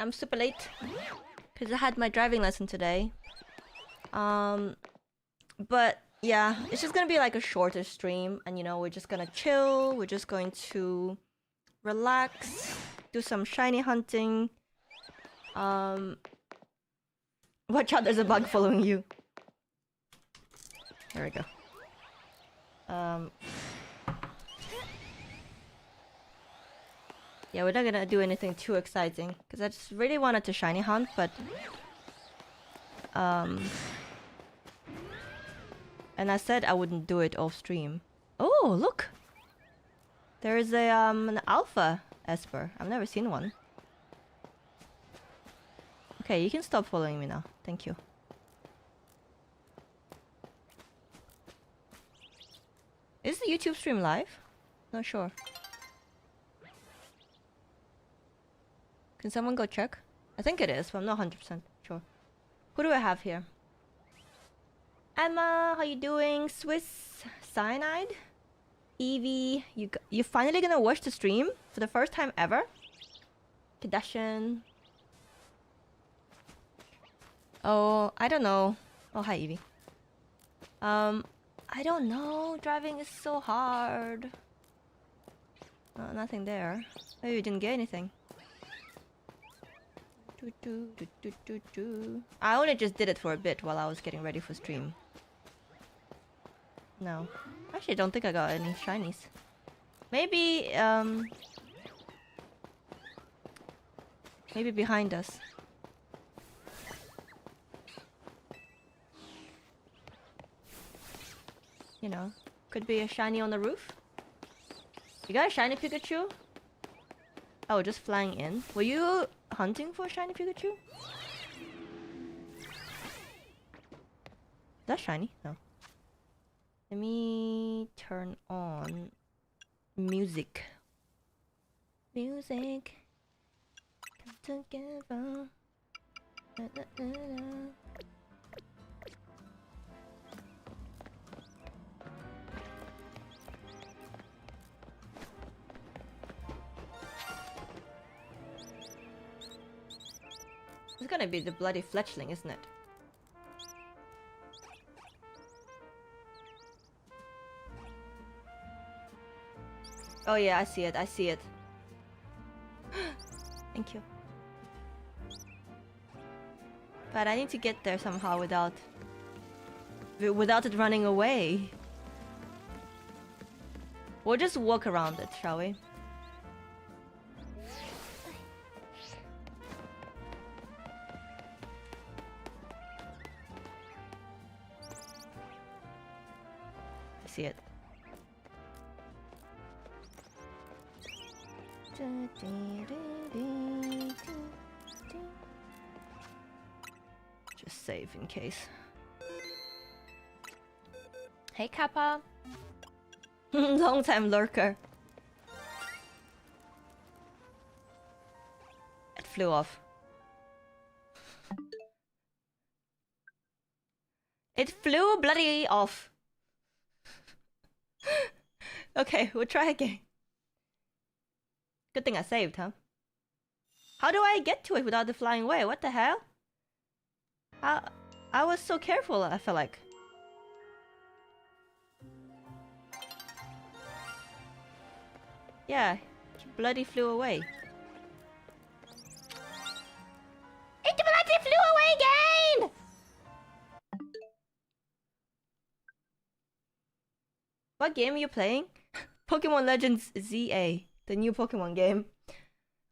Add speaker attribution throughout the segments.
Speaker 1: I'm super late because I had my driving lesson today. But yeah, it's just gonna be like a shorter stream, and you know, we're just gonna chill. We're just going to relax, do some shiny hunting. Watch out, there's a bug following you. There we go. Yeah, we're not gonna do anything too exciting because I just really wanted to shiny hunt, but and I said I wouldn't do it off stream. Oh, look! There is a an alpha Esper. I've never seen one. Okay, you can stop following me now. Thank you. Is the YouTube stream live? Not sure. Can someone go check? I think it is, but I'm not 100% sure. Who do I have here? Emma, how you doing? Swiss Cyanide? Evie, you finally gonna watch the stream for the first time ever? Kardashian. Oh, I don't know. Oh, hi Evie. I don't know. Driving is so hard. Oh, nothing there. Maybe you didn't get anything. I only just did it for a bit while I was getting ready for stream. No. Actually, I don't think I got any shinies. Maybe, maybe behind us. You know, could be a shiny on the roof. You got a shiny Pikachu? Oh, just flying in. Were you hunting for a shiny Pikachu? That's shiny? No. Let me turn on music. Music. Come together. Da, da, da, da. It's gonna be the bloody fletchling, isn't it? Oh yeah, I see it, I see it. Thank you. But I need to get there somehow without it running away. We'll just walk around it, shall we? I see it. Just save in case. Hey Kappa! Long time lurker. It flew off. It flew bloody off. Okay, we'll try again. Good thing I saved, huh? How do I get to it without it flying away? What the hell? I was so careful, I feel like. Yeah, it bloody flew away. It bloody flew away again! What game are you playing? Pokémon Legends ZA. The new Pokemon game.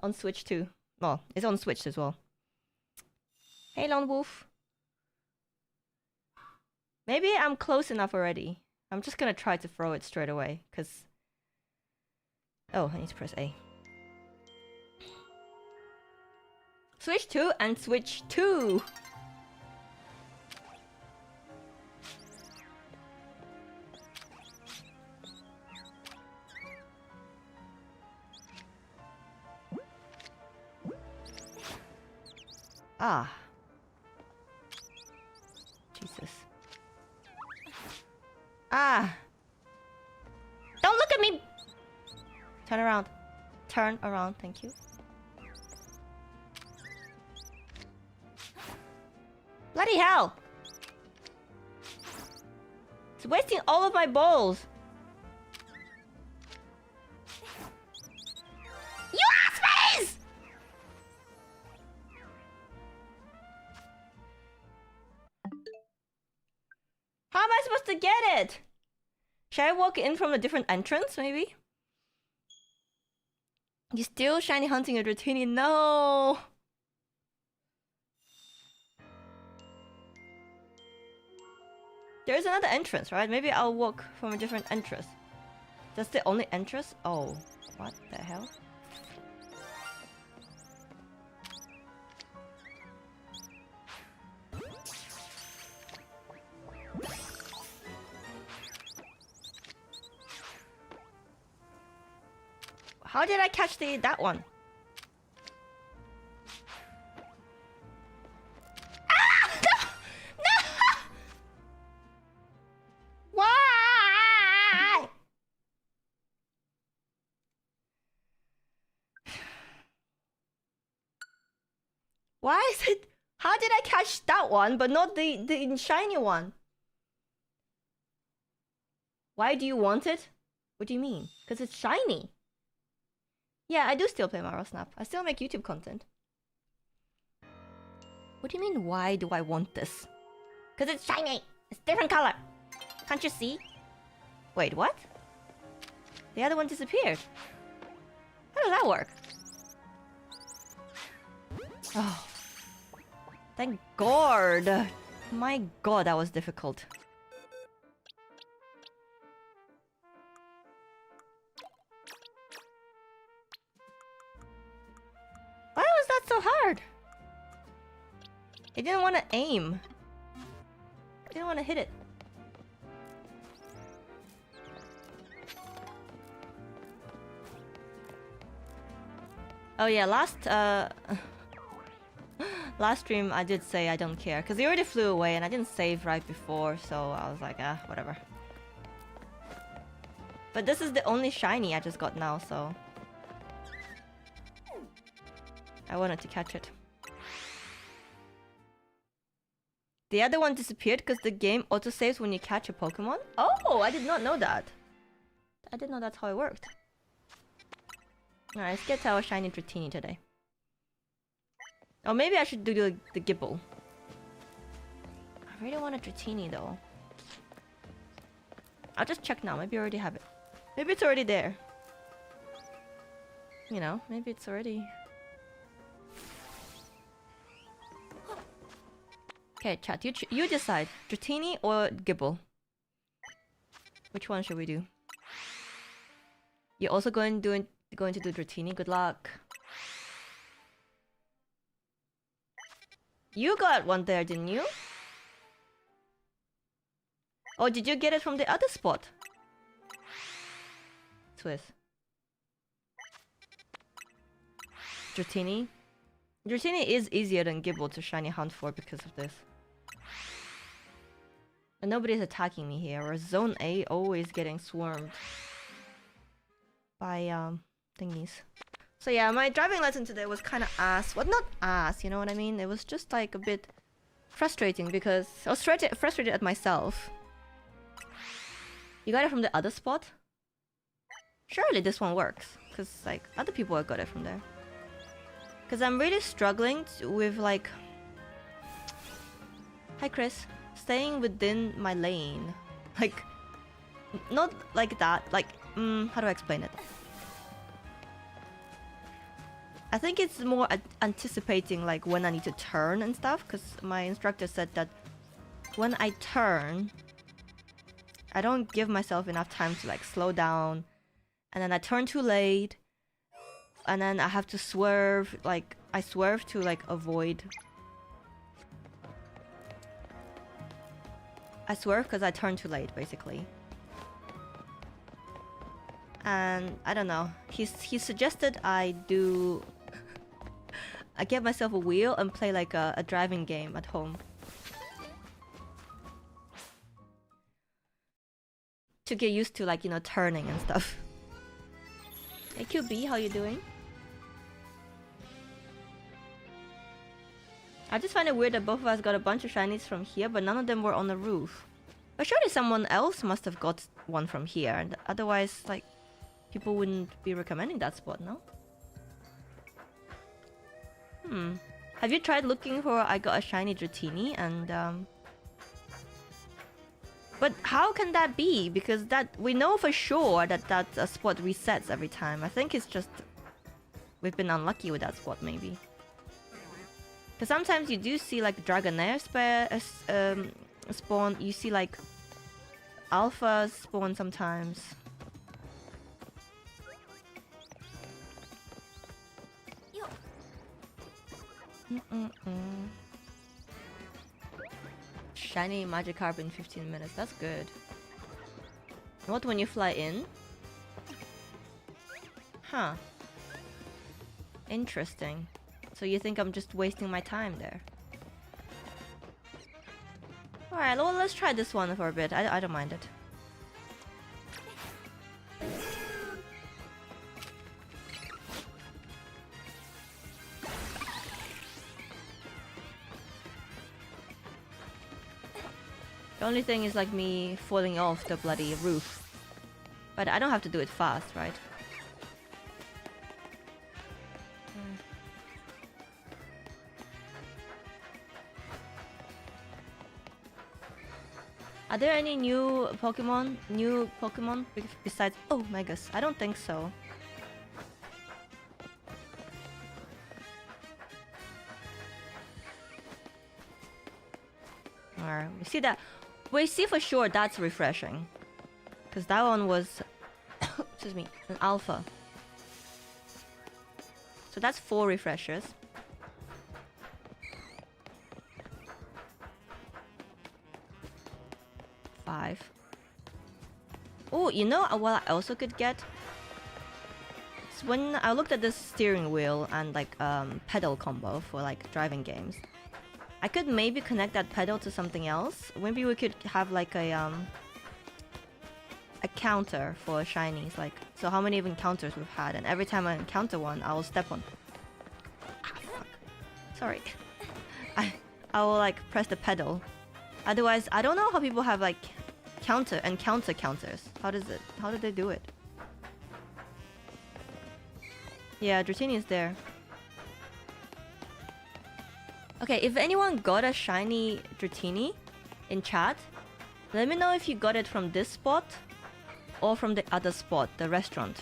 Speaker 1: On Switch too. Well, it's on Switch as well. Hey Lone Wolf. Maybe I'm close enough already. I'm just gonna try to throw it straight away, cause... Oh, I need to press A. Switch 2 and Switch 2! Ah. Jesus. Ah! Don't look at me! Turn around. Turn around, thank you. Bloody hell! It's wasting all of my balls. You ass. How am I supposed to get it? Should I walk in from a different entrance, maybe? You still shiny hunting a Dratini? No! There's another entrance, right? Maybe I'll walk from a different entrance. That's the only entrance? Oh, what the hell? How did I catch that one? Ah! No! No! Why? Why is it? How did I catch that one, but not the shiny one? Why do you want it? What do you mean? Because it's shiny. Yeah, I do still play Marvel Snap. I still make YouTube content. What do you mean, why do I want this? Because it's shiny! It's different color! Can't you see? Wait, what? The other one disappeared. How does that work? Oh. Thank God! My God, that was difficult. Why was that so hard? It didn't want to aim. It didn't want to hit it. Oh yeah, last stream I did say I don't care because he already flew away and I didn't save right before, so I was like, whatever. But this is the only shiny I just got now, so I wanted to catch it. The other one disappeared because the game autosaves when you catch a Pokemon? Oh, I did not know that. I didn't know that's how it worked. Alright, let's get our shiny Dratini today. Oh, maybe I should do the Gible. I really want a Dratini though. I'll just check now, maybe I already have it. Maybe it's already there. You know, maybe it's already... Okay, chat, you decide. Dratini or Gible? Which one should we do? You're also going to do Dratini? Good luck. You got one there, didn't you? Or did you get it from the other spot? Twist. Dratini? Dratini is easier than Gible to shiny hunt for because of this. And nobody's attacking me here, or Zone A always getting swarmed by thingies. So yeah, my driving lesson today was kind of ass. Well, not ass, you know what I mean? It was just like a bit frustrating because I was frustrated at myself. You got it from the other spot? Surely this one works, because like other people have got it from there. Because I'm really struggling with like... Hi Chris. Staying within my lane. Like, not like that. Like, how do I explain it? I think it's more anticipating like when I need to turn and stuff. Because my instructor said that when I turn, I don't give myself enough time to like slow down. And then I turn too late. And then I have to swerve. Like, I swerve to like avoid... I swerve because I turned too late, basically. And I don't know. He suggested I do... I get myself a wheel and play like a driving game at home. To get used to like, you know, turning and stuff. Hey QB, how you doing? I just find it weird that both of us got a bunch of shinies from here, but none of them were on the roof. But surely someone else must have got one from here, and otherwise, like, people wouldn't be recommending that spot, no? Have you tried looking for I got a shiny Dratini and But how can that be? Because that we know for sure that that spot resets every time. I think it's just we've been unlucky with that spot, maybe. Because sometimes you do see like Dragonair spawn. You see like Alpha spawn sometimes. Shiny Magikarp in 15 minutes. That's good. What when you fly in? Huh. Interesting. So you think I'm just wasting my time there? Alright, well, let's try this one for a bit. I don't mind it. The only thing is like me falling off the bloody roof. But I don't have to do it fast, right? Are there any new Pokemon? Besides... Oh my gosh, I don't think so. Alright, we see for sure that's refreshing. Because that one was... excuse me, an alpha. So that's 4 refreshers. Oh, you know what I also could get? It's when I looked at this steering wheel and like pedal combo for like driving games. I could maybe connect that pedal to something else. Maybe we could have like a counter for shinies, like so how many encounters we've had, and every time I encounter one, I will step on. Ah, fuck. Sorry. I will like press the pedal. Otherwise, I don't know how people have like counter counters. How do they do it? Yeah, Dratini is there. Okay, if anyone got a shiny Dratini in chat, let me know if you got it from this spot or from the other spot, the restaurant.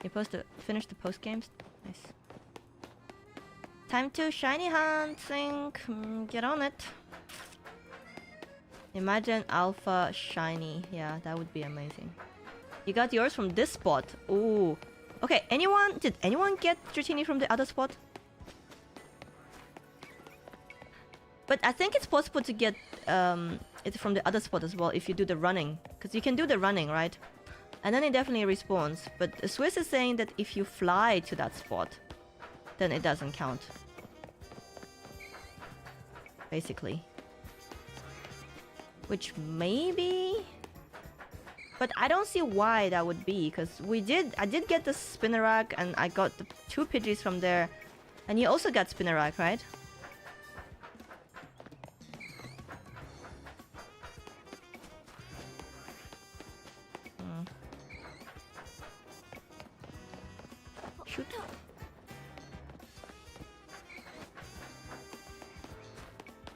Speaker 1: You supposed to finish the post games? Nice. Time to shiny hunting. Get on it. Imagine alpha shiny. Yeah, that would be amazing. You got yours from this spot. Ooh. Okay, did anyone get Dratini from the other spot? But I think it's possible to get it from the other spot as well if you do the running. Because you can do the running, right? And then it definitely respawns. But Swiss is saying that if you fly to that spot, then it doesn't count. Basically. Which maybe... But I don't see why that would be, because I did get the Spinnerack and I got the 2 Pidgeys from there. And you also got Spinnerack, right? Shoot.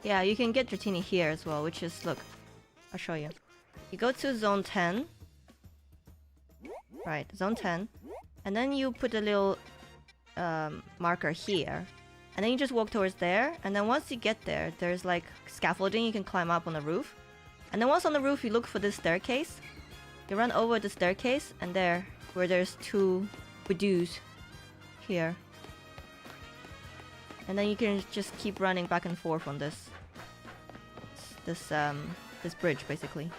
Speaker 1: Yeah, you can get Dratini here as well, which is, look, I'll show you. You go to zone 10. Right, zone 10. And then you put a little marker here. And then you just walk towards there. And then once you get there, there's like scaffolding you can climb up on the roof. And then once on the roof, you look for this staircase. You run over the staircase, and there, where there's 2 Budews here. And then you can just keep running back and forth on this bridge, basically.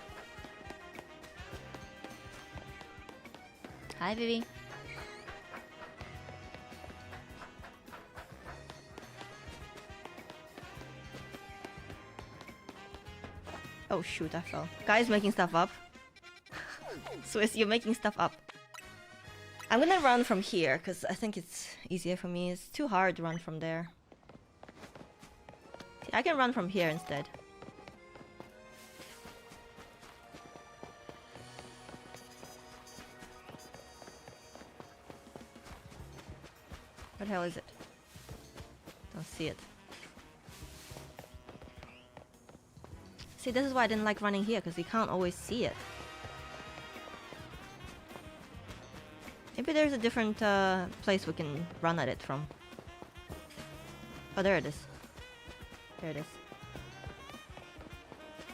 Speaker 1: Hi, Vivi. Oh shoot, I fell. Guy's making stuff up. Swiss, you're making stuff up. I'm gonna run from here because I think it's easier for me. It's too hard to run from there. I can run from here instead. What the hell is it? Don't see it. See, this is why I didn't like running here, because you can't always see it. Maybe there's a different place we can run at it from. Oh, there it is. There it is.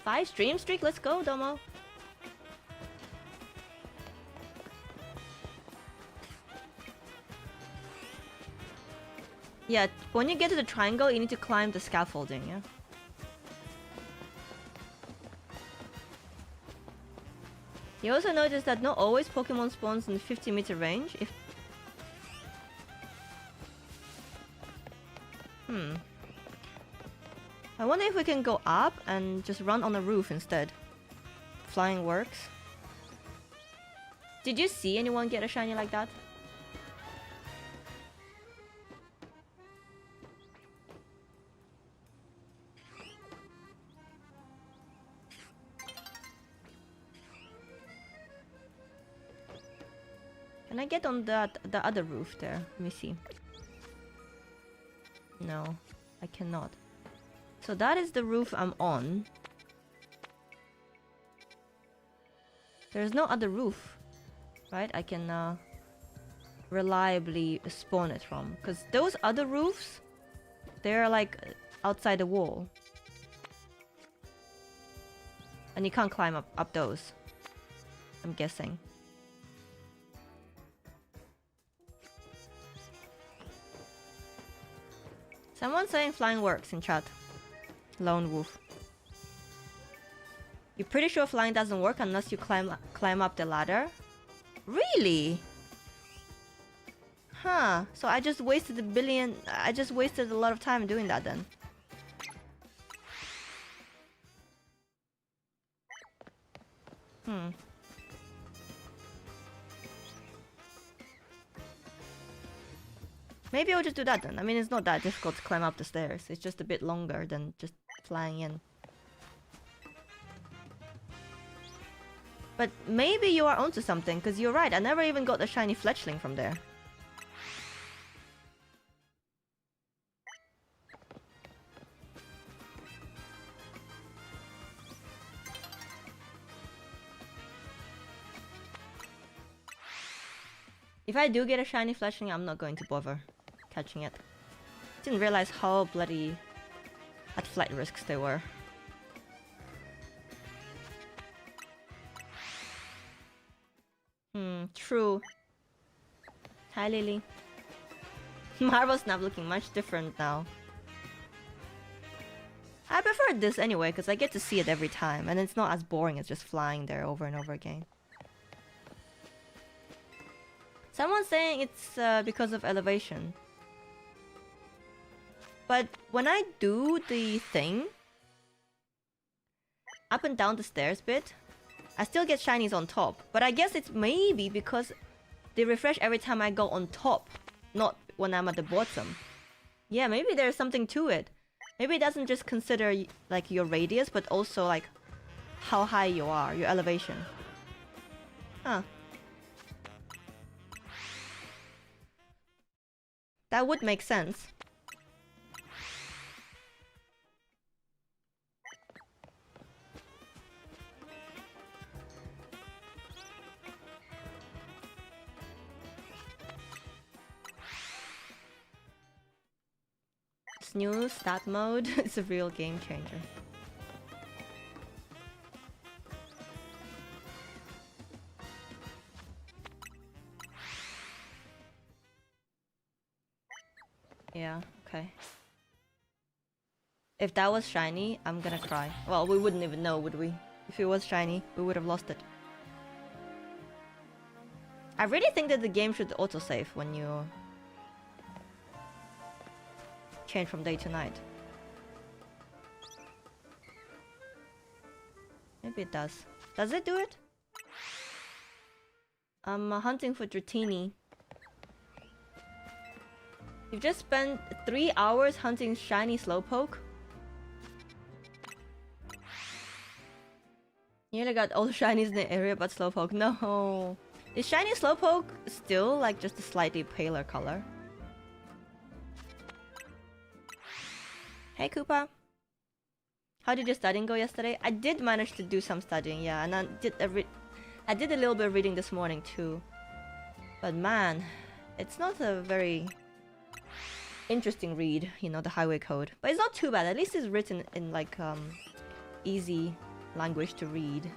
Speaker 1: 5 stream streak? Let's go, Domo. Yeah, when you get to the triangle, you need to climb the scaffolding, yeah? You also notice that not always Pokemon spawns in 50-meter range. If I wonder if we can go up and just run on the roof instead. Flying works. Did you see anyone get a shiny like that? Can I get on the other roof there? Let me see. No, I cannot. So that is the roof I'm on. There's no other roof, right? I can reliably spawn it from. Because those other roofs, they're like outside the wall. And you can't climb up those, I'm guessing. Someone saying flying works in chat. Lone wolf. You're pretty sure flying doesn't work unless you climb up the ladder? Really? Huh. So I just wasted a lot of time doing that then. Maybe I'll just do that then. I mean, it's not that difficult to climb up the stairs. It's just a bit longer than just flying in. But maybe you are onto something, because you're right. I never even got the shiny fletchling from there. If I do get a shiny fletchling, I'm not going to bother catching it. Didn't realize how bloody at flight risks they were. True. Hi, Lily. Marble Snap looking much different now. I prefer this anyway, because I get to see it every time, and it's not as boring as just flying there over and over again. Someone's saying it's because of elevation. But when I do the thing, up and down the stairs bit, I still get shinies on top. But I guess it's maybe because they refresh every time I go on top, not when I'm at the bottom. Yeah, maybe there's something to it. Maybe it doesn't just consider like your radius, but also like how high you are, your elevation. Huh. That would make sense. This new stat mode is a real game changer. Yeah, okay. If that was shiny, I'm gonna cry. Well, we wouldn't even know, would we? If it was shiny, we would have lost it. I really think that the game should autosave when you change from day to night. Maybe it does. Does it do it? I'm hunting for Dratini. You've just spent 3 hours hunting shiny Slowpoke? Nearly got all the shinies in the area but Slowpoke. No. Is shiny Slowpoke still like just a slightly paler color? Hey Koopa. How did your studying go yesterday? I did manage to do some studying, yeah, and I did a little bit of reading this morning too. But man, it's not a very interesting read, you know, the highway code. But it's not too bad. At least it's written in like easy language to read.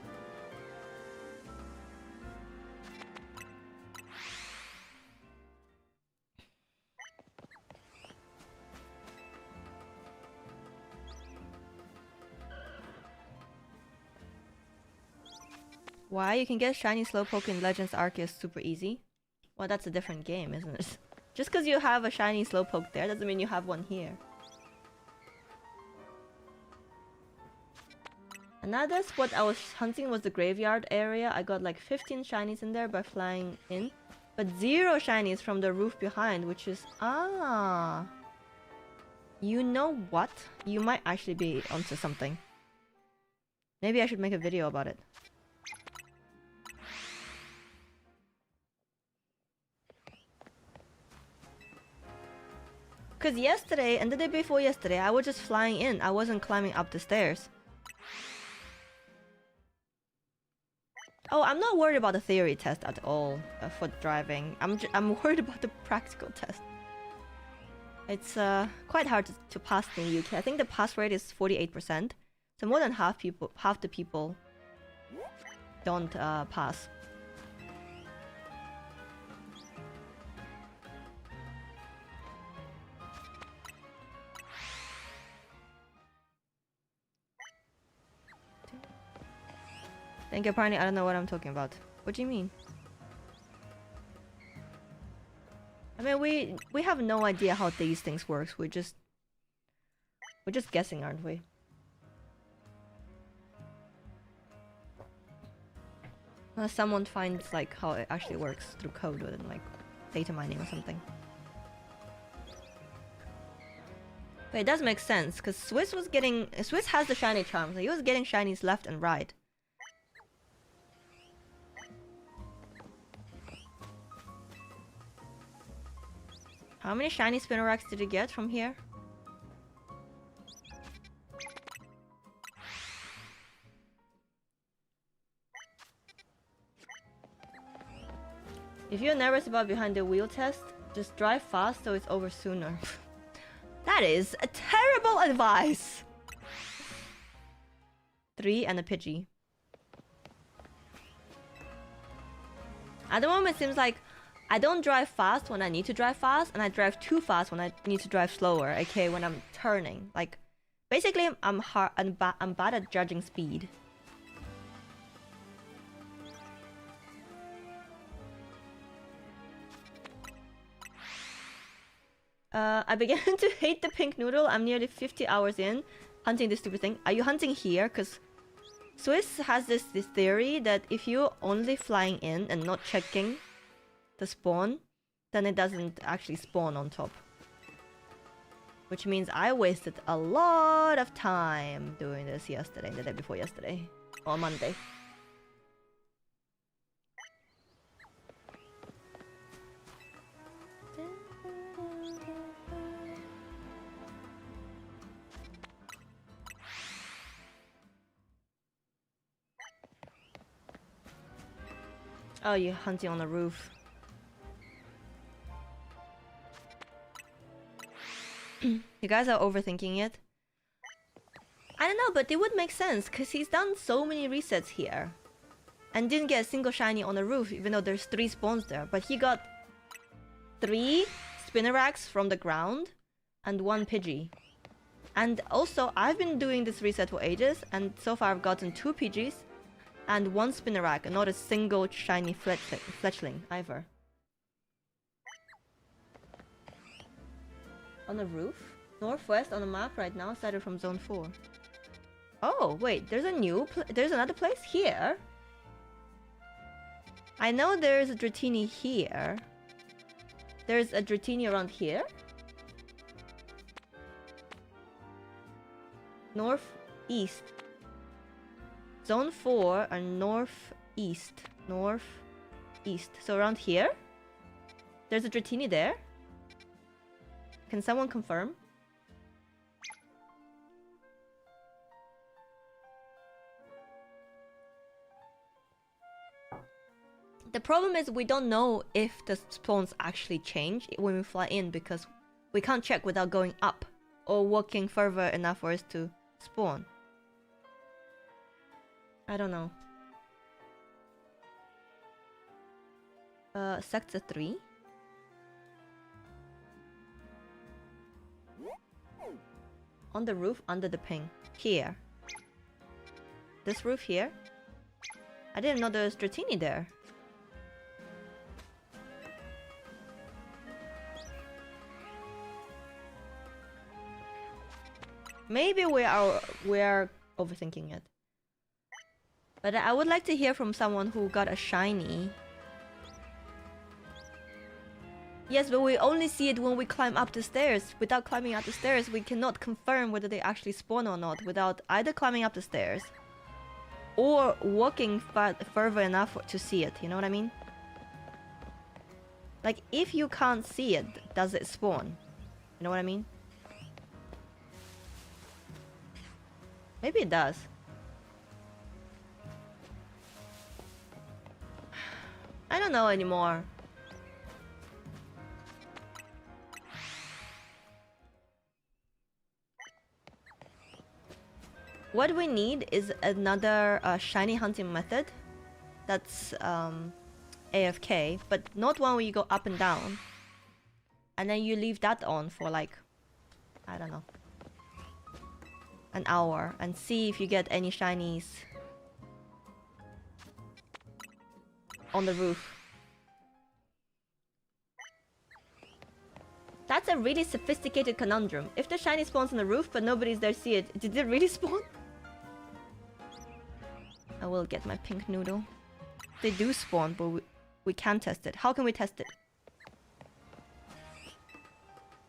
Speaker 1: Why? You can get shiny Slowpoke in Legends Arceus super easy? Well, that's a different game, isn't it? Just because you have a shiny Slowpoke there doesn't mean you have one here. Another spot I was hunting was the graveyard area. I got like 15 shinies in there by flying in. But 0 shinies from the roof behind, which is... Ah! You know what? You might actually be onto something. Maybe I should make a video about it. Because yesterday and the day before yesterday, I was just flying in. I wasn't climbing up the stairs. Oh, I'm not worried about the theory test at all for driving. I'm worried about the practical test. It's quite hard to pass in the UK. I think the pass rate is 48%. So more than half the people don't pass. Think apparently I don't know what I'm talking about. What do you mean? I mean, we have no idea how these things works. We're just guessing, aren't we? Unless someone finds like how it actually works through code or like data mining or something. But it does make sense because Swiss has the shiny charm, so he was getting shinies left and right. How many shiny Spinoraks did you get from here? If you're nervous about behind the wheel test, just drive fast so it's over sooner. That is a terrible advice! 3 and a Pidgey. At the moment it seems like I don't drive fast when I need to drive fast, and I drive too fast when I need to drive slower, okay, when I'm turning. Like, basically, I'm bad at judging speed. I began to hate the pink noodle. I'm nearly 50 hours in hunting this stupid thing. Are you hunting here? Because Swiss has this theory that if you're only flying in and not checking the spawn, then it doesn't actually spawn on top. Which means I wasted a lot of time doing this yesterday, the day before yesterday, or Monday. Oh, you're hunting on the roof. You guys are overthinking it. I don't know, but it would make sense because he's done so many resets here and didn't get a single shiny on the roof, even though there's 3 spawns there. But he got 3 Spinoraks from the ground and 1 Pidgey. And also, I've been doing this reset for ages, and so far I've gotten 2 Pidgeys and 1 Spinarak, and not a single shiny fletchling either. On the roof? Northwest on the map right now, started from zone 4. Oh, wait, there's another place here? I know there's a Dratini here. There's a Dratini around here? Northeast. Zone 4 and northeast. Northeast. So around here? There's a Dratini there? Can someone confirm? The problem is we don't know if the spawns actually change when we fly in because we can't check without going up or walking further enough for us to spawn. I don't know. Sector 3. On the roof under the ping. Here. This roof here. I didn't know there was Dratini there. Maybe we are overthinking it. But I would like to hear from someone who got a shiny. Yes, but we only see it when we climb up the stairs. Without climbing up the stairs, we cannot confirm whether they actually spawn or not without either climbing up the stairs or walking further enough to see it. You know what I mean? Like, if you can't see it, does it spawn? You know what I mean? Maybe it does. I don't know anymore. What we need is another shiny hunting method. That's AFK, but not one where you go up and down. And then you leave that on for like, I don't know, an hour and see if you get any shinies on the roof. That's a really sophisticated conundrum. If the shiny spawns on the roof but nobody's there to see it, did it really spawn? I will get my pink noodle. They do spawn, but we can't test it. How can we test it?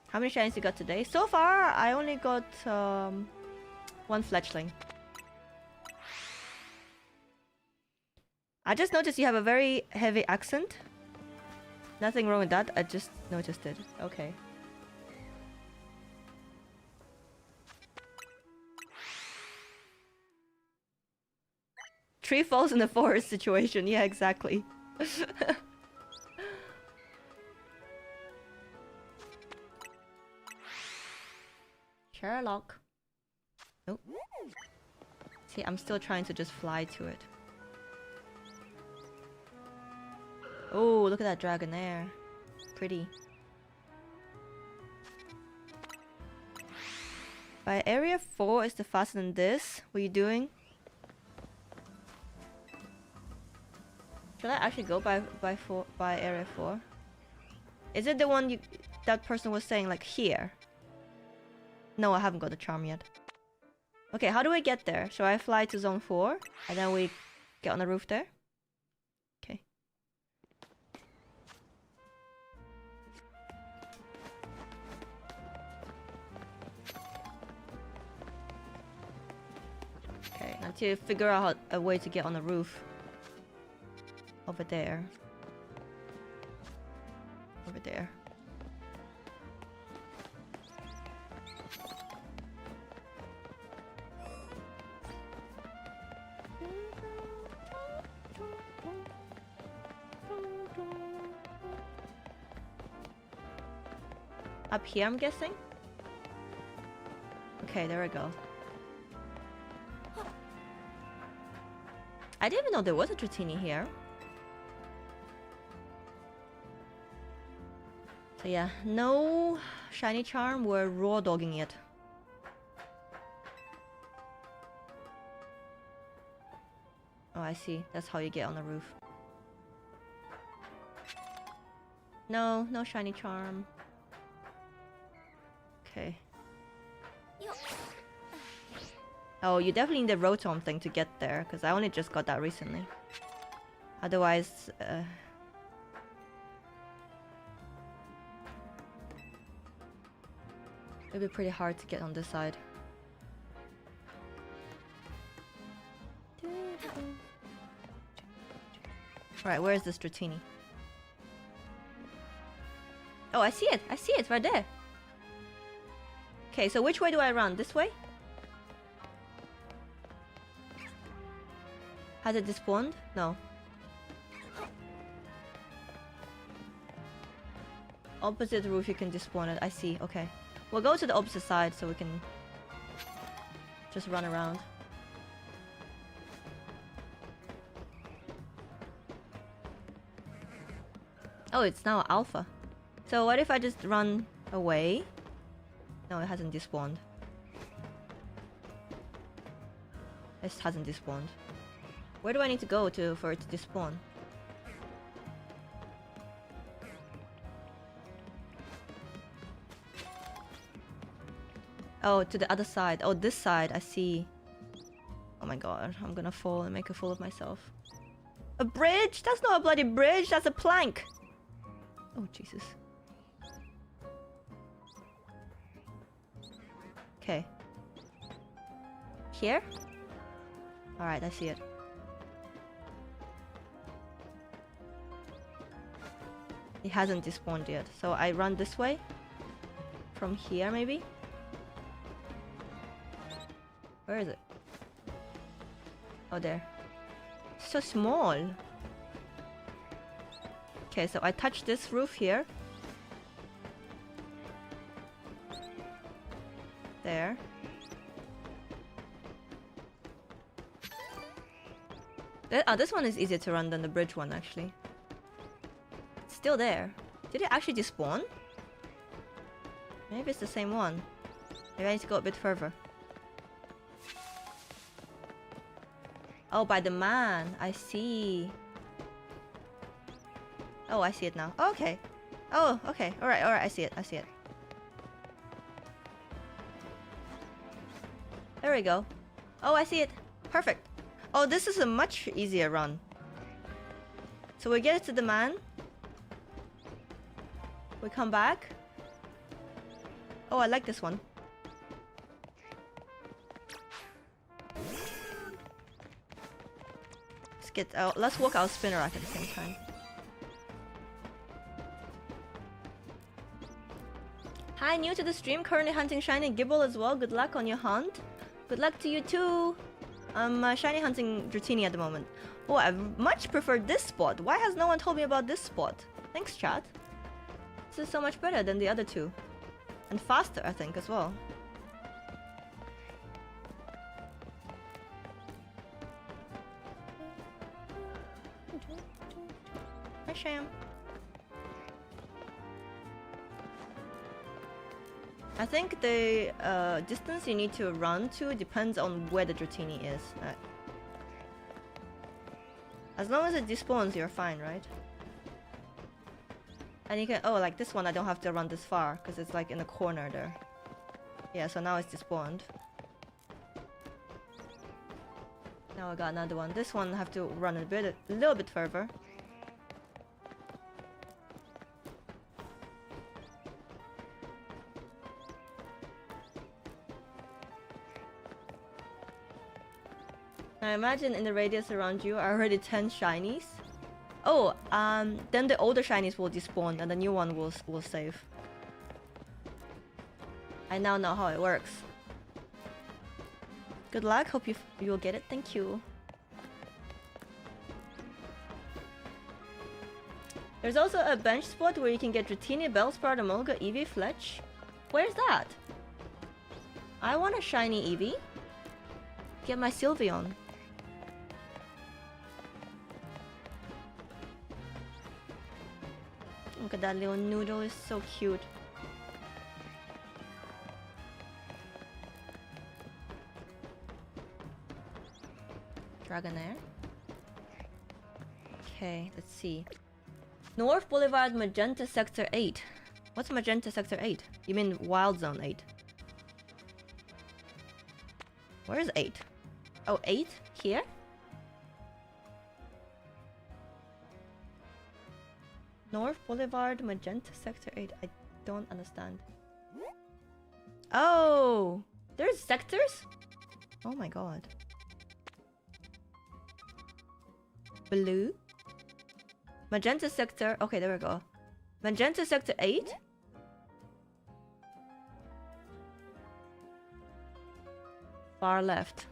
Speaker 1: How many shinies you got today? So far, I only got one fletchling. I just noticed you have a very heavy accent. Nothing wrong with that, I just noticed it. Okay. Tree falls in the forest situation. Yeah, exactly. Sherlock. Oh. See, I'm still trying to just fly to it. Oh, look at that dragon there. Pretty. By area 4 is the faster than this. What are you doing? Should I actually go by area 4? Is it the one that person was saying like here? No, I haven't got the charm yet. Okay, how do I get there? Shall I fly to zone 4 and then we get on the roof there? Okay. Okay, now to figure out a way to get on the roof. Over there. Over there. Up here, I'm guessing? Okay, there we go. I didn't even know there was a Dratini here. So yeah, no shiny charm, we're raw dogging it. Oh, I see. That's how you get on the roof. No, no shiny charm. Okay. Oh, you definitely need the Rotom thing to get there, because I only just got that recently. Otherwise, it'd be pretty hard to get on this side. Alright, where is this Dratini? Oh, I see it! I see it right there! Okay, so which way do I run? This way? Has it despawned? No. Opposite roof, you can despawn it. I see, okay. We'll go to the opposite side so we can just run around. Oh, it's now alpha. So what if I just run away? No, it hasn't despawned. It hasn't despawned. Where do I need to go for it to despawn? Oh, to the other side. Oh, this side. I see. Oh my god. I'm gonna fall and make a fool of myself. A bridge? That's not a bloody bridge. That's a plank. Oh, Jesus. Okay. Here? Alright, I see it. It hasn't despawned yet. So I run this way? From here, maybe? Where is it? Oh, there. So small. Okay, so I touch this roof here. There. This one is easier to run than the bridge one, actually. It's still there. Did it actually despawn? Maybe it's the same one. Maybe I need to go a bit further. Oh, by the man. I see. Oh, I see it now. Oh, okay. Oh, okay. Alright, alright. I see it. I see it. There we go. Oh, I see it. Perfect. Oh, this is a much easier run. So we get it to the man. We come back. Oh, I like this one. Let's walk our spinner rack at the same time. Hi, new to the stream, currently hunting shiny Gible as well. Good luck on your hunt. Good luck to you too. I'm shiny hunting Dratini at the moment. Oh, I much prefer this spot. Why has no one told me about this spot? Thanks, chat. This is so much better than the other two. And faster, I think, as well. Hi, Sham. I think the distance you need to run to depends on where the Dratini is. As long as it despawns, you're fine, right? And you can... Oh, like this one, I don't have to run this far, because it's like in the corner there. Yeah, so now it's despawned. Now I got another one. This one I have to run a little bit further. I imagine in the radius around you are already 10 shinies. Oh, then the older shinies will despawn and the new one will save. I now know how it works. Good luck, hope you'll get it, thank you. There's also a bench spot where you can get Dratini, Bellsprout, Emolga, Eevee, Fletch. Where's that? I want a shiny Eevee. Get my Sylveon. Look at that little noodle, it's so cute. Dragonair. Okay, let's see. North Boulevard, Magenta Sector 8. What's Magenta Sector 8? You mean Wild Zone 8? Where's 8? Oh, 8? Here? North Boulevard, Magenta Sector 8. I don't understand. Oh! There's sectors? Oh my god. Blue. Magenta sector. Okay, there we go. Magenta sector 8. Far left.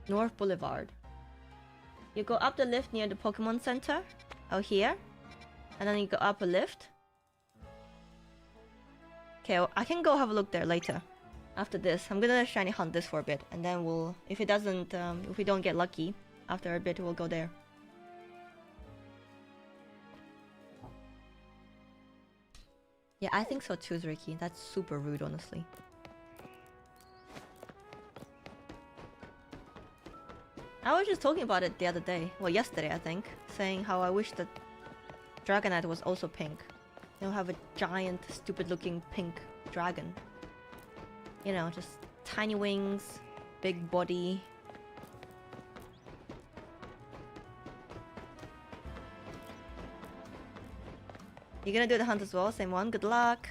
Speaker 1: North Boulevard. You go up the lift near the Pokemon Center. Oh, here. And then you go up a lift. Okay, well, I can go have a look there later. After this, I'm gonna shiny hunt this for a bit. And then we'll... If it doesn't... if we don't get lucky, after a bit we'll go there. Yeah, I think so too, Ricky. That's super rude, honestly. I was just talking about it the other day. Well, yesterday, I think. Saying how I wish that Dragonite was also pink. They'll have a giant, stupid-looking pink dragon. You know, just tiny wings, big body. You're gonna do the hunt as well? Same one? Good luck.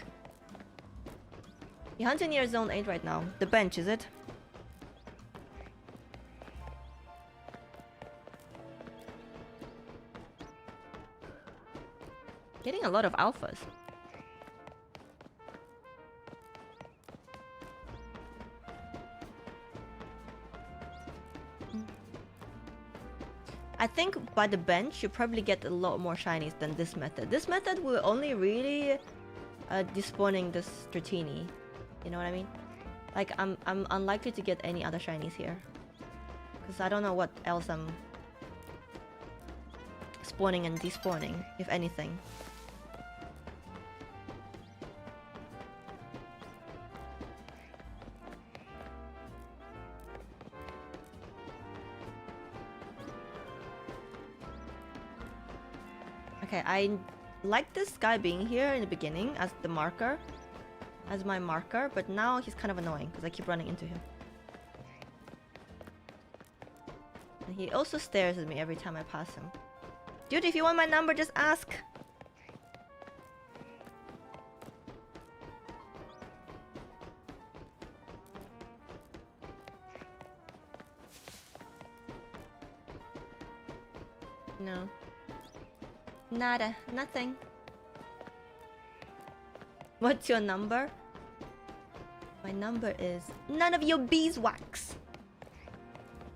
Speaker 1: You're hunting near zone 8 right now. The bench, is it? Getting a lot of alphas. I think by the bench you probably get a lot more shinies than this method. This method will only really despawning this Dratini. You know what I mean? Like I'm unlikely to get any other shinies here. Because I don't know what else I'm spawning and despawning, if anything. Okay, I like this guy being here in the beginning as the marker. As my marker, but now he's kind of annoying because I keep running into him. And he also stares at me every time I pass him. Dude, if you want my number, just ask! No. Nada. Nothing. What's your number? My number is... None of your beeswax!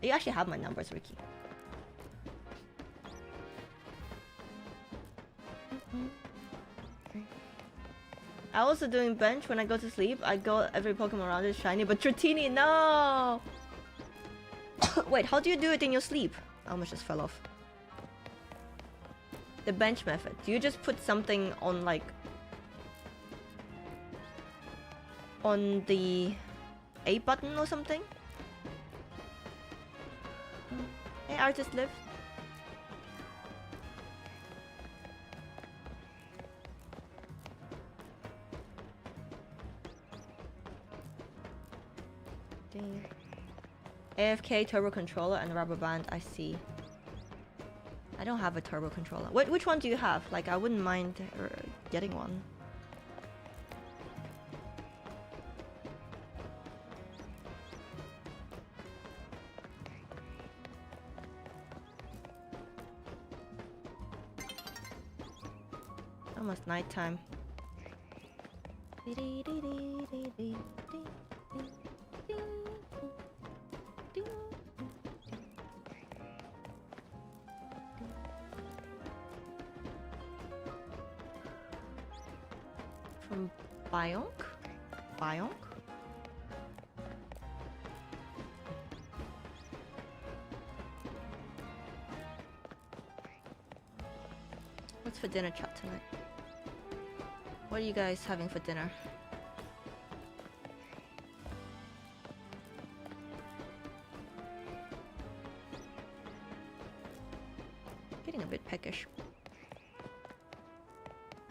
Speaker 1: You actually have my numbers, Ricky. I also doing bench when I go to sleep. I go every Pokemon around is shiny, but Dratini, no! Wait, how do you do it in your sleep? I almost just fell off. The bench method. Do you just put something on like... on the A button or something? Hey, artist live. Dang. AFK turbo controller and rubber band. I see. I don't have a turbo controller. Which one do you have? Like, I wouldn't mind getting one. Almost nighttime. From Bionk? Bionk? What's for dinner chat tonight? What are you guys having for dinner? Getting a bit peckish.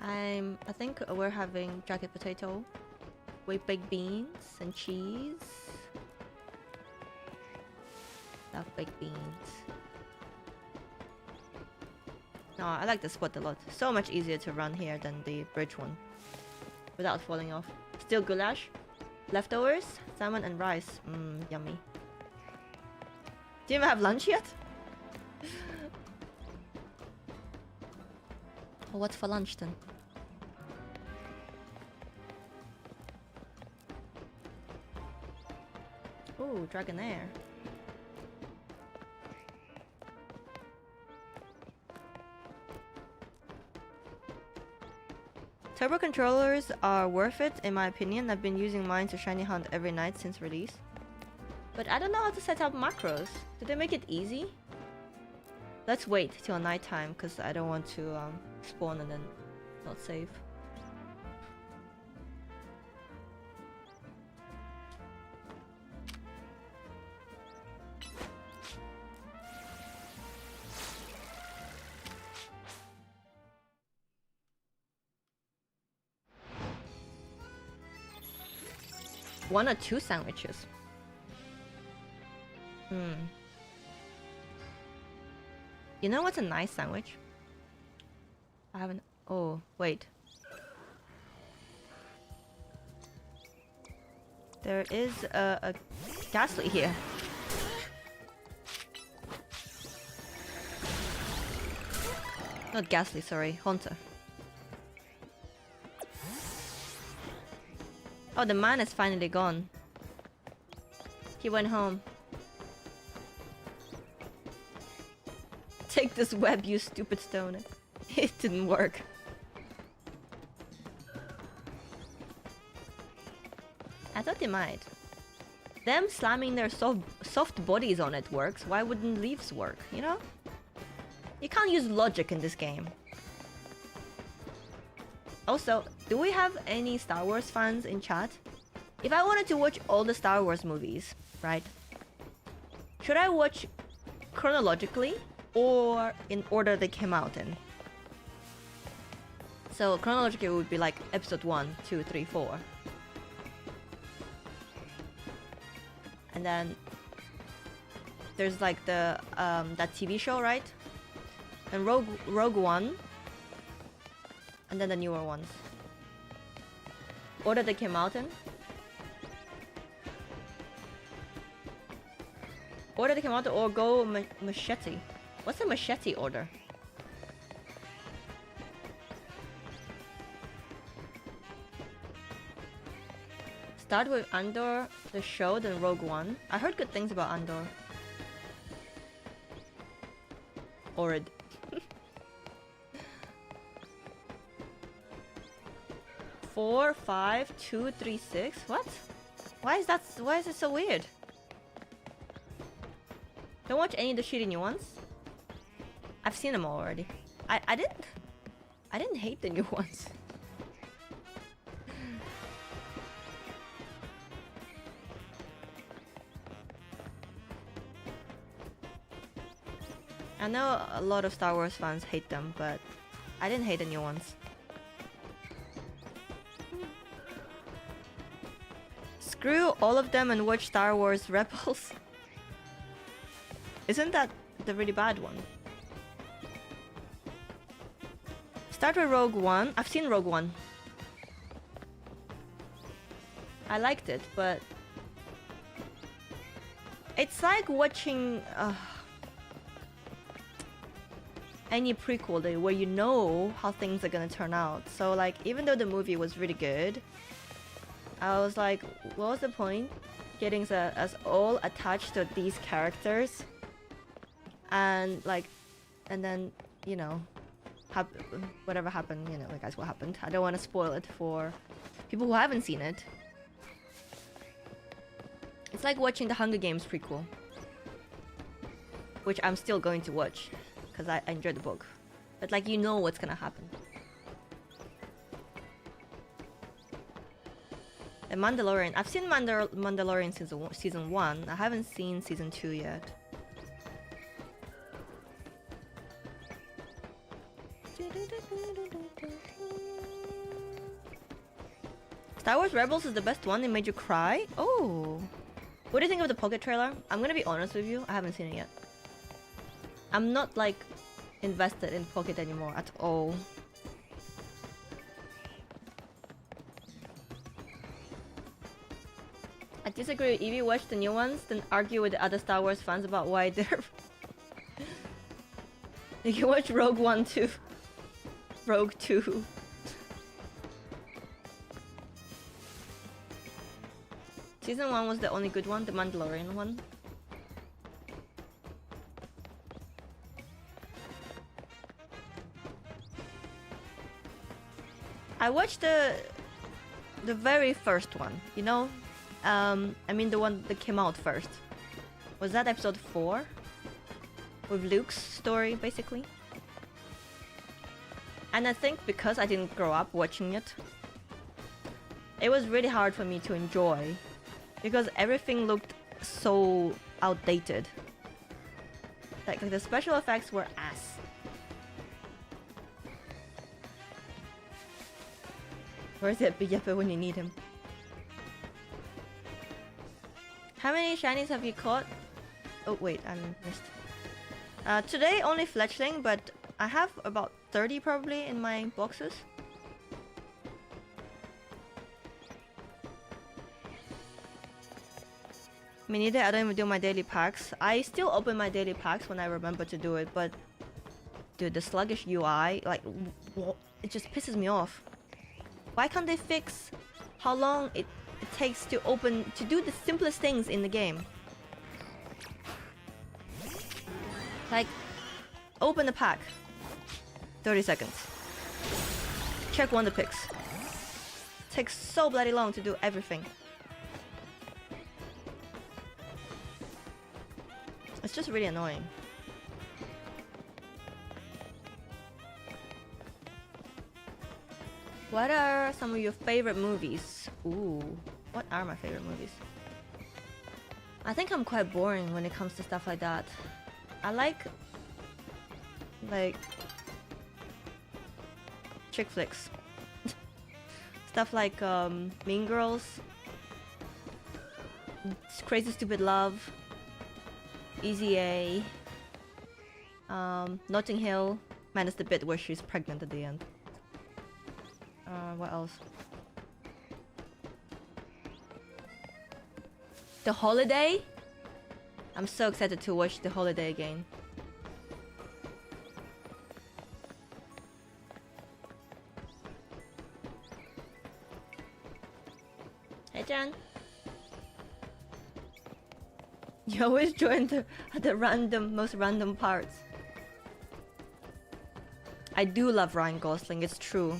Speaker 1: I think we're having jacket potato with baked beans and cheese. Love baked beans. No, I like the spot a lot. So much easier to run here than the bridge one. Without falling off. Still goulash. Leftovers, salmon and rice. Mmm, yummy. Do you even have lunch yet? Well, what's for lunch then? Ooh, Dragonair. Turbo controllers are worth it, in my opinion. I've been using mine to shiny hunt every night since release. But I don't know how to set up macros. Did they make it easy? Let's wait till nighttime, because I don't want to spawn and then not save. One or two sandwiches. You know what's a nice sandwich? I haven't... Oh, wait. There is a Ghastly here. Not Ghastly, sorry. Haunter. Oh, the man is finally gone. He went home. Take this web, you stupid stone. It didn't work. I thought they might. Them slamming their soft bodies on it works. Why wouldn't leaves work, you know? You can't use logic in this game. Also, do we have any Star Wars fans in chat? If I wanted to watch all the Star Wars movies, right? Should I watch chronologically or in order they came out in? So chronologically it would be like episode 1, 2, 3, 4. And then there's like the that TV show, right? And Rogue One. And then the newer ones. Order they came out in. Order they came out or go machete. What's the machete order? Start with Andor, the show, then Rogue One. I heard good things about Andor. Orid. 4, 5, 2, 3, 6. What? Why is it so weird? Don't watch any of the shitty new ones. I've seen them all already. I didn't hate the new ones. I know a lot of Star Wars fans hate them, but I didn't hate the new ones. Screw all of them and watch Star Wars Rebels. Isn't that the really bad one? Start with Rogue One. I've seen Rogue One. I liked it, but it's like watching any prequel where you know how things are gonna turn out. So like, even though the movie was really good, I was like, what was the point getting us all attached to these characters? And like, and then, you know, whatever happened, you know, like, guys, what happened. I don't want to spoil it for people who haven't seen it. It's like watching the Hunger Games prequel, which I'm still going to watch because I enjoyed the book, but like, you know what's gonna happen. The Mandalorian. I've seen Mandalorian season 1. I haven't seen season 2 yet. Star Wars Rebels is the best one. It made you cry? Oh. What do you think of the Pocket trailer? I'm gonna be honest with you. I haven't seen it yet. I'm not like invested in Pocket anymore at all. disagree with Evie, watch the new ones, then argue with the other Star Wars fans about why they're... You can watch Rogue One too. Rogue 2. Season 1 was the only good one, the Mandalorian one. I watched the very first one, you know? I mean the one that came out first. Was that episode 4? With Luke's story, basically. And I think because I didn't grow up watching it, it was really hard for me to enjoy. Because everything looked so outdated. Like the special effects were ass. Where's that Yeppe when you need him? How many shinies have you caught? Oh wait, I missed. Today only fletchling, but I have about 30 probably in my boxes. Me neither, I don't even do my daily packs. I still open my daily packs when I remember to do it, but... Dude, the sluggish UI, like... It just pisses me off. Why can't they fix how long it takes to open... to do the simplest things in the game? Like... Open the pack. 30 seconds. Check wonder picks. Takes so bloody long to do everything. It's just really annoying. What are some of your favorite movies? Ooh, what are my favorite movies? I think I'm quite boring when it comes to stuff like that. I like chick flicks. Stuff like Mean Girls, Crazy Stupid Love, Easy A, Notting Hill, minus the bit where she's pregnant at the end. What else? The Holiday? I'm so excited to watch The Holiday again. Hey Jan. You always join the most random parts. I do love Ryan Gosling, it's true.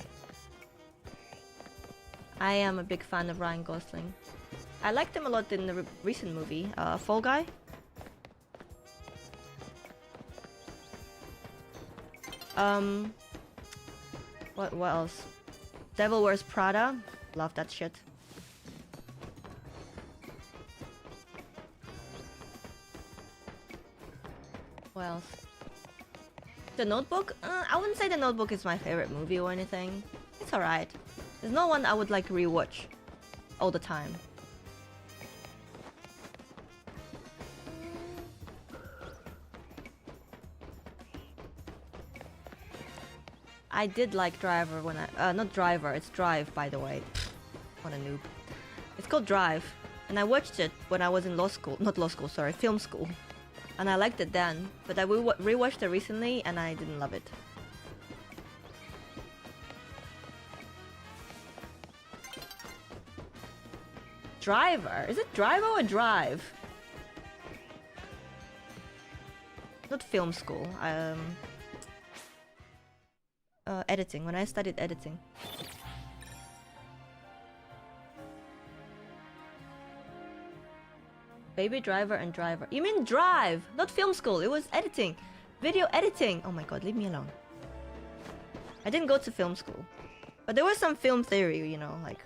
Speaker 1: I am a big fan of Ryan Gosling. I liked him a lot in the recent movie, Fall Guy. What else? Devil Wears Prada. Love that shit. What else? The Notebook? I wouldn't say The Notebook is my favorite movie or anything. It's alright. There's no one I would like rewatch all the time. I did like Driver when I... not Driver, it's Drive, by the way. What a noob. It's called Drive. And I watched it when I was in law school. Not law school, sorry, film school. And I liked it then. But I rewatched it recently and I didn't love it. Driver? Is it Driver or Drive? Not film school. Editing, when I studied editing. Baby Driver and Driver. You mean Drive, not film school. It was editing. Video editing. Oh my god, leave me alone. I didn't go to film school. But there was some film theory, you know, like,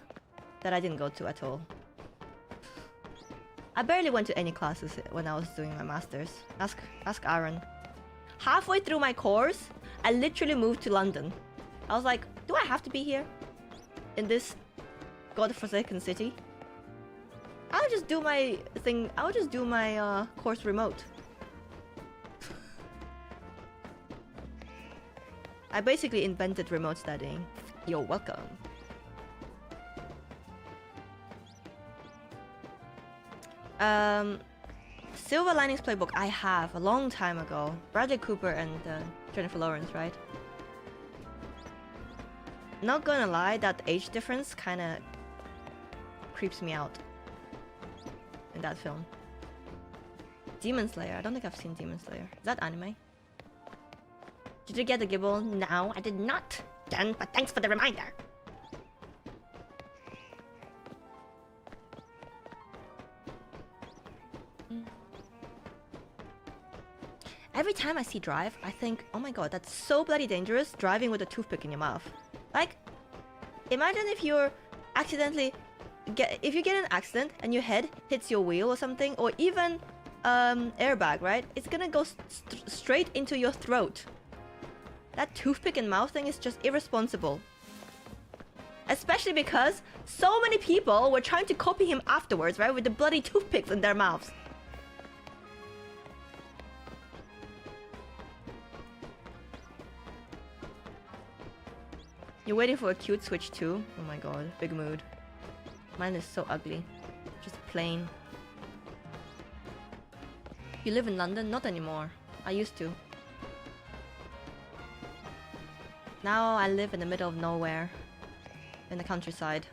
Speaker 1: that I didn't go to at all. I barely went to any classes when I was doing my masters. Ask Aaron. Halfway through my course, I literally moved to London. I was like, do I have to be here? In this godforsaken city? I'll just do my thing. I'll just do my course remote. I basically invented remote studying. You're welcome. Silver Linings Playbook I have a long time ago. Bradley Cooper and Jennifer Lawrence, right? Not gonna lie, that age difference kind of creeps me out in that film. Demon Slayer. I don't think I've seen Demon Slayer. Is that anime? Did you get the Gible? No, I did not. Done, but thanks for the reminder. Every time I see Drive, I think, oh my god, that's so bloody dangerous, driving with a toothpick in your mouth. Like, imagine if you're accidentally if you get in an accident and your head hits your wheel or something, or even airbag, right? It's gonna go straight into your throat. That toothpick in mouth thing is just irresponsible. Especially because so many people were trying to copy him afterwards, right? With the bloody toothpicks in their mouths. You're waiting for a cute Switch too? Oh my god, big mood. Mine is so ugly. Just plain. You live in London? Not anymore. I used to. Now I live in the middle of nowhere. In the countryside.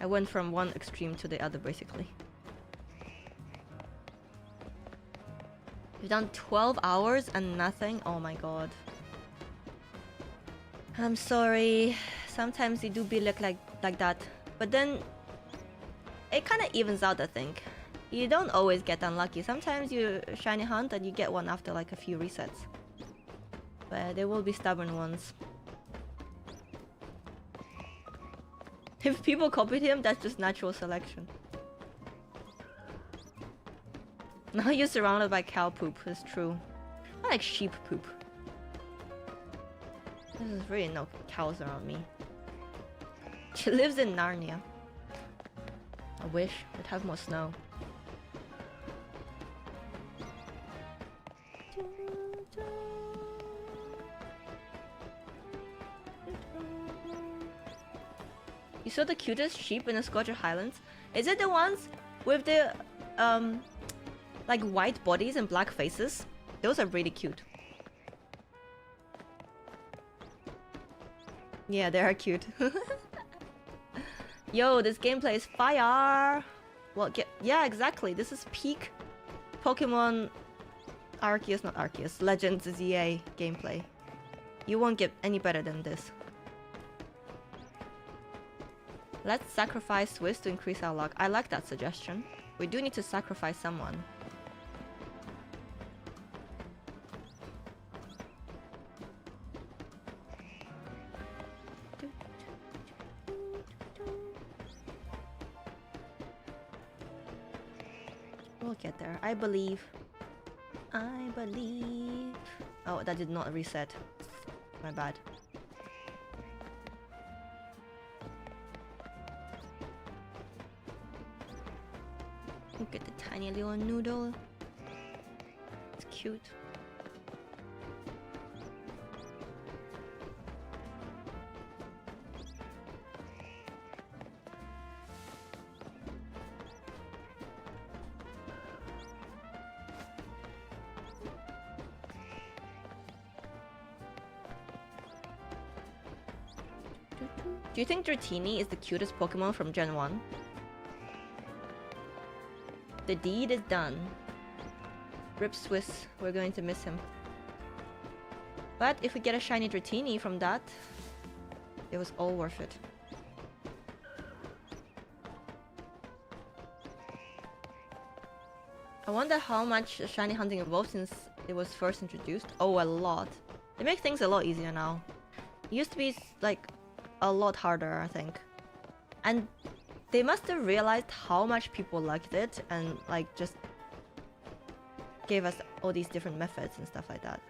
Speaker 1: I went from one extreme to the other basically. You've done 12 hours and nothing? Oh my god. I'm sorry. Sometimes you do be like that. But then it kind of evens out, I think. You don't always get unlucky. Sometimes you shiny hunt and you get one after like a few resets. But there will be stubborn ones. If people copied him, that's just natural selection. Now you're surrounded by cow poop, it's true. I like sheep poop. There's really no cows around me. She lives in Narnia. I wish we'd have more snow. You saw the cutest sheep in the Scottish Highlands? Is it the ones with the like white bodies and black faces? Those are really cute. Yeah, they are cute. Yo, this gameplay is fire! Well, yeah, exactly. This is peak Pokémon Arceus, not Arceus, Legends ZA gameplay. You won't get any better than this. Let's sacrifice Swiss to increase our luck. I like that suggestion. We do need to sacrifice someone. We'll get there. I believe. I believe. Oh, that did not reset. My bad. Look at the tiny little noodle. It's cute. Do you think Dratini is the cutest Pokemon from Gen 1? The deed is done. Rip Swiss, we're going to miss him. But if we get a shiny Dratini from that, it was all worth it. I wonder how much shiny hunting evolved since it was first introduced. Oh, a lot. They make things a lot easier now. It used to be like a lot harder, I think. And they must have realized how much people liked it and like just gave us all these different methods and stuff like that.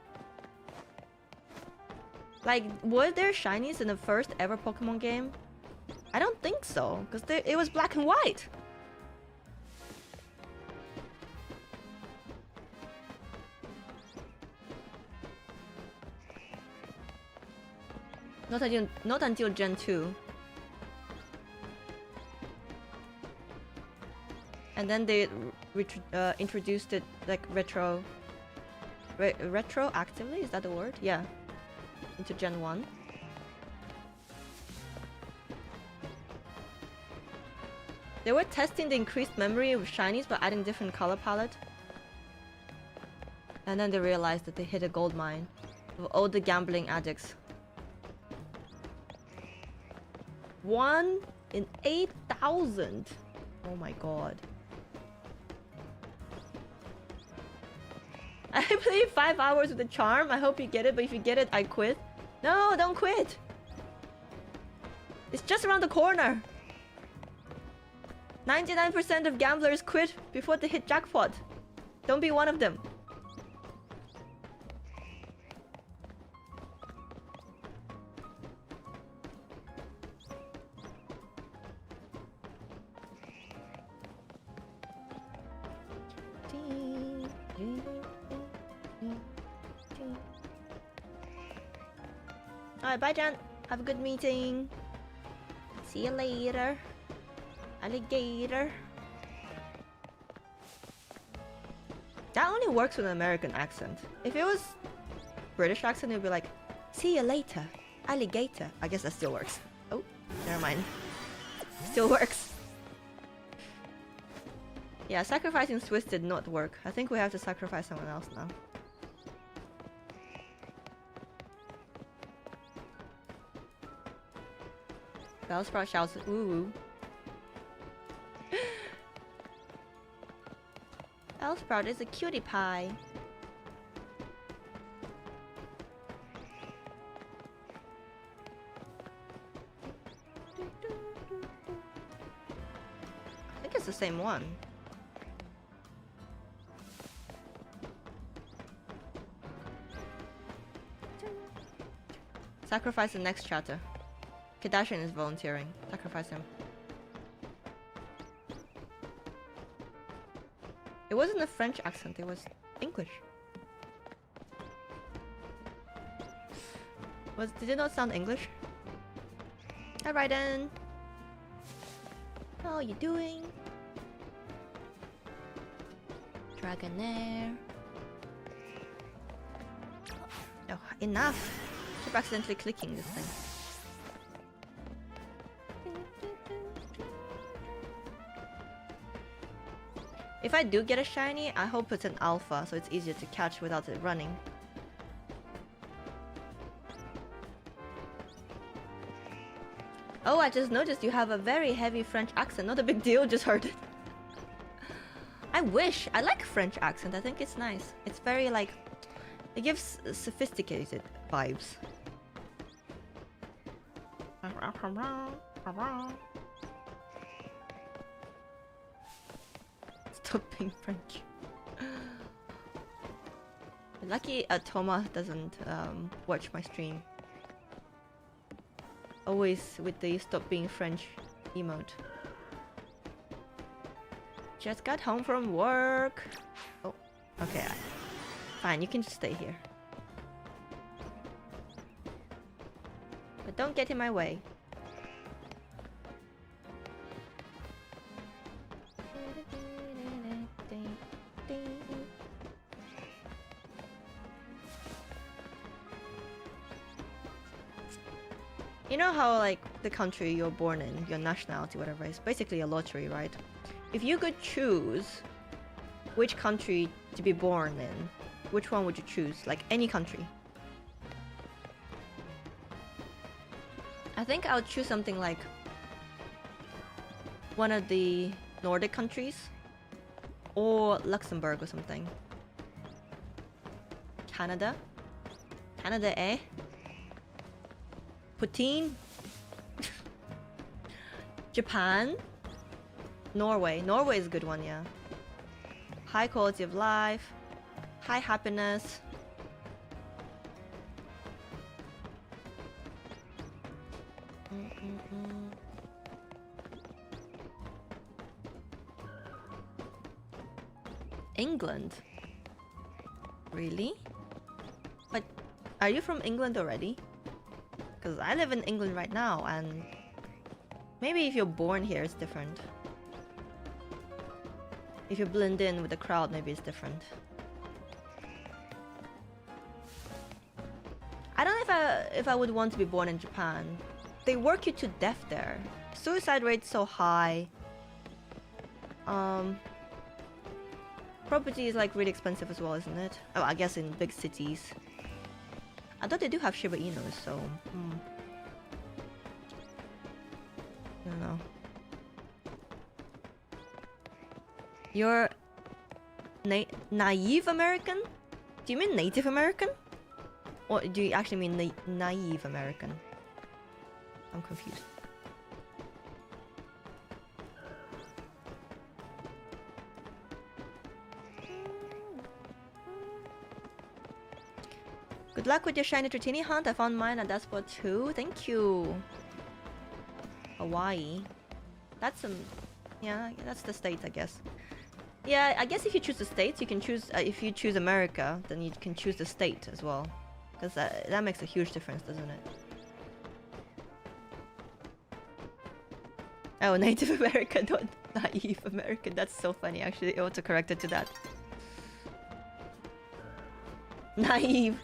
Speaker 1: Like, were there shinies in the first ever Pokemon game? I don't think so, because it was black and white. Not until Gen 2. And then they introduced it like retroactively, is that the word? Yeah. Into Gen 1. They were testing the increased memory of shinies by adding different color palette. And then they realized that they hit a gold mine of all the gambling addicts. 1 in 8,000. Oh my god. I played 5 hours with the charm. I hope you get it, but if you get it, I quit. No, don't quit. It's just around the corner. 99% of gamblers quit before they hit jackpot. Don't be one of them. Alright, bye Jan. Have a good meeting. See you later. Alligator. That only works with an American accent. If it was British accent, it would be like, see you later, alligator. I guess that still works. Oh, never mind. Still works. Yeah, sacrificing Swiss did not work. I think we have to sacrifice someone else now. Bellsprout shouts, ooh. Bellsprout is a cutie pie. I think it's the same one. Sacrifice the next chatter. Kardashian is volunteering. Sacrifice him. It wasn't a French accent, it was English. Did it not sound English? Hi Raiden! How are you doing? Dragonair. Oh, enough! I keep accidentally clicking this thing. If I do get a shiny, I hope it's an alpha, so it's easier to catch without it running. Oh, I just noticed you have a very heavy French accent. Not a big deal, just heard it. I wish. I like French accent. I think it's nice. It's very like... It gives sophisticated vibes. Stop being French. Lucky Thomas doesn't watch my stream. Always with the stop being French emote. Just got home from work. Oh, okay. Fine, you can just stay here. But don't get in my way. You know how like the country you're born in, your nationality, whatever, is basically a lottery, right? If you could choose which country to be born in, which one would you choose? Like any country. I think I would choose something like one of the Nordic countries or Luxembourg or something. Canada? Canada, eh? Poutine? Japan? Norway. Norway is a good one, yeah. High quality of life. High happiness. England? Really? But are you from England already? Because I live in England right now, and maybe if you're born here it's different. If you blend in with the crowd, maybe it's different. I don't know if I would want to be born in Japan. They work you to death there. Suicide rate's so high. Property is like really expensive as well, isn't it? Oh, I guess in big cities. I thought they do have Shiba Inus, so... I don't know. You're... naive American? Do you mean Native American? Or do you actually mean naive American? I'm confused. Good luck with your shiny Dratini hunt. I found mine at that spot too. Thank you. Hawaii. That's yeah, that's the States, I guess. Yeah, I guess if you choose the States, you can choose... if you choose America, then you can choose the state as well. Because that makes a huge difference, doesn't it? Oh, Native American, not naive American. That's so funny, actually. Autocorrected to that. Naive.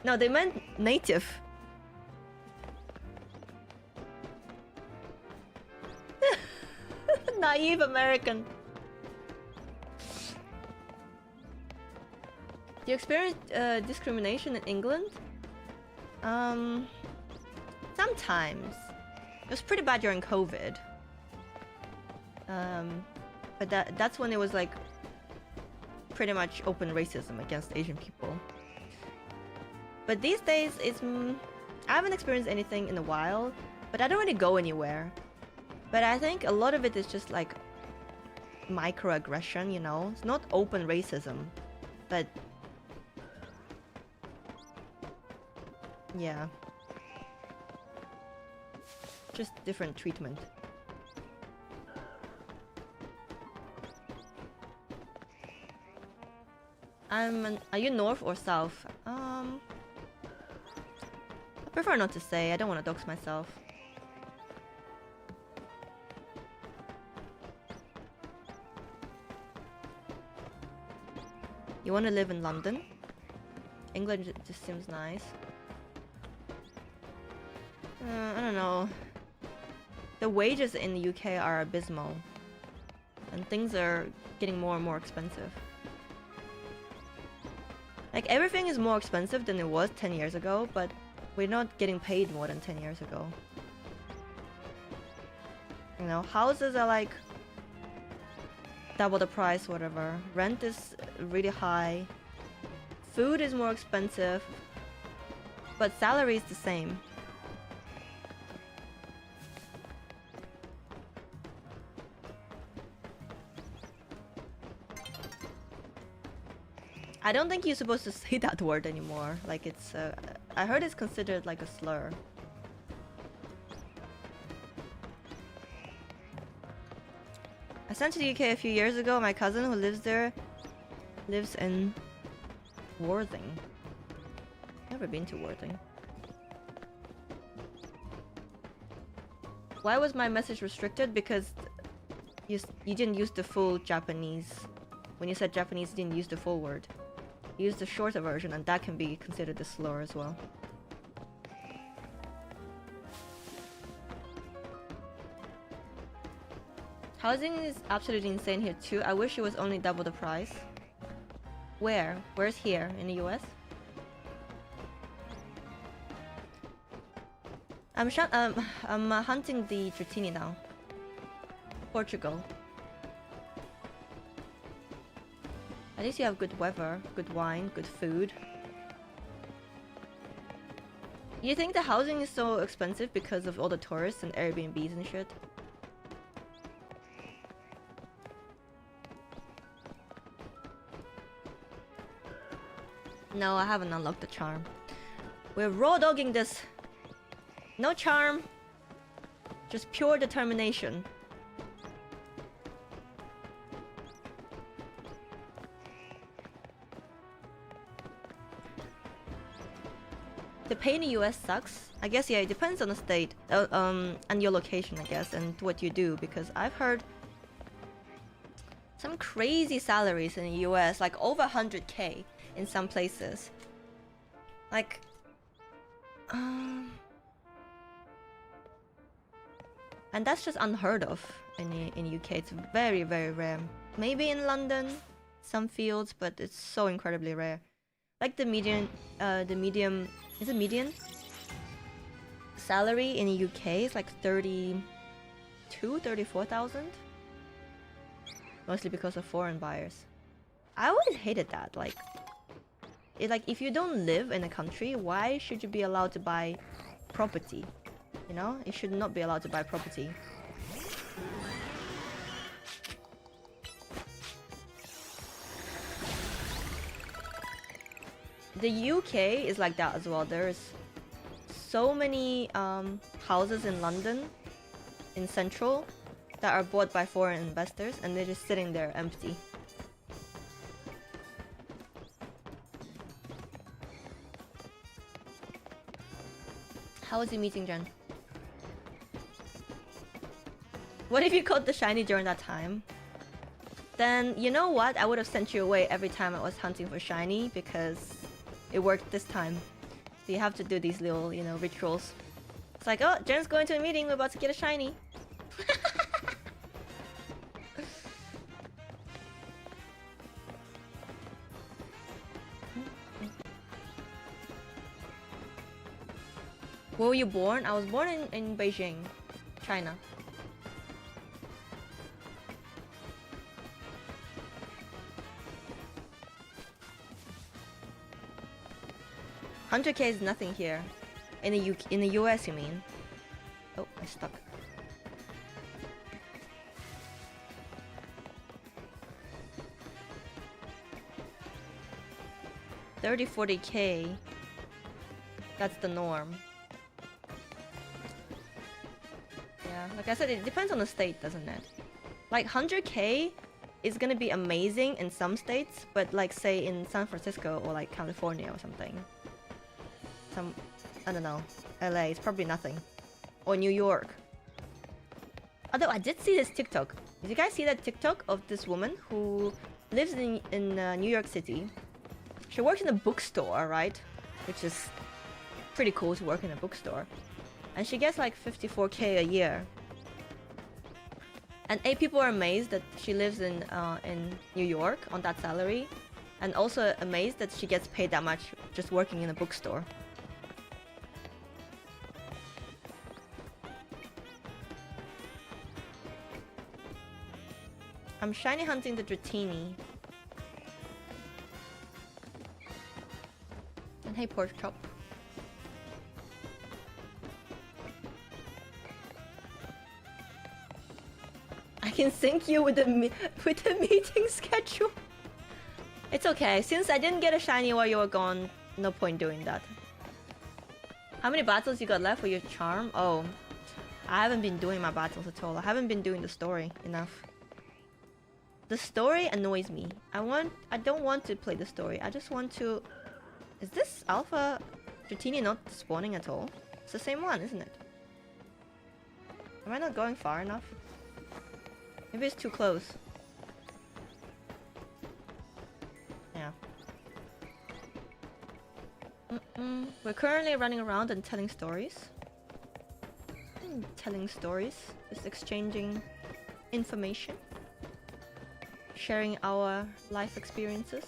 Speaker 1: No, they meant native. Naive American. Do you experience discrimination in England? Sometimes. It was pretty bad during COVID. But that's when it was like pretty much open racism against Asian people. But these days, it's... I haven't experienced anything in a while, but I don't really go anywhere. But I think a lot of it is just like microaggression, you know? It's not open racism, but... yeah. Just different treatment. Are you north or south? I prefer not to say. I don't want to dox myself. You want to live in London? England just seems nice. I don't know. The wages in the UK are abysmal. And things are getting more and more expensive. Like, everything is more expensive than it was 10 years ago, but we're not getting paid more than 10 years ago. You know, houses are like double the price, whatever. Rent is really high. Food is more expensive, but salary is the same. I don't think you're supposed to say that word anymore. Like, it's I heard it's considered like a slur. I sent to the UK a few years ago. My cousin who lives there lives in Worthing. Never been to Worthing. Why was my message restricted? Because you didn't use the full Japanese. When you said Japanese, you didn't use the full word. You used the shorter version, and that can be considered a slur as well. Housing is absolutely insane here too. I wish it was only double the price. Where? Where's here? In the US? I'm hunting the Dratini now. Portugal. At least you have good weather, good wine, good food. You think the housing is so expensive because of all the tourists and Airbnbs and shit? No, I haven't unlocked the charm. We're raw dogging this. No charm. Just pure determination. The pay in the US sucks. I guess, yeah, it depends on the state. And your location, I guess, and what you do. Because I've heard some crazy salaries in the US, like over 100K in some places. Like, and that's just unheard of in UK. It's very, very rare. Maybe in London, some fields, but it's so incredibly rare. Like the median, is it median? Salary in the UK is like 34,000. Mostly because of foreign buyers. I always hated that. Like, if you don't live in a country, why should you be allowed to buy property? You know, you should not be allowed to buy property. The UK is like that as well. There's so many houses in London, in Central, that are bought by foreign investors, and they're just sitting there empty. How was your meeting, Jen? What if you caught the shiny during that time? Then, you know what? I would have sent you away every time I was hunting for shiny, because it worked this time. So you have to do these little, you know, rituals. It's like, oh, Jen's going to a meeting, we're about to get a shiny. Where were you born? I was born in Beijing, China. $100K is nothing here. In the US, you mean? Oh, I stuck. $30-40K. That's the norm. Yeah, like I said, it depends on the state, doesn't it? Like 100K is gonna be amazing in some states, but like say in San Francisco or like California or something. I don't know, LA is probably nothing. Or New York. Although I did see this TikTok. Did you guys see that TikTok of this woman who lives in New York City? She works in a bookstore, right? Which is pretty cool to work in a bookstore. And she gets like 54K a year. And people are amazed that she lives in New York on that salary. And also amazed that she gets paid that much just working in a bookstore. I'm shiny hunting the Dratini. And hey, pork chop. I can sync you with the meeting schedule. It's okay. Since I didn't get a shiny while you were gone, no point doing that. How many battles you got left for your charm? Oh, I haven't been doing my battles at all. I haven't been doing the story enough. The story annoys me. I don't want to play the story. I just want to... Is this Alpha Dratini not spawning at all? It's the same one, isn't it? Am I not going far enough? Maybe it's too close. Yeah. We're currently running around and telling stories. Just exchanging information. Sharing our life experiences.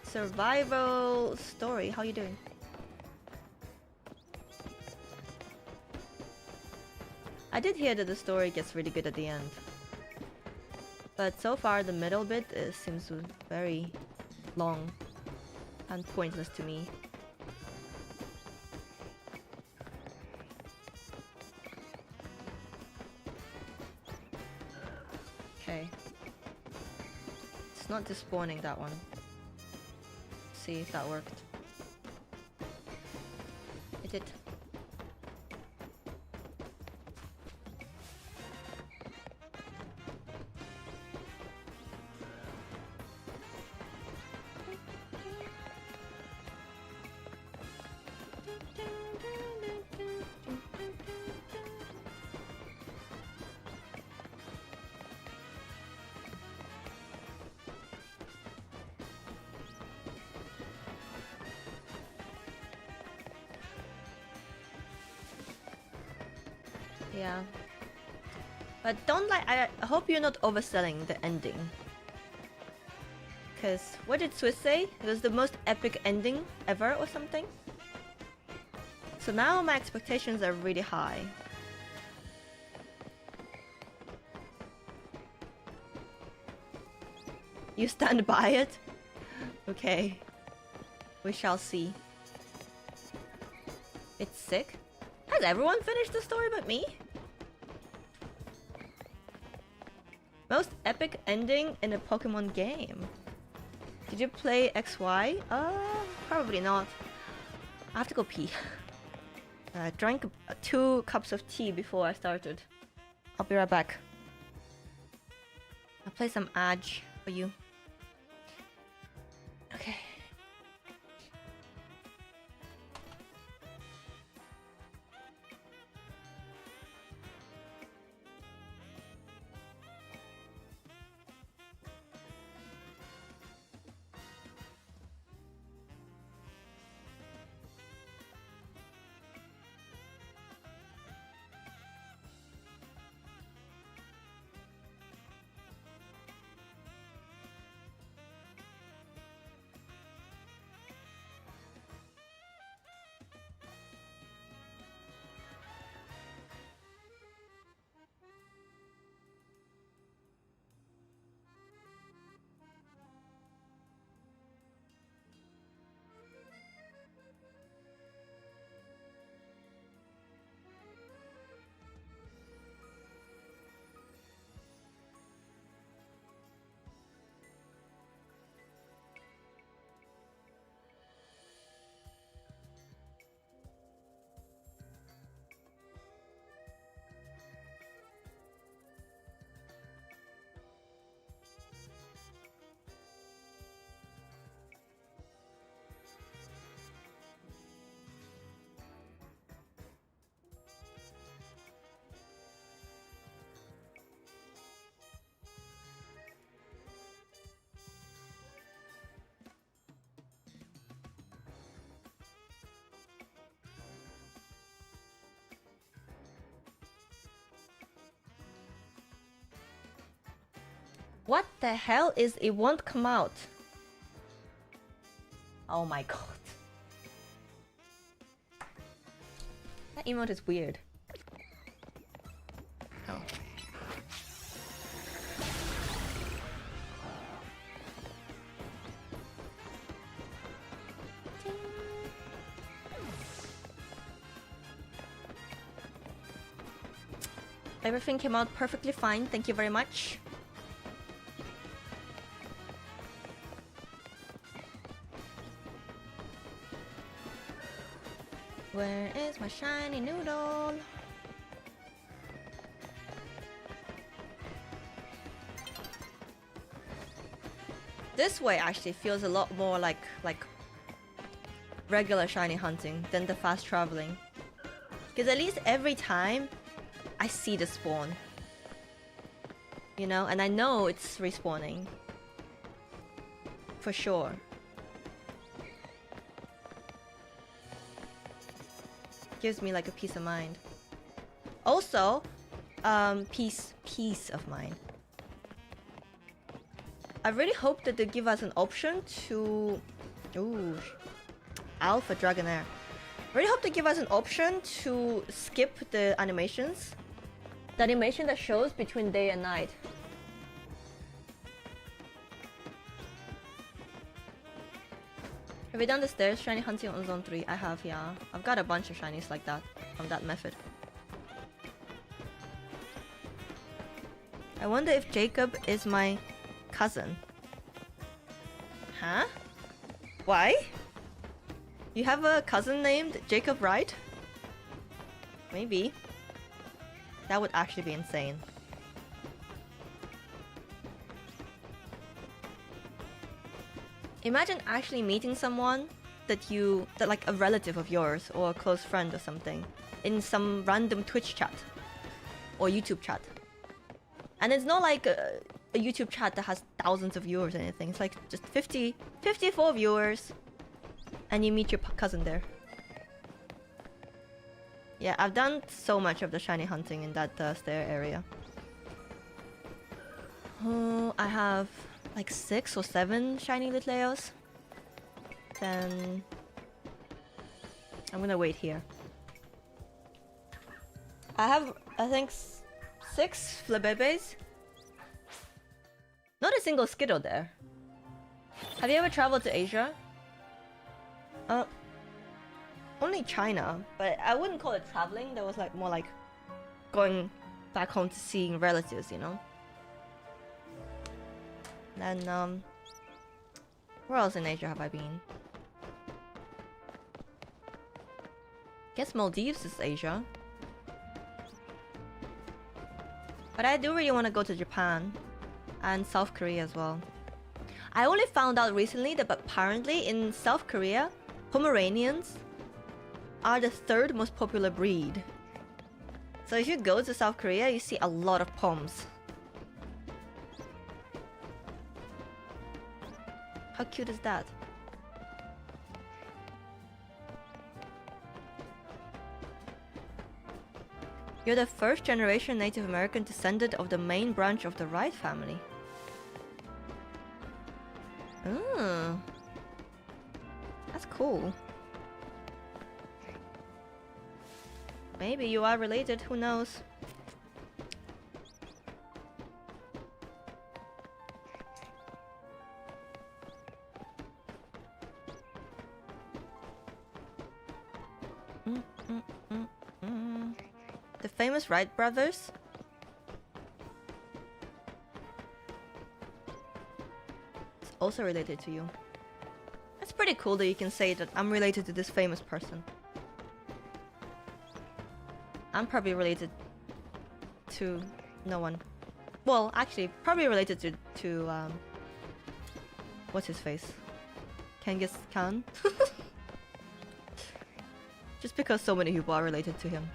Speaker 1: Survival story. How you doing? I did hear that the story gets really good at the end. But so far the middle bit seems very long and pointless to me. Okay. It's not despawning that one. See if that worked. It did. Yeah. But don't like. I hope you're not overselling the ending. Because what did Swiss say? It was the most epic ending ever or something? So now my expectations are really high. You stand by it? Okay. We shall see. It's sick. Has everyone finished the story but me? Most epic ending in a Pokemon game. Did you play XY? Probably not. I have to go pee. I drank 2 cups of tea before I started. I'll be right back. I'll play some Edge for you. Okay. What the hell is it won't come out? Oh my god. That emote is weird. Oh. Everything came out perfectly fine, thank you very much. Where is my shiny noodle? This way actually feels a lot more like regular shiny hunting than the fast traveling. Because at least every time I see the spawn. You know, and I know it's respawning. For sure. Gives me like a peace of mind. Also, peace of mind. I really hope that they give us an option to... Ooh, Alpha Dragonair. I really hope they give us an option to skip the animations. The animation that shows between day and night. Have you done the stairs shiny hunting on zone 3? I have, yeah. I've got a bunch of shinies like that from that method. I wonder if Jacob is my cousin. Huh? Why? You have a cousin named Jacob, right? Maybe. That would actually be insane. Imagine actually meeting someone that like a relative of yours or a close friend or something in some random Twitch chat or YouTube chat. And it's not like a YouTube chat that has thousands of viewers or anything. It's like just 54 viewers and you meet your cousin there. Yeah, I've done so much of the shiny hunting in that stair area. Oh, I have like 6 or 7 shiny Litleos. Then I'm gonna wait here. I have, I think, 6 Flabébés. Not a single Skittle there. Have you ever traveled to Asia? Only China, but I wouldn't call it traveling. That was like more like going back home to seeing relatives, you know? Then, where else in Asia have I been? Guess Maldives is Asia. But I do really want to go to Japan and South Korea as well. I only found out recently that apparently in South Korea, Pomeranians are the 3rd most popular breed. So if you go to South Korea, you see a lot of Poms. How cute is that? You're the 1st generation Native American descendant of the main branch of the Wright family. Oh, that's cool. Maybe you are related, who knows? The famous Wright brothers? It's also related to you. That's pretty cool that you can say that I'm related to this famous person. I'm probably related to no one. Well, actually, probably related to what's his face? Genghis Khan? Just because so many people are related to him.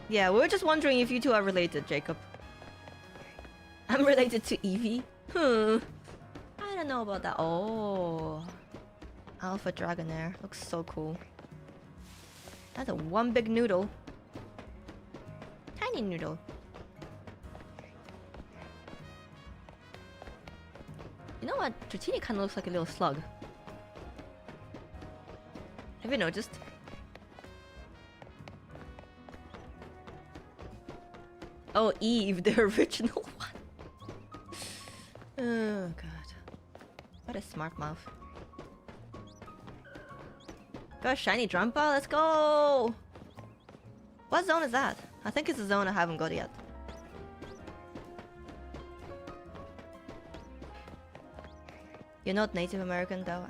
Speaker 1: Yeah, we were just wondering if you two are related, Jacob. I'm related to Eevee? I don't know about that. Oh. Alpha Dragonair. Looks so cool. That's a one big noodle. Tiny noodle. You know what? Dratini kind of looks like a little slug. Have you noticed? Oh, Eve, the original one. Oh, God. What a smart mouth. Got a shiny Drumpa, let's go! What zone is that? I think it's a zone I haven't got yet. You're not Native American though?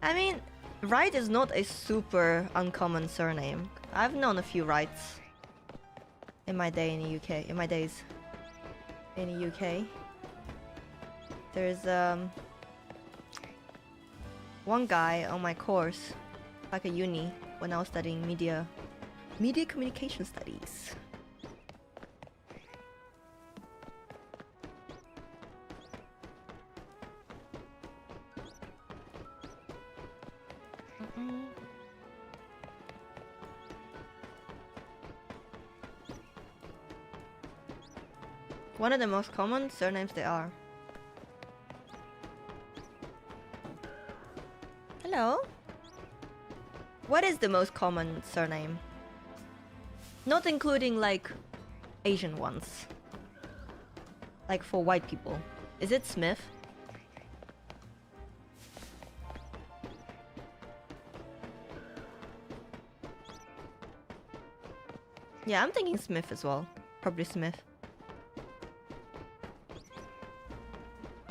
Speaker 1: I mean, Wright is not a super uncommon surname. I've known a few Wrights in my day in the UK, in my days in the UK. There's one guy on my course back at uni when I was studying media communication studies. One of the most common surnames they are. Hello? What is the most common surname? Not including like Asian ones. Like for white people. Is it Smith? Yeah, I'm thinking Smith as well. Probably Smith.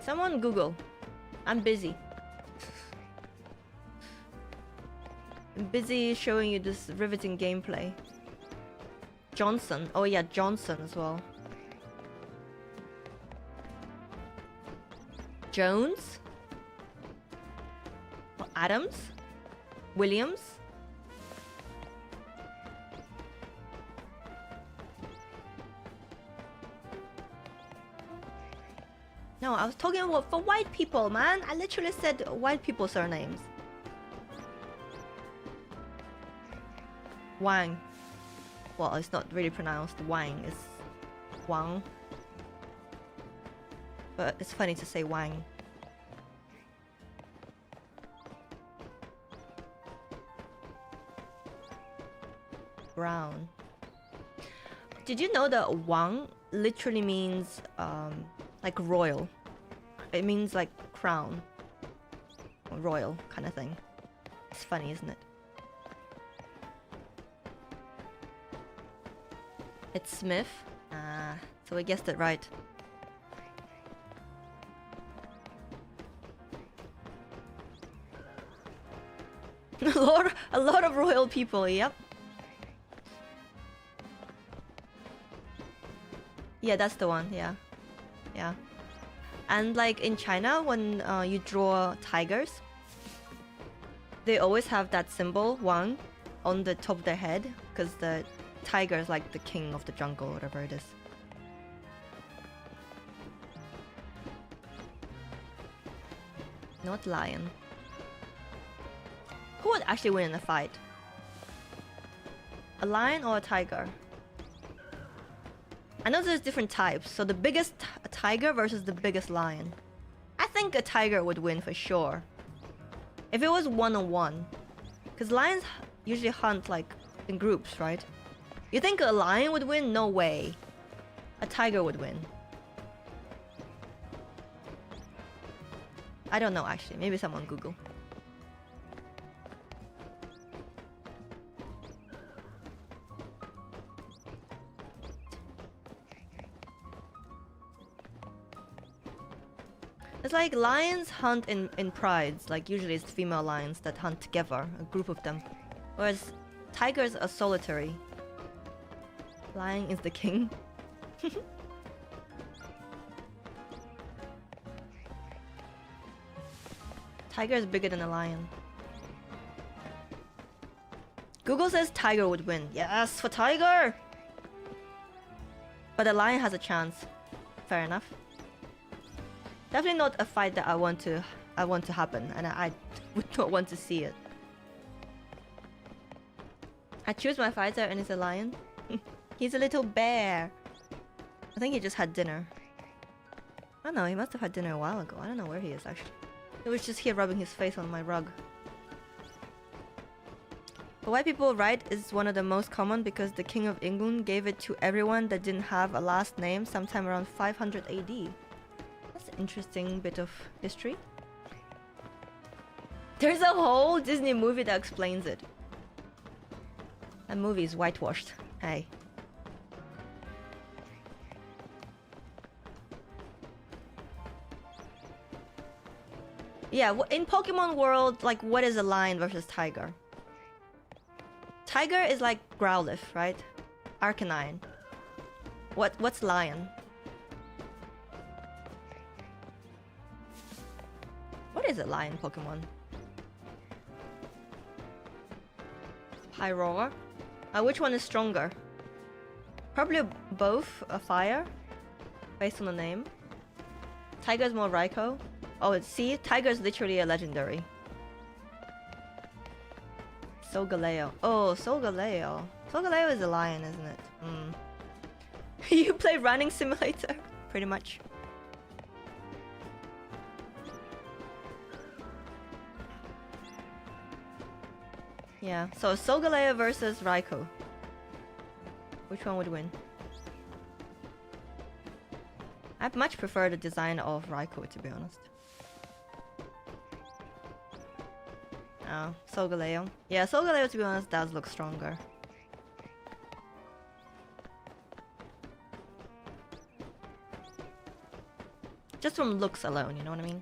Speaker 1: Someone Google. I'm busy. I'm busy showing you this riveting gameplay. Johnson. Oh yeah, Johnson as well. Jones? Adams? Williams? No, I was talking about for white people, man. I literally said white people surnames. Wang. Well, it's not really pronounced Wang. It's Wang. But it's funny to say Wang. Brown. Did you know that Wang literally means like royal? It means like crown. Or royal kind of thing. It's funny, isn't it? It's Smith. So we guessed it right. a lot of royal people, yep. Yeah, that's the one, yeah. Yeah. And like in China, when you draw tigers, they always have that symbol, Wang, on the top of their head, because the tiger is like the king of the jungle, whatever it is. Not lion. Who would actually win in a fight? A lion or a tiger? I know there's different types, so the biggest tiger versus the biggest lion. I think a tiger would win for sure. If it was one-on-one. Because lions usually hunt like in groups, right? You think a lion would win? No way. A tiger would win. I don't know actually. Maybe someone Google. It's like lions hunt in prides. Like usually it's female lions that hunt together, a group of them. Whereas tigers are solitary. Lion is the king. Tiger is bigger than a lion. Google says tiger would win. Yes, for tiger! But the lion has a chance. Fair enough. Definitely not a fight that I want to happen, and I would not want to see it. I choose my fighter and it's a lion. He's a little bear. I think he just had dinner. I don't know, he must have had dinner a while ago. I don't know where he is actually. He was just here rubbing his face on my rug. But white people right is one of the most common because the King of England gave it to everyone that didn't have a last name sometime around 500 AD. That's an interesting bit of history. There's a whole Disney movie that explains it. That movie is whitewashed. Hey. Yeah, in Pokemon world, like what is a lion versus tiger? Tiger is like Growlithe, right? Arcanine. What's lion? What is a lion Pokemon? Pyroar? Which one is stronger? Probably both a fire, based on the name. Tiger's more Raikou. Oh, see? Tiger's literally a legendary. Solgaleo. Oh, Solgaleo. Solgaleo is a lion, isn't it? You play Running Simulator? Pretty much. Yeah, so Solgaleo versus Raikou. Which one would win? I much prefer the design of Raikou, to be honest. Oh, Solgaleo. Yeah, Solgaleo, to be honest, does look stronger. Just from looks alone, you know what I mean?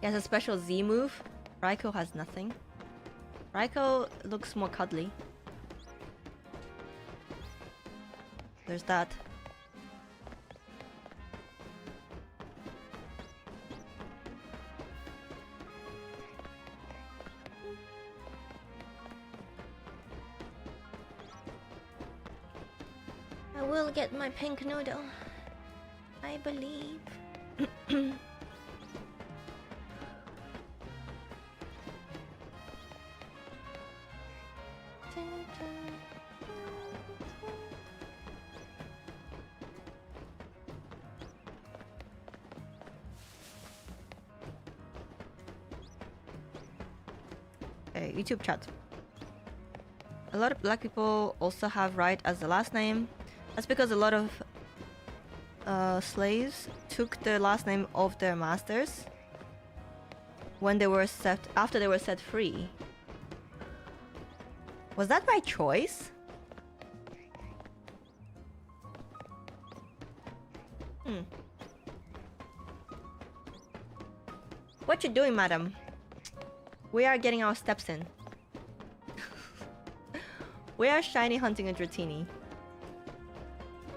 Speaker 1: He has a special Z move. Raikou has nothing. Raikou looks more cuddly. there's that. I will get my pink noodle. I believe. Okay, YouTube chat. A lot of black people also have right as the last name. That's because a lot of slaves took the last name of their masters when they were after they were set free. Was that by choice? What you doing, madam? We are getting our steps in. We are shiny hunting a Dratini.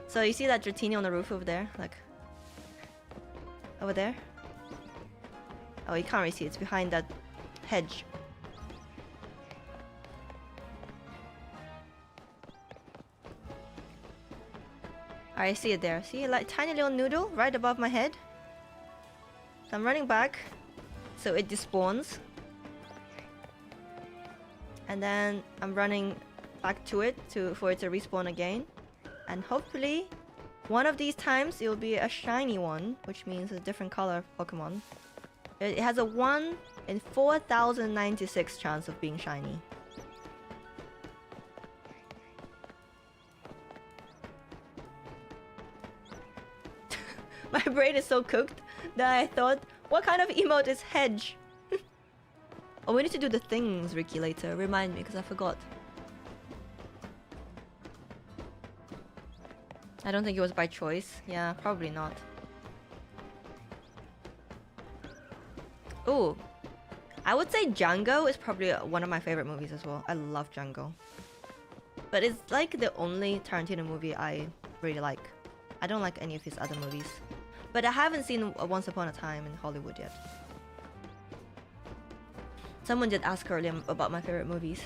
Speaker 1: So you see that Dratini on the roof over there? Like... over there? Oh, you can't really see. It's behind that hedge. I see it there. See, like tiny little noodle right above my head. So I'm running back, so it despawns, and then I'm running back to it for it to respawn again, and hopefully, one of these times it will be a shiny one, which means a different color Pokemon. It has a 1 in 4,096 chance of being shiny. My brain is so cooked that I thought, what kind of emote is hedge? Oh, we need to do the things, Ricky, later. Remind me, because I forgot. I don't think it was by choice. Yeah, probably not. Ooh. I would say Django is probably one of my favorite movies as well. I love Django. But it's like the only Tarantino movie I really like. I don't like any of his other movies. But I haven't seen Once Upon a Time in Hollywood yet. Someone did ask earlier about my favorite movies.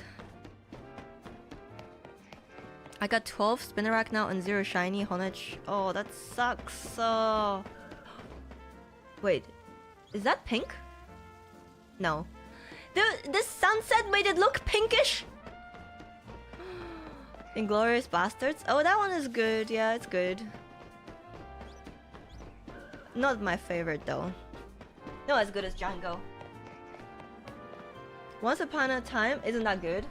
Speaker 1: I got 12 Spinnerack now and 0 shiny Honech. Oh, that sucks. Wait, is that pink? No. The sunset made it look pinkish? Inglourious Bastards? Oh, that one is good. Yeah, it's good. Not my favorite though. Not as good as Django. Once Upon a Time isn't that good.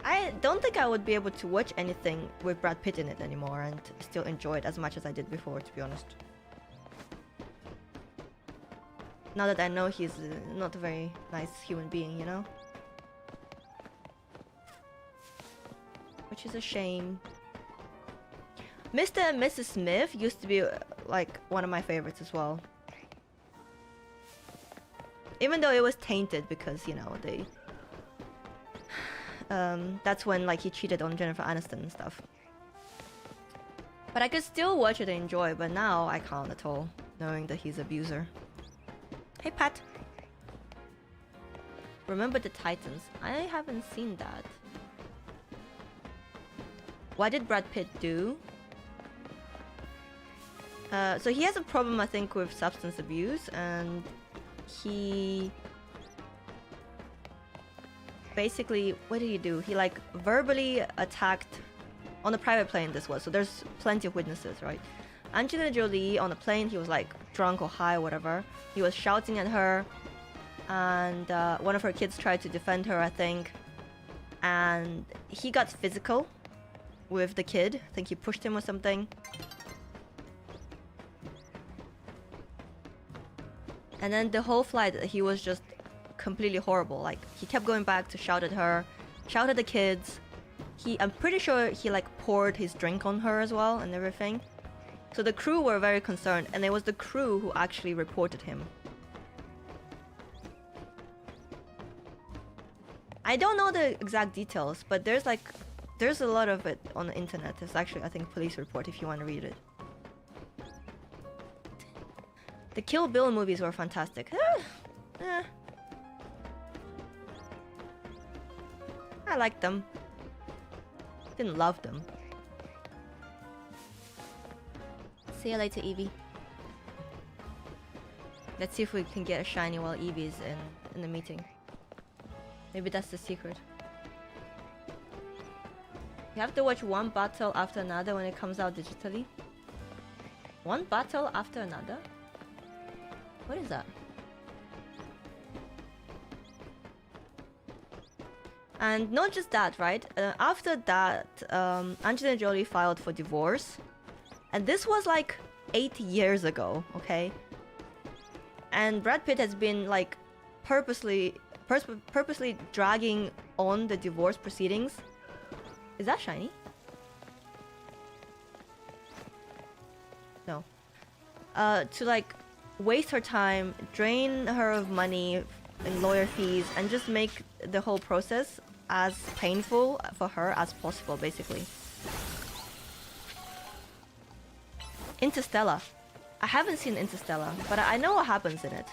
Speaker 1: I don't think I would be able to watch anything with Brad Pitt in it anymore and still enjoy it as much as I did before, to be honest. Now that I know he's not a very nice human being, you know? Which is a shame. Mr. and Mrs. Smith used to be like one of my favorites as well. Even though it was tainted because, you know, they... that's when like he cheated on Jennifer Aniston and stuff. But I could still watch it and enjoy, but now I can't at all, knowing that he's an abuser. Hey Pat! Remember the Titans? I haven't seen that. What did Brad Pitt do? So he has a problem, I think, with substance abuse, and he basically, what did he do? He like verbally attacked on a private plane. This was, so there's plenty of witnesses, right? Angelina Jolie on the plane, he was like drunk or high or whatever. He was shouting at her, and one of her kids tried to defend her, I think, and he got physical with the kid. I think he pushed him or something. And then the whole flight, he was just completely horrible. Like, he kept going back to shout at her, shout at the kids. I'm pretty sure he like poured his drink on her as well and everything. So the crew were very concerned, and it was the crew who actually reported him. I don't know the exact details, but there's like There's a lot of it on the internet. There's actually, I think, police report if you want to read it. The Kill Bill movies were fantastic. I liked them. Didn't love them. See you later, Evie. Let's see if we can get a shiny while Evie's in the meeting. Maybe that's the secret. You have to watch one battle after another when it comes out digitally. One battle after another? What is that? And not just that, right? After that, Angelina Jolie filed for divorce. And this was like 8 years ago, okay? And Brad Pitt has been like purposely dragging on the divorce proceedings. Is that shiny? No. To like waste her time, drain her of money in lawyer fees, and just make the whole process as painful for her as possible, basically. Interstellar. I haven't seen Interstellar, but I know what happens in it.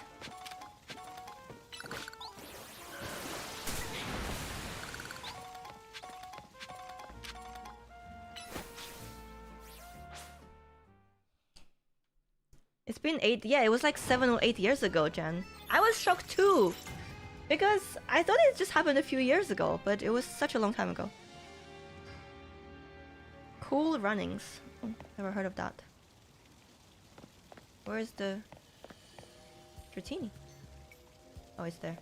Speaker 1: It's been 8, yeah, it was like 7 or 8 years ago, Jen. I was shocked too, because I thought it just happened a few years ago, but it was such a long time ago. Cool Runnings. Oh, never heard of that. Where's the Dratini? Oh, it's there.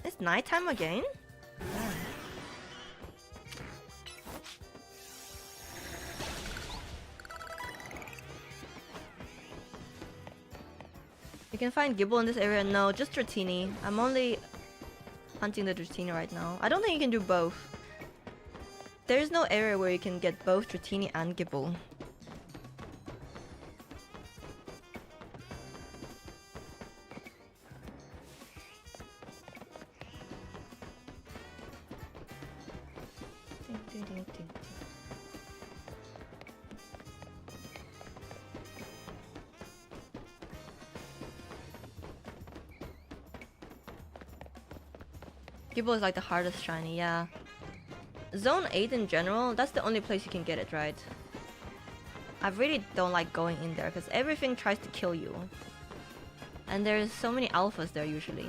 Speaker 1: It's nighttime again? Yeah. You can find Gible in this area? No, just Dratini. I'm only hunting the Dratini right now. I don't think you can do both. There's no area where you can get both Dratini and Gible. Gible is like the hardest shiny, yeah. Zone 8 in general, that's the only place you can get it, right? I really don't like going in there because everything tries to kill you. And there's so many alphas there usually.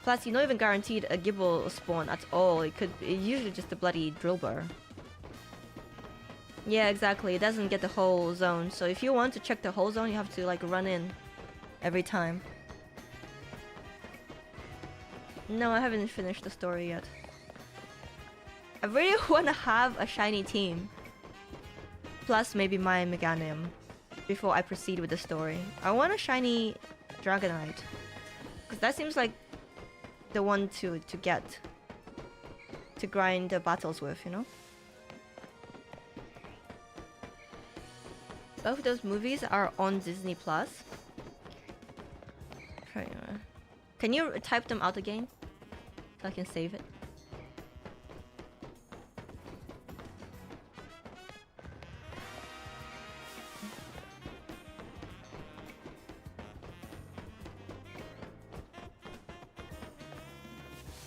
Speaker 1: Plus, you're not even guaranteed a Gible spawn at all. It's usually just a bloody drill burr. Yeah, exactly. It doesn't get the whole zone. So if you want to check the whole zone, you have to like run in every time. No, I haven't finished the story yet. I really want to have a shiny team. Plus maybe my Meganium before I proceed with the story. I want a shiny Dragonite. Because that seems like the one to get. To grind the battles with, you know? Both of those movies are on Disney Plus. Can you type them out again? So I can save it.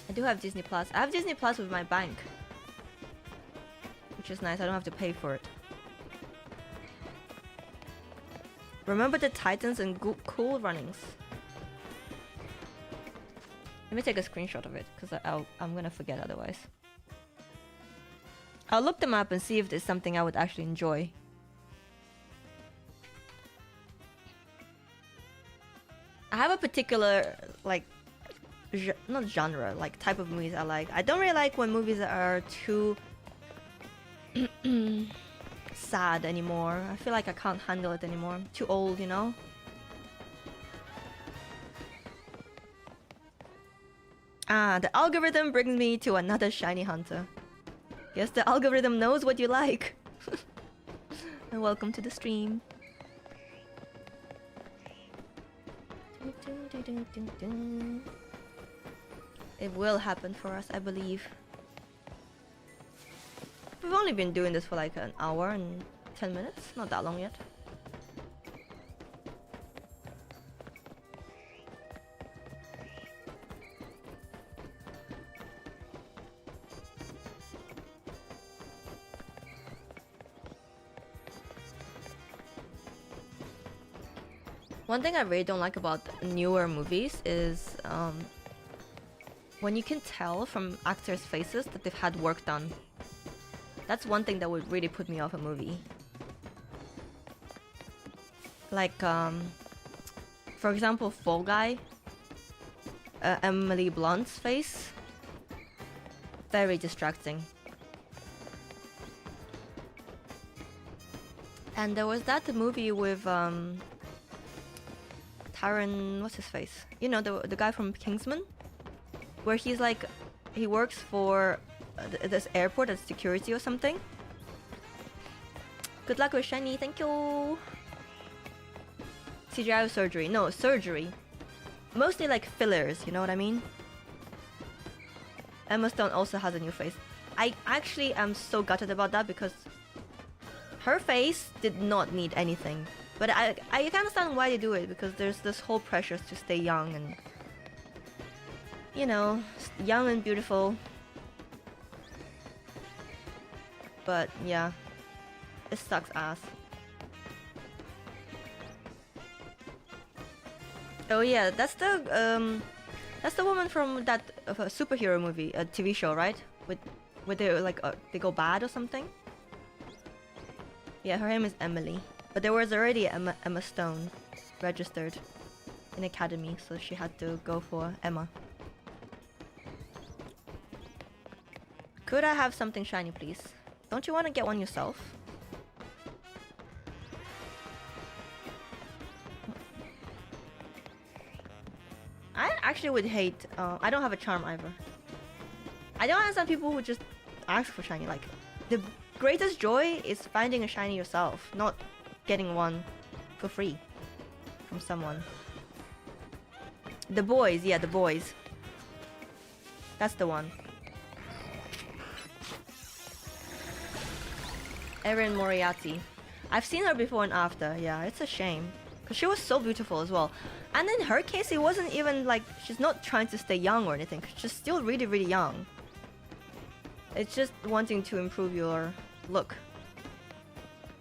Speaker 1: I do have Disney Plus. I have Disney Plus with my bank, which is nice. I don't have to pay for it. Remember the Titans and Cool Runnings. Let me take a screenshot of it, because I'm gonna forget otherwise. I'll look them up and see if there's something I would actually enjoy. I have a particular, like, not genre, like type of movies I like. I don't really like when movies are too sad anymore. I feel like I can't handle it anymore. Too old, you know? Ah, the algorithm brings me to another shiny hunter. Yes, the algorithm knows what you like. And welcome to the stream. It will happen for us, I believe. We've only been doing this for like an hour and 10 minutes. Not that long yet. One thing I really don't like about newer movies is when you can tell from actors' faces that they've had work done. That's one thing that would really put me off a movie. Like, for example, Fall Guy, Emily Blunt's face. Very distracting. And there was that movie with Taron, what's his face? You know, the guy from Kingsman? Where he's like, he works for this airport as security or something. Good luck with Shiny, thank you! CGI or surgery? No, surgery. Mostly like fillers, you know what I mean? Emma Stone also has a new face. I actually am so gutted about that because her face did not need anything. But I can understand why they do it, because there's this whole pressure to stay young and, you know, young and beautiful. But yeah, it sucks ass. Oh yeah, that's the woman from that superhero movie, a TV show, right? With they like they go bad or something. Yeah, her name is Emily. But there was already Emma Stone registered in Academy, so she had to go for Emma. Could I have something shiny, please? Don't you want to get one yourself? I actually would hate... I don't have a charm either. I don't understand people who just ask for shiny. Like, the greatest joy is finding a shiny yourself, not getting one for free from someone. The boys, yeah, the boys. That's the one. Erin Moriarty. I've seen her before and after. Yeah, it's a shame. Because she was so beautiful as well. And in her case, it wasn't even like... She's not trying to stay young or anything. She's still really, really young. It's just wanting to improve your look.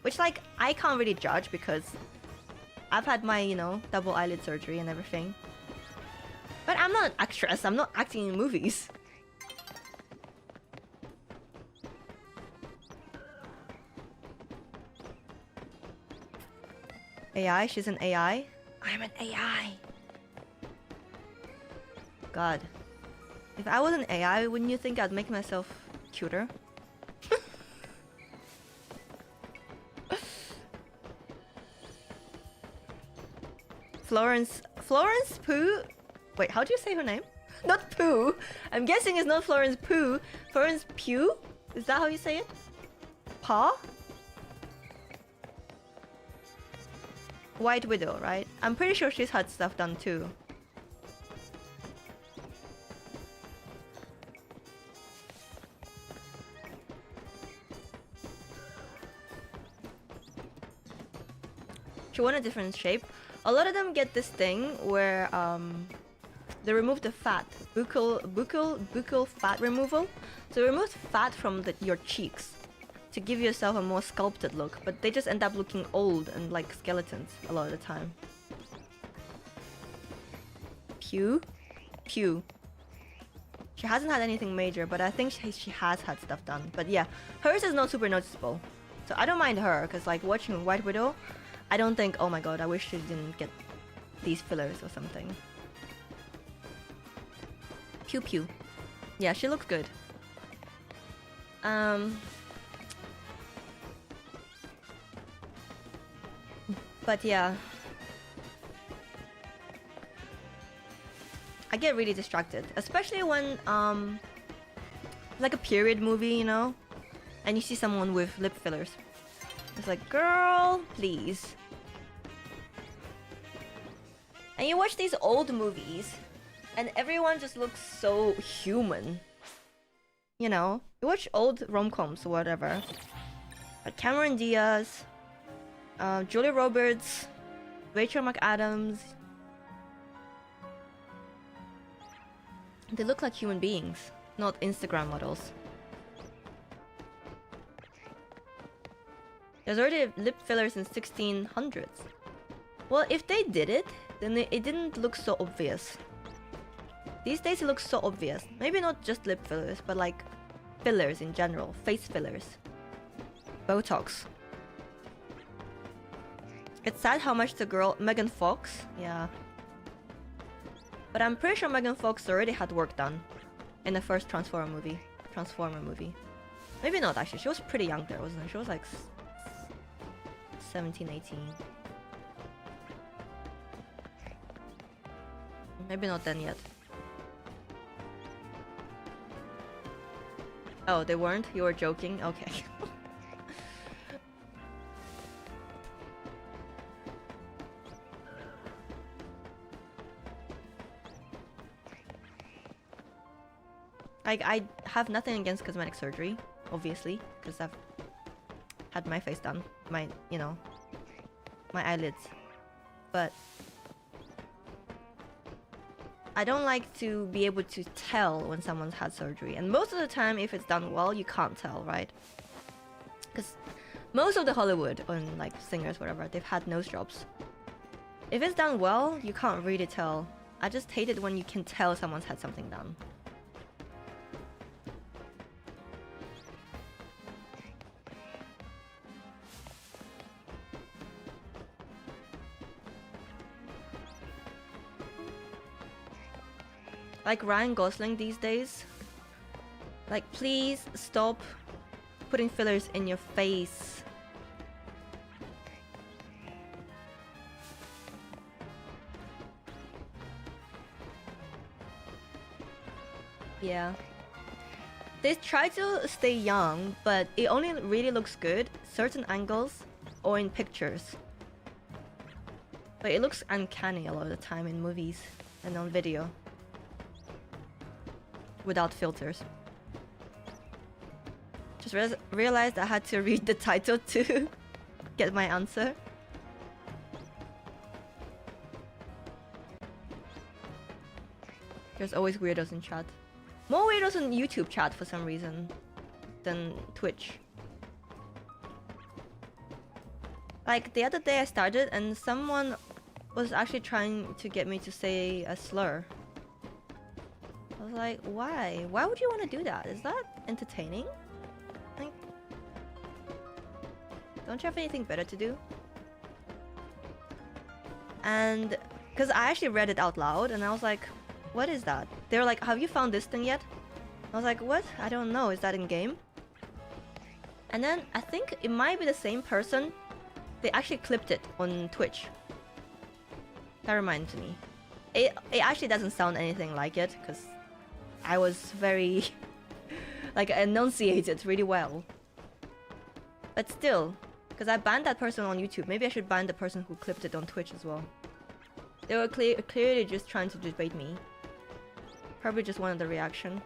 Speaker 1: Which, like, I can't really judge because I've had my, you know, double eyelid surgery and everything. But I'm not an actress. I'm not acting in movies. AI? She's an AI? I'm an AI. God. If I was an AI, wouldn't you think I'd make myself cuter? Florence Pooh? Wait, how do you say her name? Not Pooh. I'm guessing it's not Florence Pooh. Florence Pugh? Is that how you say it? Pa? White Widow, right? I'm pretty sure she's had stuff done too. She want a different shape. A lot of them get this thing where they remove the fat, buccal fat removal. So remove fat from your cheeks to give yourself a more sculpted look, but they just end up looking old and like skeletons a lot of the time. Pew? Pew. She hasn't had anything major, but I think she has had stuff done. But yeah, hers is not super noticeable. So I don't mind her, because like watching White Widow, I don't think, oh my god, I wish she didn't get these fillers or something. Pew pew. Yeah, she looks good. But yeah. I get really distracted, especially when like a period movie, you know, and you see someone with lip fillers. It's like, girl, please. And you watch these old movies And everyone just looks so human. You know, you watch old rom-coms or whatever. Cameron Diaz, Julia Roberts, Rachel McAdams. They look like human beings, not Instagram models. There's already lip fillers in 1600s. Well, if they did it, then it didn't look so obvious. These days it looks so obvious. Maybe not just lip fillers, but like fillers in general. Face fillers. Botox. It's sad how much the girl Megan Fox, yeah. But I'm pretty sure Megan Fox already had work done in the first Transformer movie. Maybe not actually. She was pretty young there, wasn't she? She was like 17, 18. Maybe not then yet. Oh, they weren't? You were joking? Okay. Like, I have nothing against cosmetic surgery, obviously, because I've had my face done. My, you know, my eyelids. But I don't like to be able to tell when someone's had surgery. And most of the time, if it's done well, you can't tell, right? Because most of the Hollywood, and like singers, whatever, they've had nose jobs. If it's done well, you can't really tell. I just hate it when you can tell someone's had something done. Like Ryan Gosling these days. Like, please stop putting fillers in your face. Yeah. They try to stay young, but it only really looks good certain angles or in pictures. But it looks uncanny a lot of the time in movies and on video. Without filters. Just realized I had to read the title to get my answer. There's always weirdos in chat. More weirdos in YouTube chat for some reason than Twitch. Like the other day I started and someone was actually trying to get me to say a slur. I was like, why? Why would you want to do that? Is that entertaining? Like, don't you have anything better to do? And because I actually read it out loud and I was like, what is that? They were like, have you found this thing yet? I was like, what? I don't know. Is that in game? And then I think it might be the same person. They actually clipped it on Twitch. That reminded me. It actually doesn't sound anything like it because I was very like enunciated really well. But still, because I banned that person on YouTube, maybe I should ban the person who clipped it on Twitch as well. They were clearly just trying to debate me. Probably just wanted the reaction.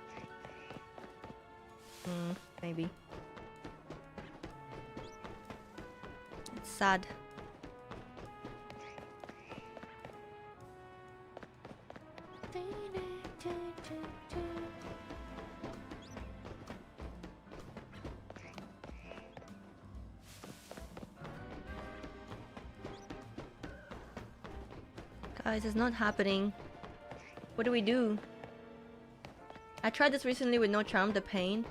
Speaker 1: Maybe. It's sad. Guys, it's not happening. What do we do? I tried this recently with no charm, the pain.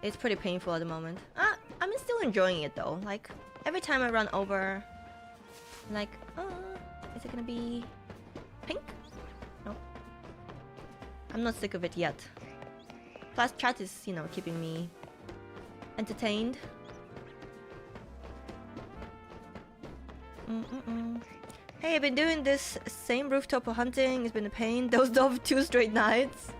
Speaker 1: It's pretty painful at the moment. I'm still enjoying it though. Like, every time I run over, like, is it gonna be pink? No. I'm not sick of it yet. Plus, chat is, you know, keeping me entertained. Hey, I've been doing this same rooftop hunting. It's been a pain. Dozed off 2 straight nights.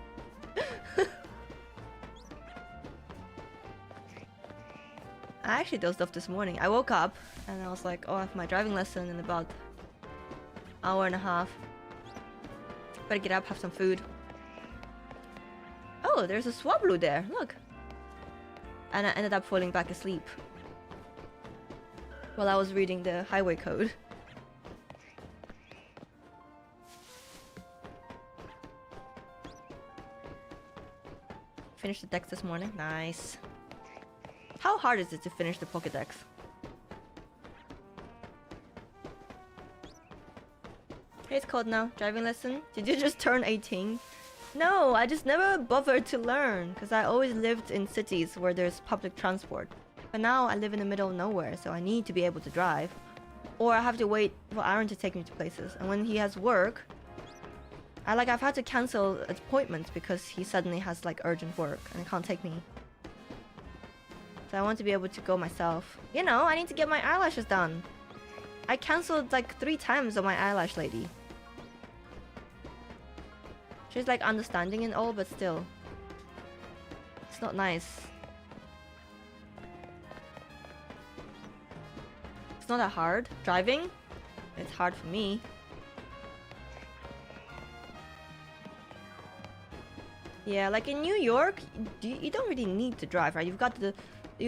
Speaker 1: I actually dozed off this morning. I woke up and I was like, oh, I have my driving lesson in about an hour and a half. Better get up, have some food. Oh, there's a Swablu there. Look. And I ended up falling back asleep while I was reading the highway code. Finished the dex this morning. Nice. How hard is it to finish the Pokédex? Hey, it's cold now. Driving lesson? Did you just turn 18? No, I just never bothered to learn because I always lived in cities where there's public transport. But now I live in the middle of nowhere, so I need to be able to drive. Or I have to wait for Aaron to take me to places. And when he has work, I've had to cancel appointments because he suddenly has like urgent work and he can't take me. So I want to be able to go myself. You know, I need to get my eyelashes done. I cancelled like 3 times on my eyelash lady. She's like understanding and all, but still. It's not nice. It's not that hard. Driving? It's hard for me. Yeah, like in New York, you don't really need to drive, right? You've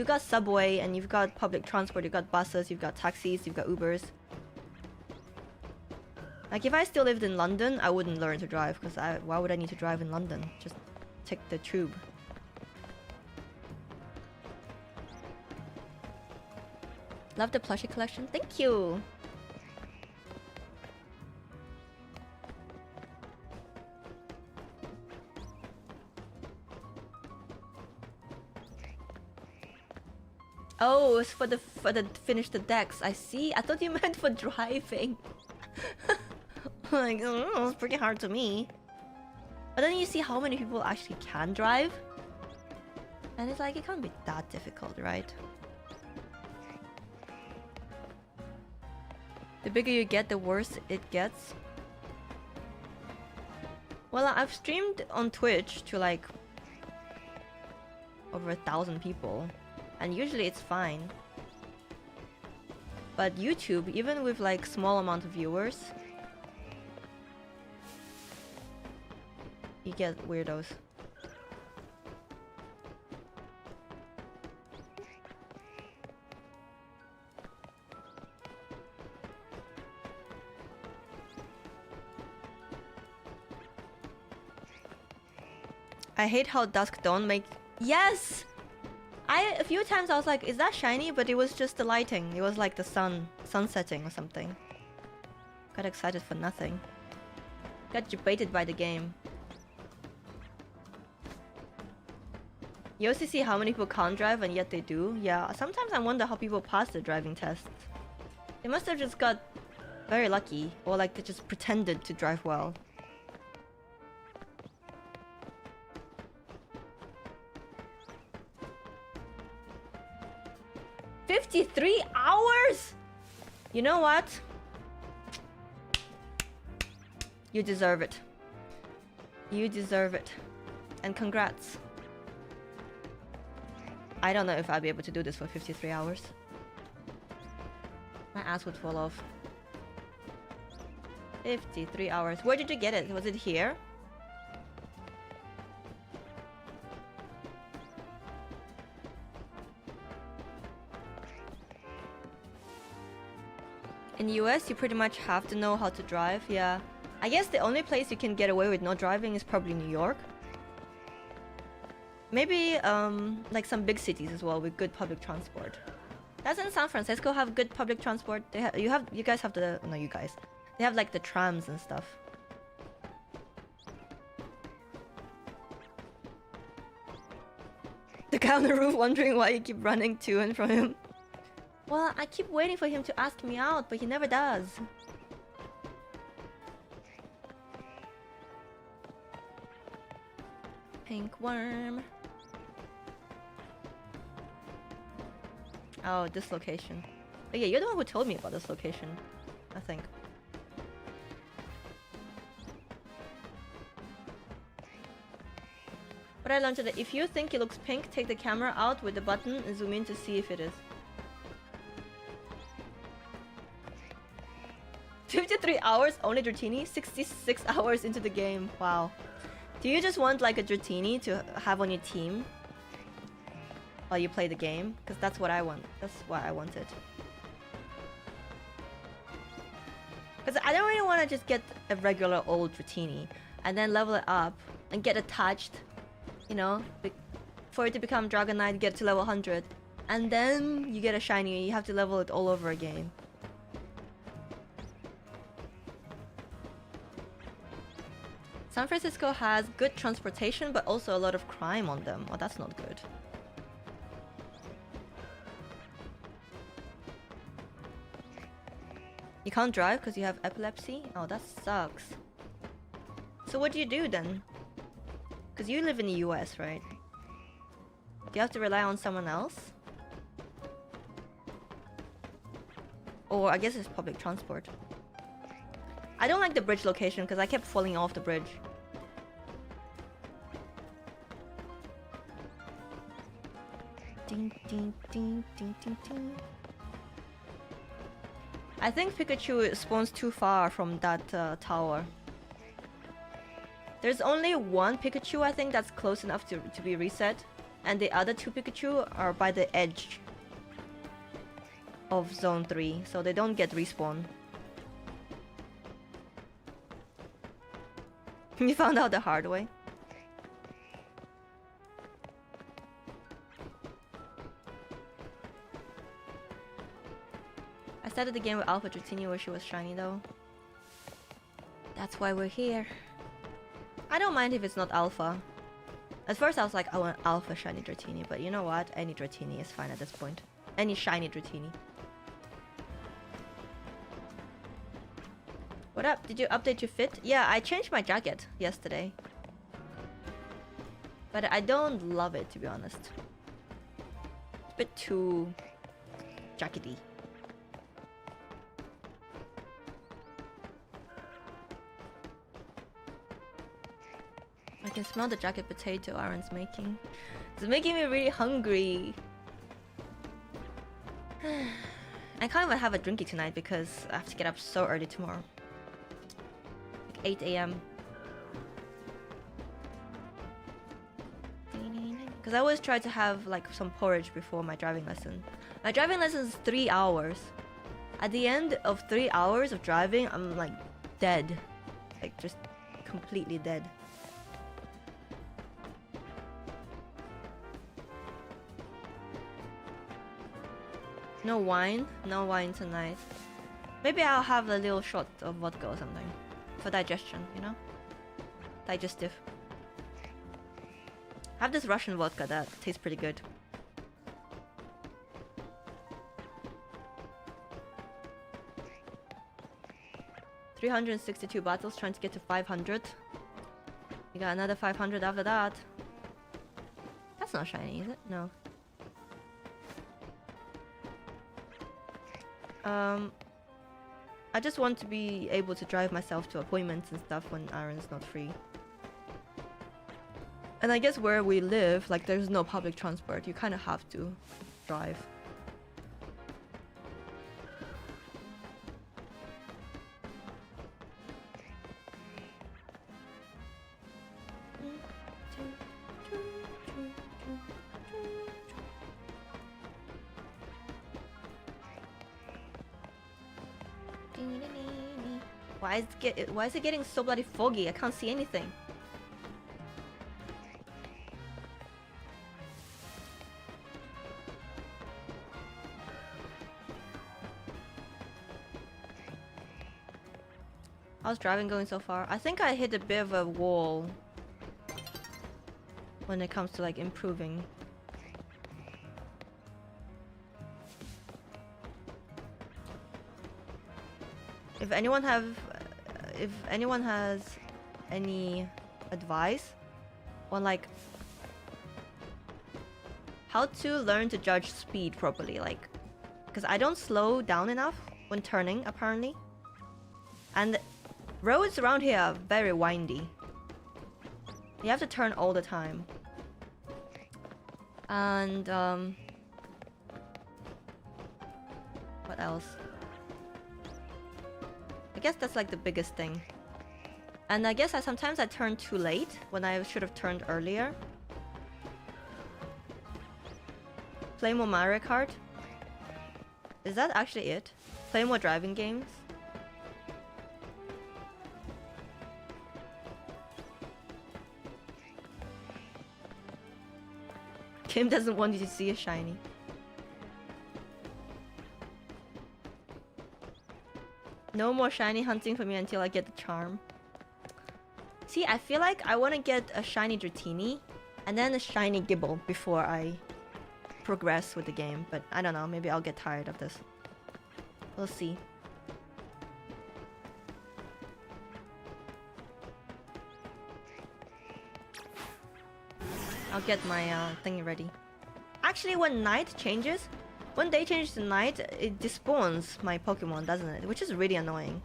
Speaker 1: got subway and you've got public transport, you've got buses, you've got taxis, you've got Ubers. Like if I still lived in London, I wouldn't learn to drive because why would I need to drive in London? Just take the tube. Love the plushie collection. Thank you. Oh, it's for the finish the decks. I see. I thought you meant for driving. Like, it's pretty hard to me. But then you see how many people actually can drive. And it's like, it can't be that difficult, right? The bigger you get, the worse it gets. Well, I've streamed on Twitch to like over 1,000 people. And usually it's fine. But YouTube, even with like small amount of viewers, you get weirdos. I hate how dusk dawn make... Yes! A few times I was like, is that shiny? But it was just the lighting. It was like the sun setting or something. Got excited for nothing. Got debated by the game. You also see how many people can't drive and yet they do. Yeah, sometimes I wonder how people pass the driving tests. They must have just got very lucky, or like they just pretended to drive well. $53 hours? You know what? You deserve it. You deserve it. And congrats. I don't know if I'll be able to do this for 53 hours. My ass would fall off. 53 hours. Where did you get it? Was it here? In the US, you pretty much have to know how to drive, yeah. I guess the only place you can get away with not driving is probably New York. Maybe, like some big cities as well with good public transport. Doesn't San Francisco have good public transport? You guys have the... No, you guys. They have like the trams and stuff. The guy on the roof wondering why you keep running to and from him. Well, I keep waiting for him to ask me out, but he never does. Pink worm. Oh, this location. Oh yeah, you're the one who told me about this location, I think. But I learned that if you think it looks pink, take the camera out with the button and zoom in to see if it is. 53 hours only Dratini? 66 hours into the game. Wow. Do you just want like a Dratini to have on your team while you play the game? Because that's what I want. That's what I wanted. Because I don't really want to just get a regular old Dratini and then level it up and get attached, you know, for it to become Dragon Knight, get to level 100, and then you get a shiny and you have to level it all over again. San Francisco has good transportation, but also a lot of crime on them. Oh, that's not good. You can't drive because you have epilepsy? Oh, that sucks. So what do you do then? Because you live in the US, right? Do you have to rely on someone else? Or I guess it's public transport. I don't like the bridge location because I kept falling off the bridge. Ding, ding, ding, ding, ding, ding. I think Pikachu spawns too far from that tower. There's only one Pikachu I think that's close enough to be reset. And the other two Pikachu are by the edge of Zone 3. So they don't get respawn. You found out the hard way. I started the game with Alpha Dratini where she was shiny though. That's why we're here. I don't mind if it's not Alpha. At first I was like, I want Alpha shiny Dratini, but you know what? Any Dratini is fine at this point. Any shiny Dratini. What up? Did you update your fit? Yeah, I changed my jacket yesterday. But I don't love it, to be honest. It's a bit too jackety. I can smell the jacket potato Aaron's making. It's making me really hungry. I can't even have a drinky tonight because I have to get up so early tomorrow. Like 8 AM. Because I always try to have like some porridge before my driving lesson. My driving lesson is 3 hours. At the end of 3 hours of driving, I'm like dead. Like just completely dead. No wine? No wine tonight. Maybe I'll have a little shot of vodka or something. For digestion, you know? Digestive. I have this Russian vodka that tastes pretty good. $362 battles, trying to get to 500. You got another 500 after that. That's not shiny, is it? No. I just want to be able to drive myself to appointments and stuff when Aaron's not free. And I guess where we live, like there's no public transport. You kind of have to drive. Why is it getting so bloody foggy? I can't see anything. How's driving going so far? I think I hit a bit of a wall when it comes to like improving. If anyone has any advice on like how to learn to judge speed properly, like because I don't slow down enough when turning apparently, and roads around here are very windy. You have to turn all the time, and what else? I guess that's like the biggest thing. And I guess sometimes I turn too late when I should have turned earlier. Play more Mario Kart? Is that actually it? Play more driving games? Kim doesn't want you to see a shiny. No more shiny hunting for me until I get the charm. See, I feel like I want to get a shiny Dratini and then a shiny Gible before I progress with the game. But I don't know, maybe I'll get tired of this. We'll see. I'll get my thingy ready. Actually, when night changes, when day changes to night, it despawns my Pokemon, doesn't it? Which is really annoying.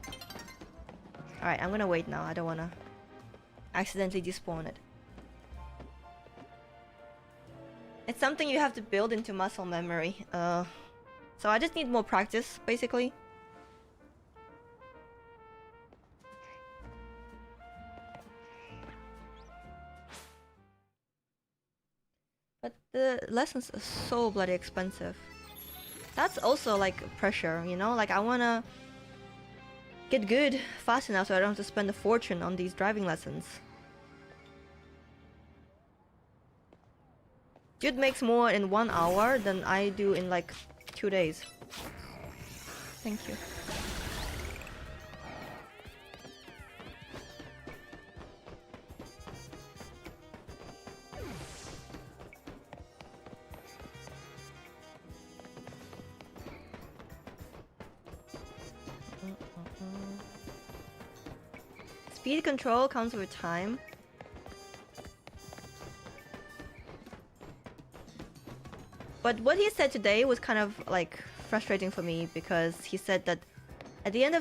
Speaker 1: Alright, I'm gonna wait now. I don't wanna accidentally despawn it. It's something you have to build into muscle memory. So I just need more practice, basically. But the lessons are so bloody expensive. That's also like pressure, you know? Like I wanna get good fast enough so I don't have to spend a fortune on these driving lessons. Dude makes more in 1 hour than I do in like 2 days. Thank you. Speed control comes with time. But what he said today was kind of like frustrating for me because he said that at the end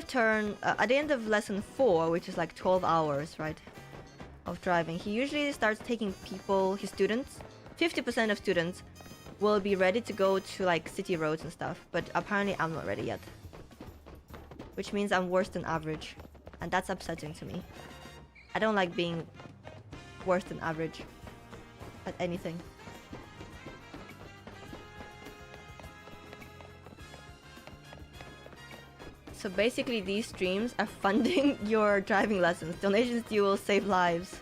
Speaker 1: of lesson 4, which is like 12 hours, right, of driving, he usually starts taking people, his students. 50% of students will be ready to go to like city roads and stuff, but apparently I'm not ready yet. Which means I'm worse than average, and that's upsetting to me. I don't like being worse than average at anything. So basically these streams are funding your driving lessons. Donations to you will save lives.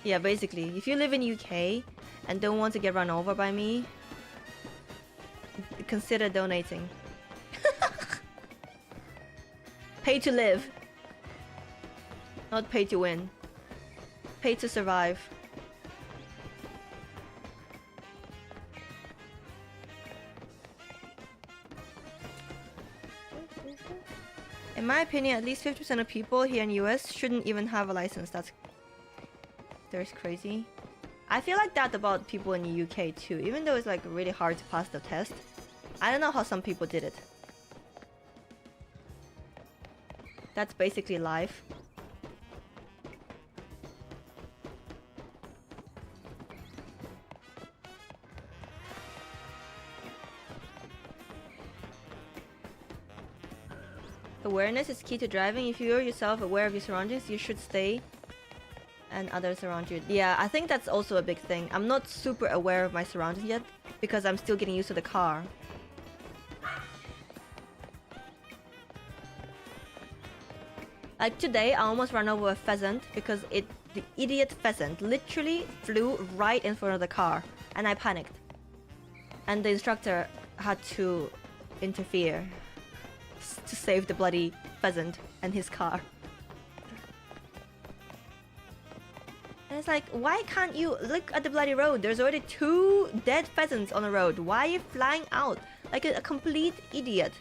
Speaker 1: Yeah, basically. If you live in UK and don't want to get run over by me, consider donating. Pay to live. Not pay to win. Pay to survive. In my opinion, at least 50% of people here in US shouldn't even have a license. That's crazy. I feel like that about people in the UK too, even though it's like really hard to pass the test. I don't know how some people did it. That's basically life. Awareness is key to driving. If you're yourself aware of your surroundings, you should stay and others around you. Yeah, I think that's also a big thing. I'm not super aware of my surroundings yet because I'm still getting used to the car. Like today, I almost ran over a pheasant because the idiot pheasant literally flew right in front of the car and I panicked. And the instructor had to interfere to save the bloody pheasant and his car. And it's like, why can't you look at the bloody road? There's already 2 dead pheasants on the road. Why are you flying out like a complete idiot?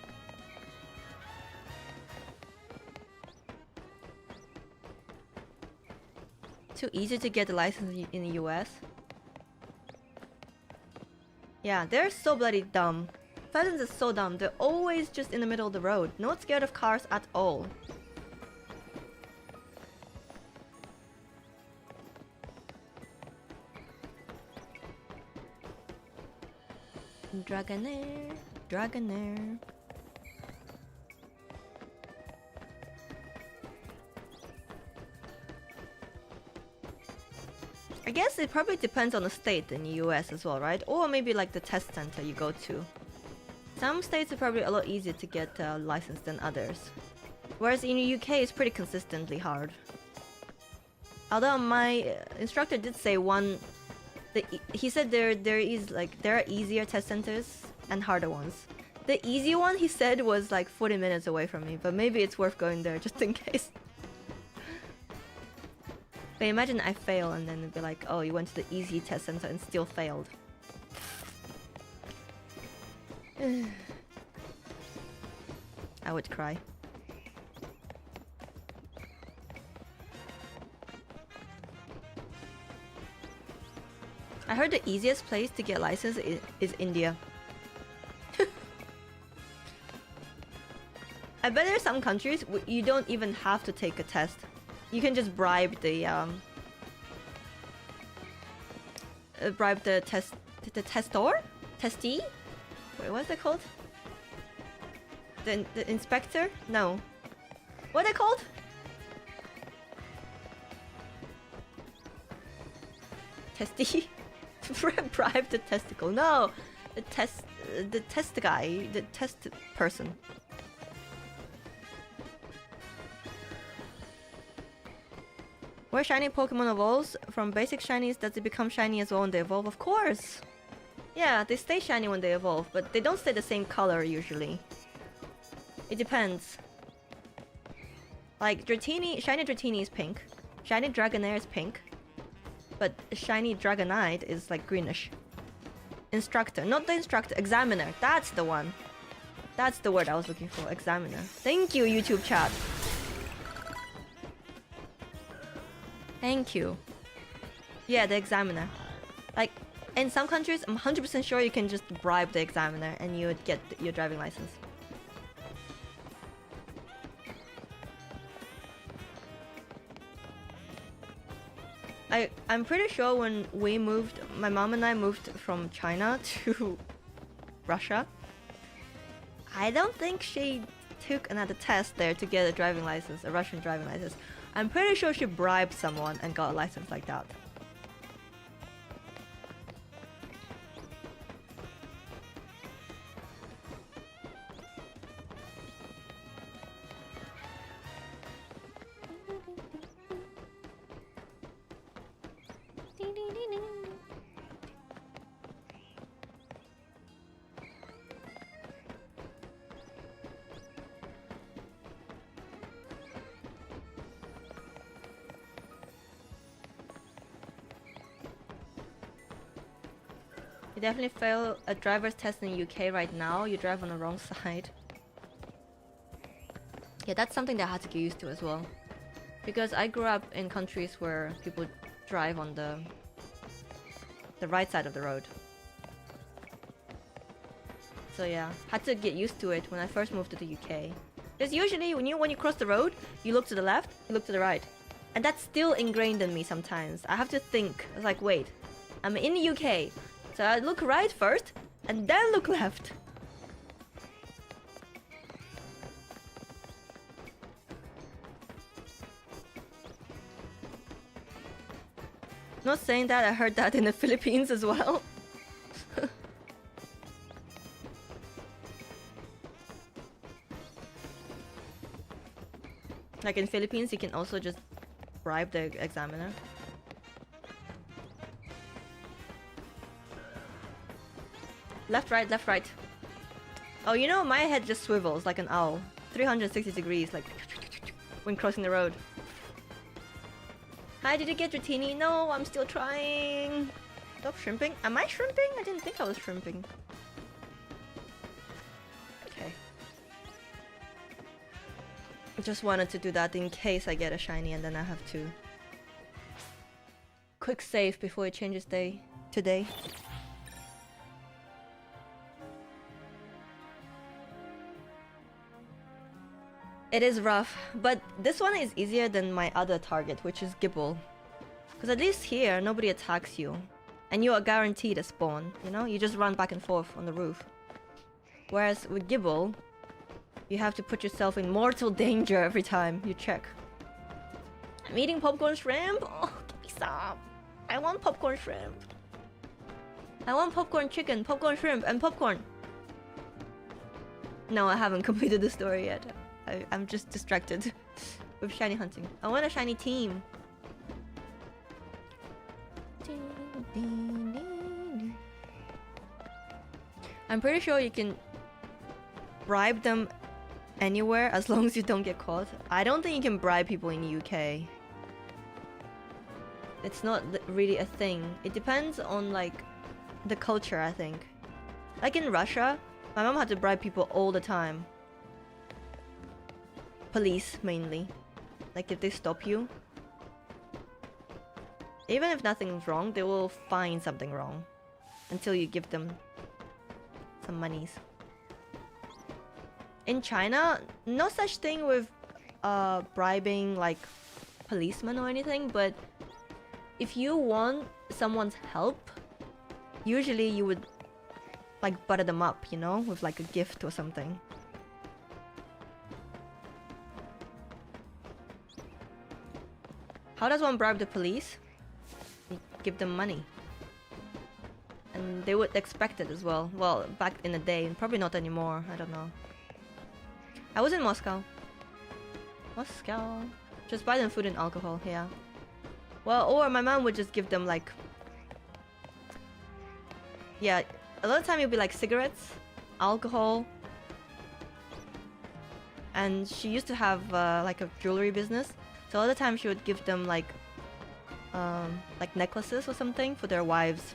Speaker 1: Too easy to get the license in the US. Yeah, they're so bloody dumb. Pheasants is so dumb. They're always just in the middle of the road. Not scared of cars at all. Dragonair, Dragonair. guess it probably depends on the state in the US as well, right? Or maybe like the test center you go to. Some states are probably a lot easier to get licensed than others. Whereas in the UK, it's pretty consistently hard. Although my instructor did say he said there are easier test centers and harder ones. The easy one, he said, was like 40 minutes away from me, but maybe it's worth going there just in case. But imagine I fail and then it'd be like, oh, you went to the easy test center and still failed. I would cry. I heard the easiest place to get license is India. I bet there are some countries you don't even have to take a test. You can just bribe the testee? Wait, what's that called? The inspector? No. What are they called? Testee? Bribe the testicle. No, the test guy, the test person. Where shiny Pokemon evolves from basic shinies, does it become shiny as well when they evolve? Of course. Yeah, they stay shiny when they evolve, but they don't stay the same color usually. It depends. Like Dratini, shiny Dratini is pink. Shiny Dragonair is pink. But shiny Dragonite is like greenish. Instructor, not the instructor, examiner. That's the one. That's the word I was looking for, examiner. Thank you, YouTube chat. Thank you. Yeah, the examiner. Like, in some countries, I'm 100% sure you can just bribe the examiner and you would get your driving license. I'm pretty sure when we moved, my mom and I moved from China to Russia, I don't think she took another test there to get a driving license, a Russian driving license. I'm pretty sure she bribed someone and got a license like that. You definitely fail a driver's test in the UK right now. You drive on the wrong side. Yeah, that's something that I had to get used to as well. Because I grew up in countries where people drive on the right side of the road. So yeah, had to get used to it when I first moved to the UK. Because usually when you cross the road, you look to the left, you look to the right. And that's still ingrained in me sometimes. I have to think. It's like, wait, I'm in the UK. So I look right first, and then look left. Not saying that, I heard that in the Philippines as well. Like in Philippines, you can also just bribe the examiner. Left, right, left, right. Oh, you know, my head just swivels like an owl. 360 degrees, like when crossing the road. Hi, did you get Dratini? No, I'm still trying. Stop shrimping. Am I shrimping? I didn't think I was shrimping. Okay. I just wanted to do that in case I get a shiny and then I have to quick save before it changes day today. It is rough, but this one is easier than my other target, which is Gible. Because at least here, nobody attacks you. And you are guaranteed a spawn, you know? You just run back and forth on the roof. Whereas with Gible, you have to put yourself in mortal danger every time you check. I'm eating popcorn shrimp? Oh, give me some. I want popcorn shrimp. I want popcorn chicken, popcorn shrimp, and popcorn. No, I haven't completed the story yet. I'm just distracted with shiny hunting. I want a shiny team. I'm pretty sure you can bribe them anywhere as long as you don't get caught. I don't think you can bribe people in the UK. It's not really a thing. It depends on like the culture, I think. Like in Russia, my mom had to bribe people all the time. Police mainly. Like if they stop you, even if nothing's wrong, they will find something wrong until you give them some monies. In China, no such thing with bribing like policemen or anything, but if you want someone's help, usually you would like butter them up, you know, with like a gift or something. How does one bribe the police? You give them money. And they would expect it as well. Well, back in the day, probably not anymore, I don't know. I was in Moscow. Moscow. Just buy them food and alcohol, yeah. Well, or my mom would just give them like... Yeah, a lot of time it'd be like cigarettes, alcohol. And she used to have like a jewelry business. So all the time she would give them like necklaces or something for their wives.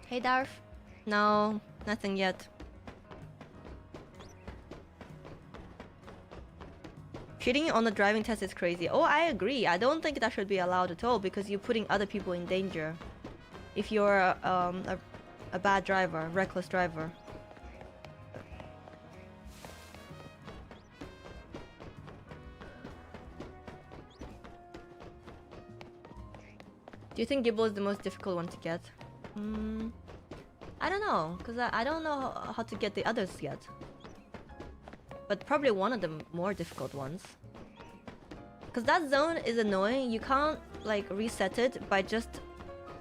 Speaker 1: Hey Darth. No, nothing yet. Cheating on the driving test is crazy. Oh, I agree. I don't think that should be allowed at all because you're putting other people in danger. If you're a bad driver, reckless driver. Do you think Gible is the most difficult one to get? I don't know, because I don't know how to get the others yet. But probably one of the more difficult ones. Because that zone is annoying. You can't like reset it by just...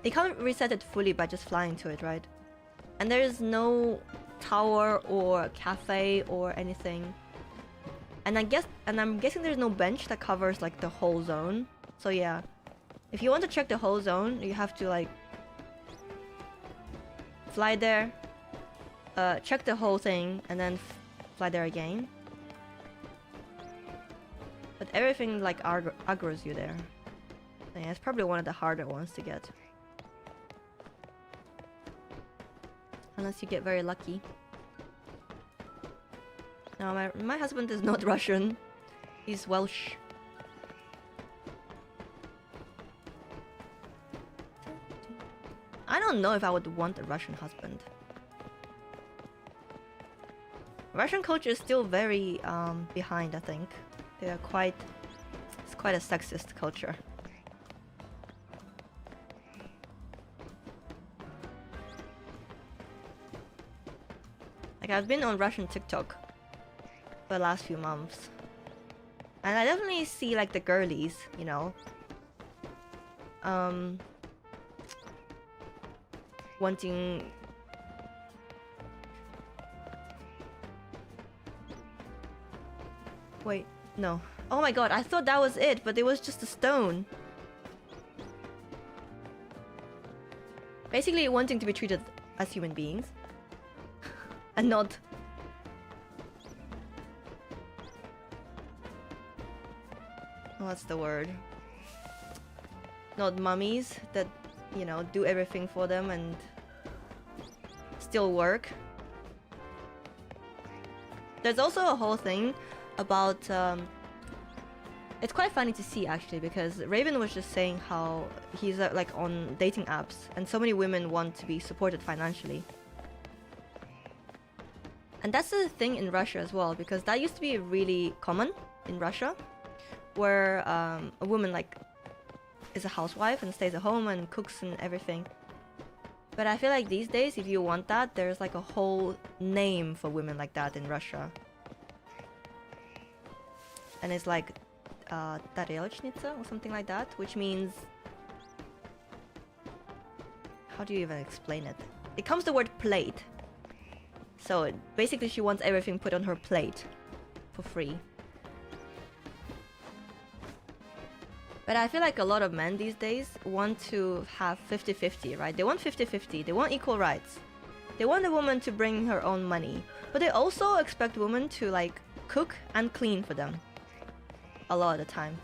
Speaker 1: You can't reset it fully by just flying to it, right? And there is no tower or cafe or anything. And I'm guessing there's no bench that covers like the whole zone. So yeah. If you want to check the whole zone, you have to like fly there, check the whole thing, and then fly there again. But everything like aggroes you there. So yeah, it's probably one of the harder ones to get. Unless you get very lucky. No, my husband is not Russian. He's Welsh. I don't know if I would want a Russian husband. Russian culture is still very behind, I think. They are quite... It's quite a sexist culture. Like, I've been on Russian TikTok for the last few months. And I definitely see, like, the girlies, you know. Wanting... Wait, no. Oh my god, I thought that was it, but it was just a stone. Basically wanting to be treated as human beings. And not... What's the word? Not mummies that, you know, do everything for them and still work. There's also a whole thing about... it's quite funny to see actually, because Raven was just saying how he's like on dating apps and so many women want to be supported financially. And that's the thing in Russia as well, because that used to be really common in Russia, where a woman like is a housewife and stays at home and cooks and everything. But I feel like these days, if you want that, there's like a whole name for women like that in Russia. And it's like Тарелочница or something like that, which means... How do you even explain it? It comes the word plate. So basically she wants everything put on her plate for free. But I feel like a lot of men these days want to have 50-50, right? They want 50-50. They want equal rights. They want a woman to bring her own money. But they also expect women to like cook and clean for them. A lot of the time.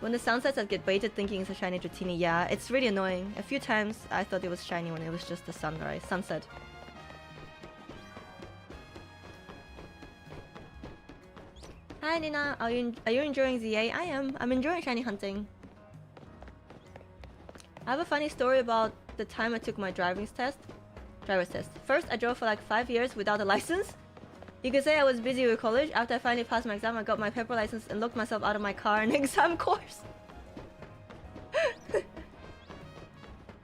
Speaker 1: When the sun sets, I get baited thinking it's a shiny Dratini. Yeah, it's really annoying. A few times I thought it was shiny when it was just the sunset. Hi Nina, are you enjoying ZA? I am. I'm enjoying shiny hunting. I have a funny story about the time I took my driver's test. First, I drove for like 5 years without a license. You could say I was busy with college. After I finally passed my exam, I got my paper license and locked myself out of my car in the exam course.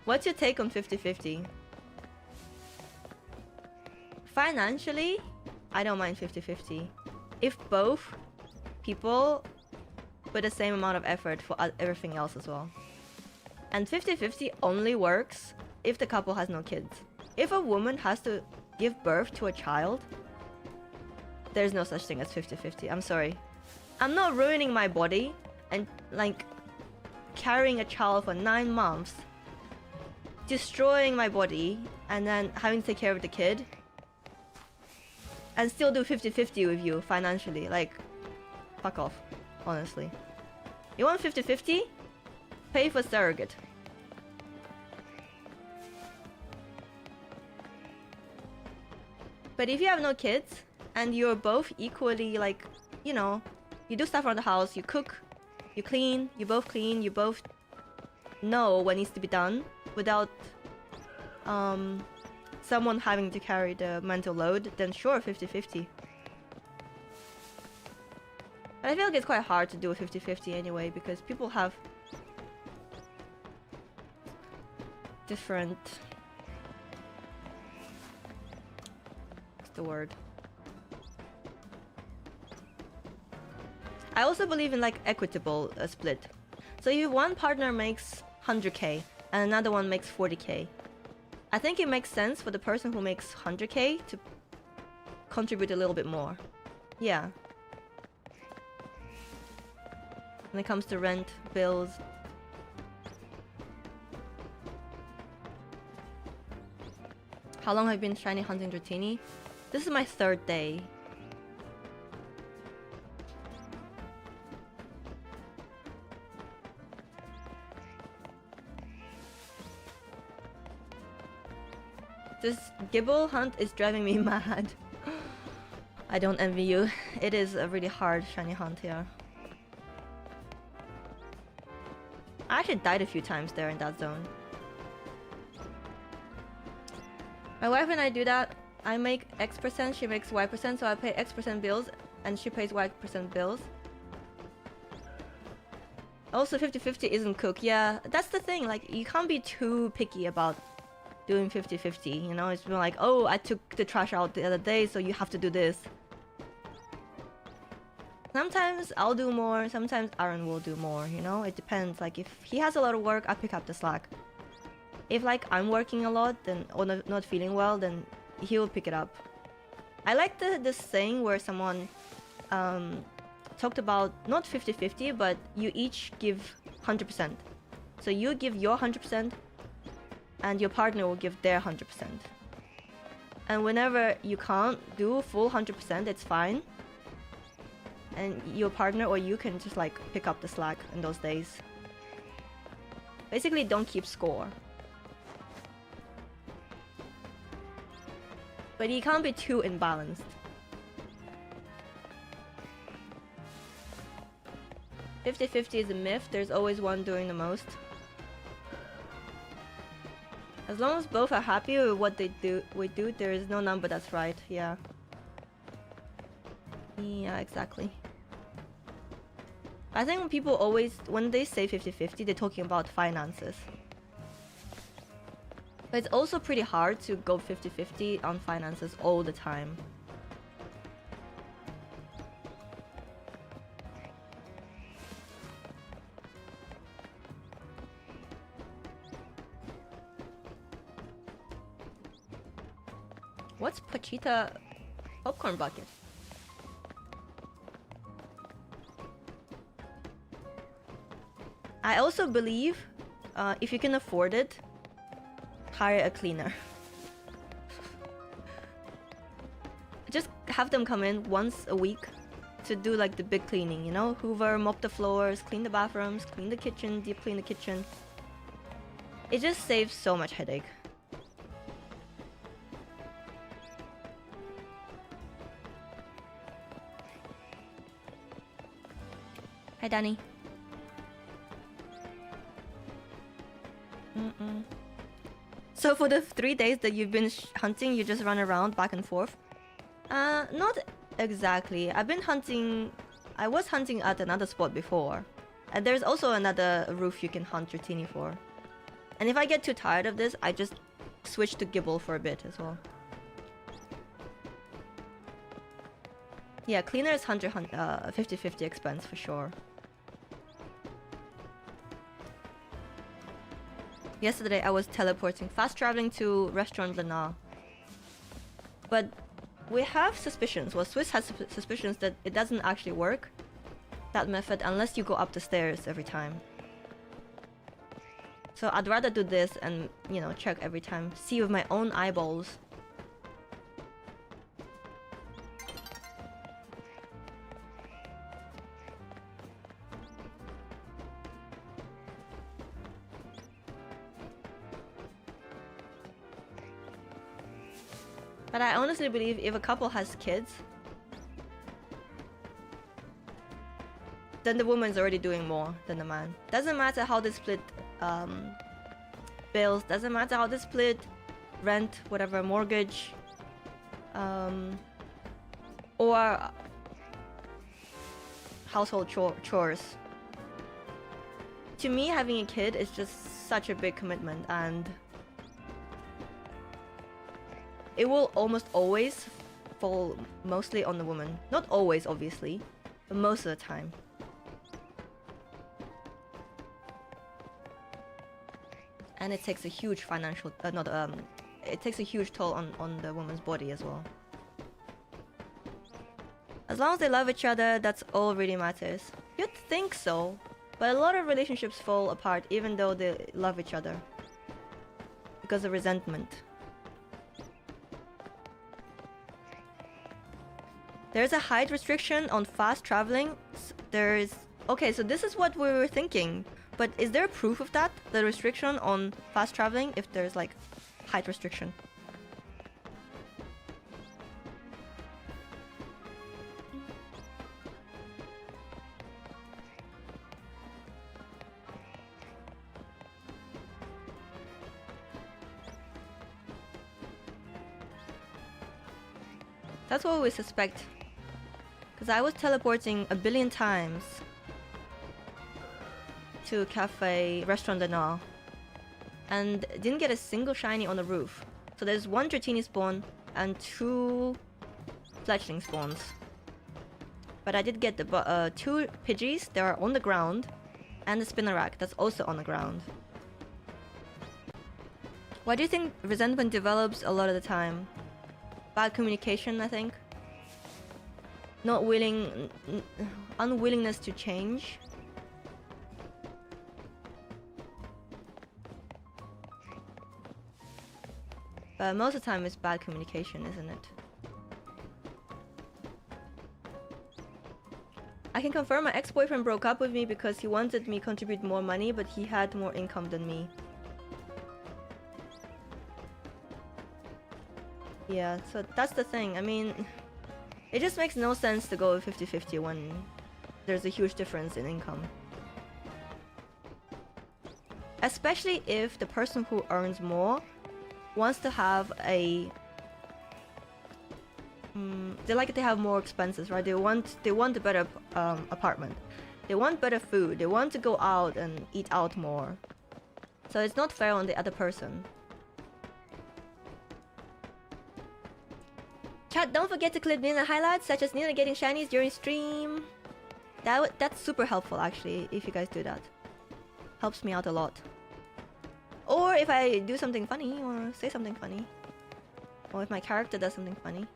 Speaker 1: What's your take on 50-50? Financially, I don't mind 50-50. If both people put the same amount of effort for everything else as well. And 50-50 only works if the couple has no kids. If a woman has to give birth to a child, there's no such thing as 50-50. I'm sorry. I'm not ruining my body and like carrying a child for 9 months, destroying my body, and then having to take care of the kid and still do 50-50 with you financially. Like, fuck off, honestly. You want 50-50? Pay for surrogate. But if you have no kids and you're both equally like, you know, you do stuff around the house, you cook, you clean, you both know what needs to be done without someone having to carry the mental load, then sure, 50-50. But I feel like it's quite hard to do a 50-50 anyway, because people have different... What's the word? I also believe in like equitable split. So if one partner makes 100k and another one makes 40k, I think it makes sense for the person who makes 100k to contribute a little bit more. Yeah. When it comes to rent, bills. How long have you been shiny hunting Dratini? This is my 3rd day. This Gible hunt is driving me mad. I don't envy you. It is a really hard shiny hunt here. I actually died a few times there in that zone. My wife and I do that. I make X%, she makes Y%, so I pay X% bills and she pays Y% bills. Also 50-50 isn't cook. Yeah, that's the thing. Like, you can't be too picky about doing 50-50, you know? It's been like, oh, I took the trash out the other day, so you have to do this. Sometimes I'll do more, sometimes Aaron will do more, you know? It depends. Like, if he has a lot of work, I pick up the slack. If, like, I'm working a lot, then, or not feeling well, then he will pick it up. I like this saying where someone talked about not 50-50, but you each give 100%. So you give your 100%, and your partner will give their 100%. And whenever you can't do full 100%, it's fine. And your partner or you can just like pick up the slack in those days. Basically, don't keep score. But you can't be too imbalanced. 50-50 is a myth. There's always one doing the most. As long as both are happy with what we do, there is no number that's right. Yeah. Yeah, exactly. I think people always, when they say 50-50, they're talking about finances. But it's also pretty hard to go 50-50 on finances all the time. What's Pachita popcorn bucket? I also believe if you can afford it, hire a cleaner. Just have them come in once a week to do like the big cleaning, you know? Hoover, mop the floors, clean the bathrooms, clean the kitchen, deep clean the kitchen. It just saves so much headache. Hi, Danny. So for the 3 days that you've been hunting, you just run around back and forth? Not exactly. I've been hunting... I was hunting at another spot before. And there's also another roof you can hunt Dratini for. And if I get too tired of this, I just switch to Gible for a bit as well. Yeah, cleaner is 50-50 expense for sure. Yesterday I was teleporting, fast traveling to Restaurant Lena. But we have suspicions, well Swiss has suspicions that it doesn't actually work, that method, unless you go up the stairs every time. So I'd rather do this and, you know, check every time, see with my own eyeballs. But I honestly believe if a couple has kids, then the woman's already doing more than the man. Doesn't matter how they split bills, doesn't matter how they split rent, whatever, mortgage, or household chores. To me, having a kid is just such a big commitment, and it will almost always fall mostly on the woman. Not always, obviously, but most of the time. And it takes a huge financial, it takes a huge toll on the woman's body as well. As long as they love each other, that's all really matters. You'd think so, but a lot of relationships fall apart even though they love each other. Because of resentment. There's a height restriction on fast traveling. Okay, so this is what we were thinking. But is there proof of that? The restriction on fast traveling, if there's like height restriction? That's what we suspect. Because I was teleporting a billion times to cafe, restaurant and all, and didn't get a single shiny on the roof. So there's one Dratini spawn and 2 fledgling spawns. But I did get the 2 Pidgeys that are on the ground, and the Spinnerack that's also on the ground. Why do you think resentment develops a lot of the time? Bad communication, I think. Unwillingness to change. But most of the time it's bad communication, isn't it? I can confirm my ex-boyfriend broke up with me because he wanted me to contribute more money, but he had more income than me. Yeah, so that's the thing. I mean, it just makes no sense to go 50-50 when there's a huge difference in income. Especially if the person who earns more wants to have a... they have more expenses, right? They want a better apartment. They want better food. They want to go out and eat out more. So it's not fair on the other person. Chat, don't forget to clip Nina highlights, such as Nina getting shinies during stream. That's super helpful, actually, if you guys do that. Helps me out a lot. Or if I do something funny, or say something funny. Or if my character does something funny.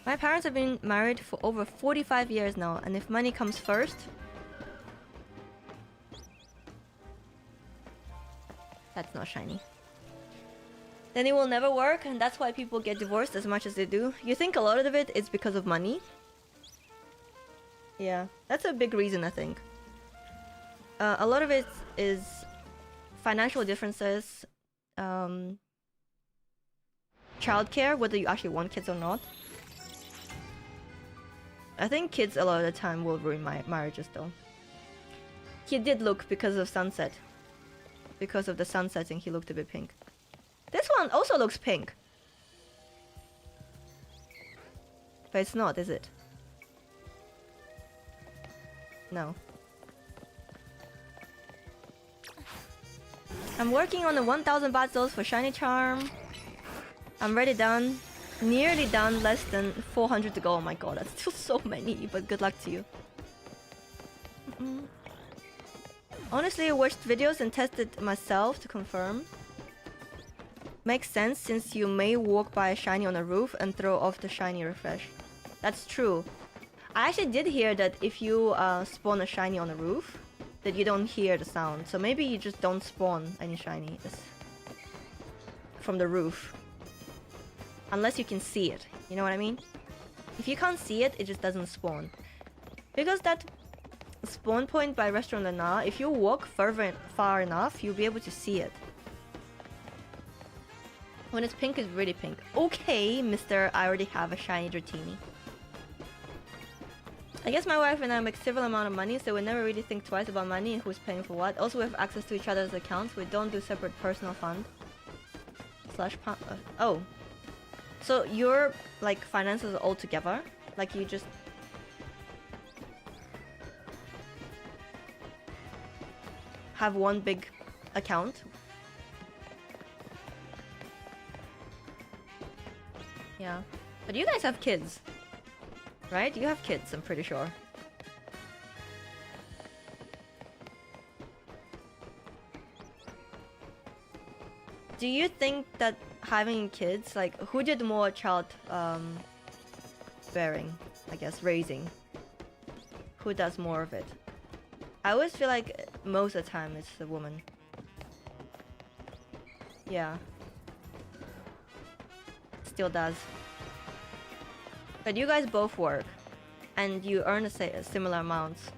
Speaker 1: My parents have been married for over 45 years now, and if money comes first, that's not shiny. Then it will never work, and that's why people get divorced as much as they do. You think a lot of it is because of money? Yeah, that's a big reason, I think. A lot of it is financial differences, childcare, whether you actually want kids or not. I think kids a lot of the time will ruin my marriages though. He did look because of sunset. Because of the sun setting, he looked a bit pink. This one also looks pink. But it's not, is it? No. I'm working on the 1000 battles for Shiny Charm. I'm ready done. Nearly done, less than 400 to go. Oh my god, that's still so many, but good luck to you. Honestly, I watched videos and tested myself to confirm. Makes sense since you may walk by a shiny on a roof and throw off the shiny refresh. That's true. I actually did hear that if you spawn a shiny on a roof, that you don't hear the sound. So maybe you just don't spawn any shinies from the roof. Unless you can see it. You know what I mean? If you can't see it, it just doesn't spawn. Because that spawn point by Restaurant Lana, if you walk far enough, you'll be able to see it. When it's pink, it's really pink. Okay, mister, I already have a shiny Dratini. I guess my wife and I make several amount of money, so we never really think twice about money and who's paying for what. Also, we have access to each other's accounts. We don't do separate personal fund. Oh. So your, like, finances are all together? Like, you just... have one big account? Yeah. But you guys have kids. Right? You have kids, I'm pretty sure. Do you think that having kids, like, who did more child bearing, I guess, raising? Who does more of it? I always feel like most of the time it's the woman. Yeah. Still does. But you guys both work, and you earn a similar amounts.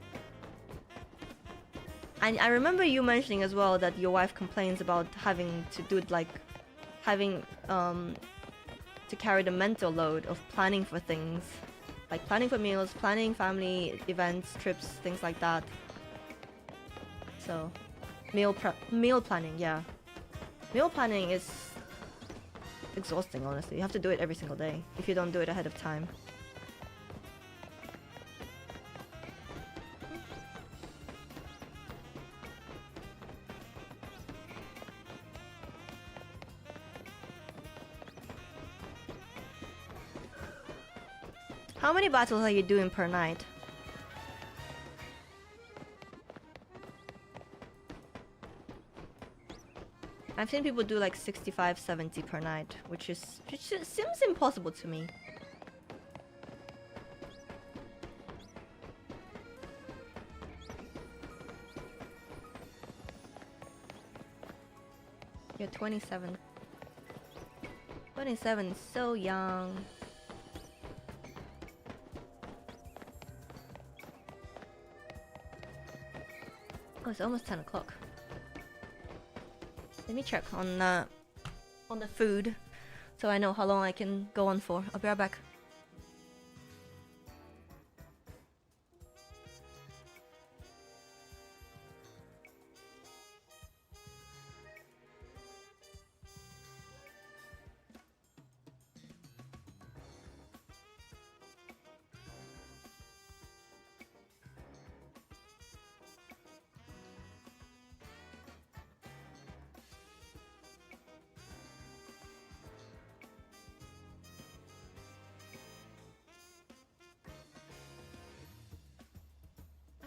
Speaker 1: And I remember you mentioning as well that your wife complains about having to do like, having to carry the mental load of planning for things, like planning for meals, planning family events, trips, things like that. So, meal planning, yeah. Meal planning is exhausting, honestly. You have to do it every single day if you don't do it ahead of time. How many battles are you doing per night? I've seen people do like 65, 70 per night, which seems impossible to me. You're 27. 27 is so young. Oh, it's almost 10 o'clock. Let me check on the food, so I know how long I can go on for. I'll be right back.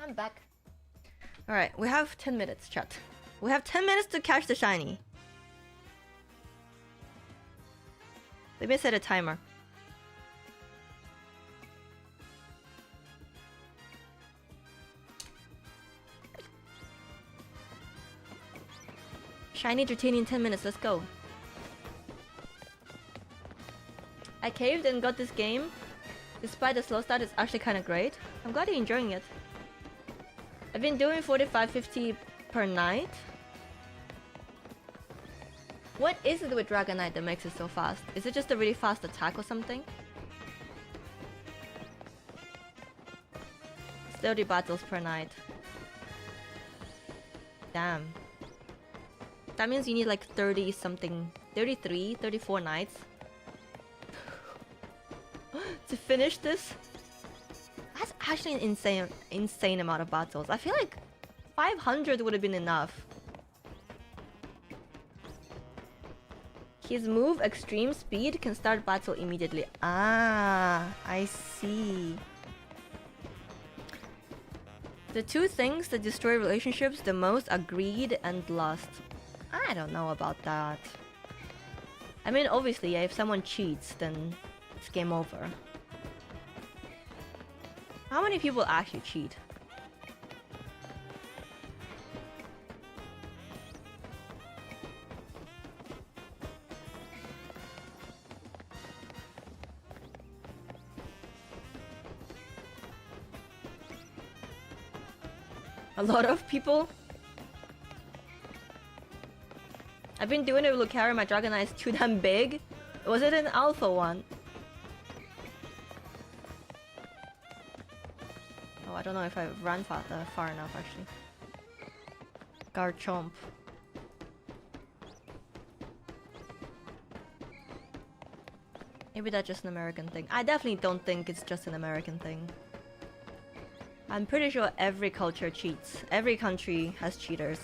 Speaker 1: I'm back. Alright, we have 10 minutes, chat. We have 10 minutes to catch the shiny. Let me set a timer. Shiny Dratini in 10 minutes, let's go. I caved and got this game. Despite the slow start, it's actually kind of great. I'm glad you're enjoying it. I've been doing 45-50 per night. What is it with Dragonite that makes it so fast? Is it just a really fast attack or something? 30 battles per night. Damn. That means you need like 30 something, 33, 34 nights to finish this. That's actually an insane amount of battles. I feel like 500 would have been enough. His move, Extreme Speed, can start battle immediately. Ah, I see. The two things that destroy relationships the most are greed and lust. I don't know about that. I mean, obviously, yeah, if someone cheats, then it's game over. How many people actually cheat? A lot of people? I've been doing it with Lucario, my Dragonite is too damn big. Was it an alpha one? Oh, I don't know if I ran far enough actually. Garchomp. Maybe that's just an American thing. I definitely don't think it's just an American thing. I'm pretty sure every culture cheats. Every country has cheaters.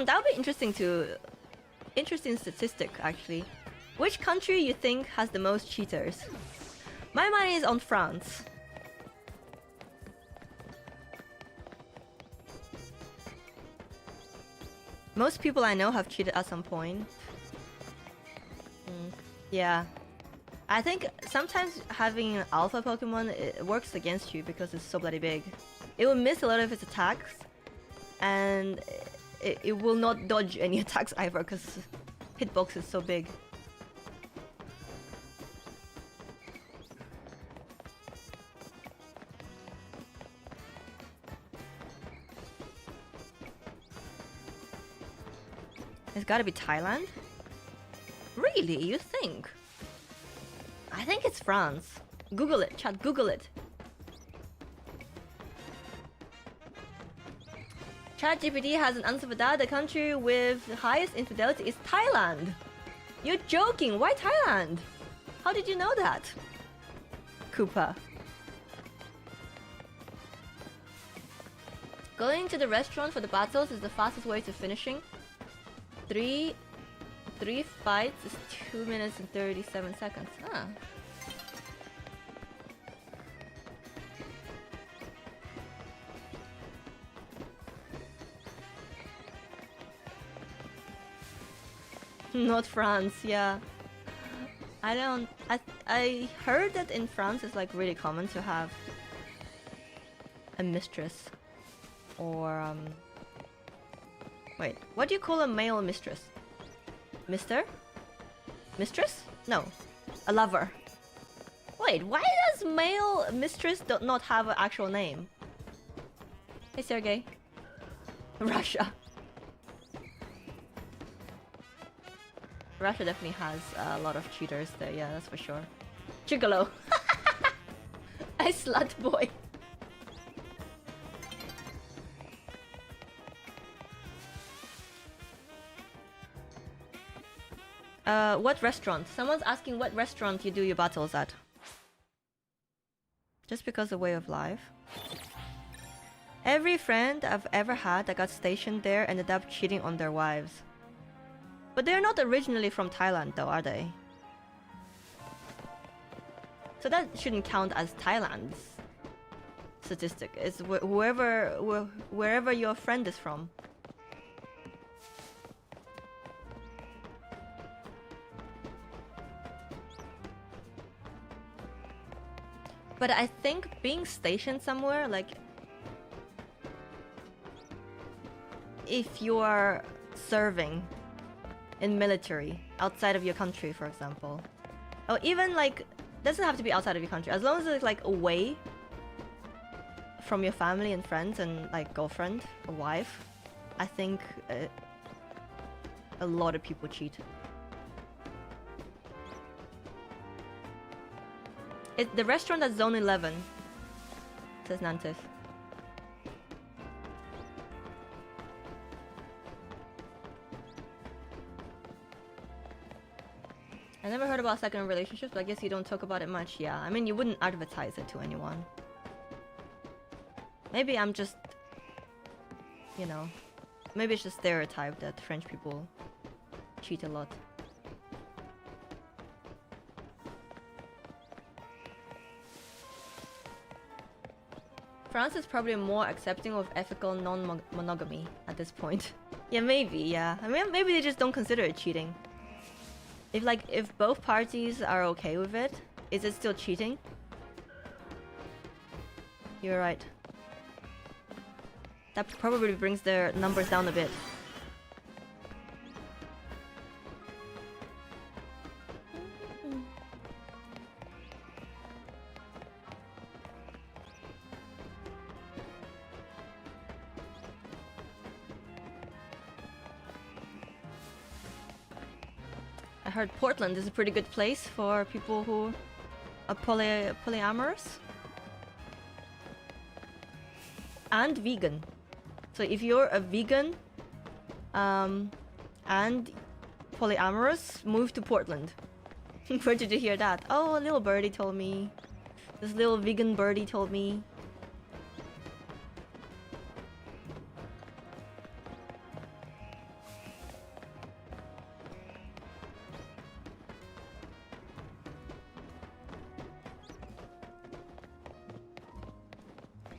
Speaker 1: That would be interesting statistic actually. Which country you think has the most cheaters? My money is on France. Most people I know have cheated at some point. Yeah. I think sometimes having an alpha Pokemon, it works against you because it's so bloody big. It will miss a lot of its attacks, and it will not dodge any attacks either because hitbox is so big. It's gotta be Thailand? Really? You think? I think it's France. Google it, chat, Google it. ChatGPT has an answer for that. The country with the highest infidelity is Thailand. You're joking, why Thailand? How did you know that? Koopa. Going to the restaurant for the battles is the fastest way to finishing. Three fights is 2 minutes and 37 seconds. Huh. Not France, yeah. I heard that in France it's like really common to have a mistress or wait, what do you call a male mistress? Mister? Mistress? No. A lover. Wait, why does male mistress not have an actual name? Hey, Sergey. Russia. Russia definitely has a lot of cheaters there, yeah, that's for sure. Gigolo. A slut boy. What restaurant? Someone's asking what restaurant you do your battles at. Just because of way of life. Every friend I've ever had that got stationed there ended up cheating on their wives. But they're not originally from Thailand though, are they? So that shouldn't count as Thailand's statistic. It's wherever your friend is from. But I think being stationed somewhere, like if you are serving in military outside of your country, for example, or even like doesn't have to be outside of your country, as long as it's like away from your family and friends and like girlfriend or wife, I think a lot of people cheat. The restaurant at Zone 11, says Nantif. I never heard about second relationships, but I guess you don't talk about it much. Yeah, I mean, you wouldn't advertise it to anyone. Maybe I'm just, you know, maybe it's just stereotype that French people cheat a lot. France is probably more accepting of ethical non-monogamy at this point. Yeah, maybe, yeah. I mean, maybe they just don't consider it cheating. If both parties are okay with it, is it still cheating? You're right. That probably brings their numbers down a bit. I heard Portland is a pretty good place for people who are polyamorous and vegan. So if you're a vegan and polyamorous, move to Portland. Where did you hear that? Oh, a little birdie told me. This little vegan birdie told me.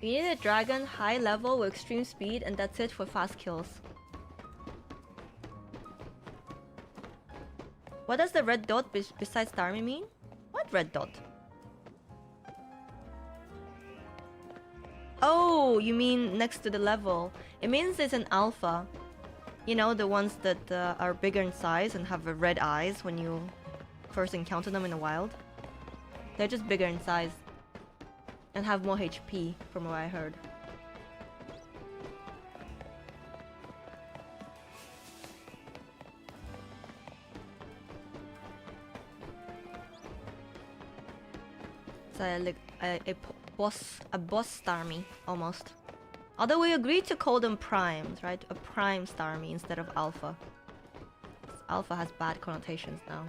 Speaker 1: You need a dragon high level with extreme speed, and that's it for fast kills. What does the red dot besides Starmie mean? What red dot? Oh, you mean next to the level. It means it's an alpha. You know, the ones that are bigger in size and have red eyes when you first encounter them in the wild. They're just bigger in size. And have more HP, from what I heard. It's a boss Starmie, almost. Although we agreed to call them primes, right? A prime Starmie instead of alpha. Alpha has bad connotations now.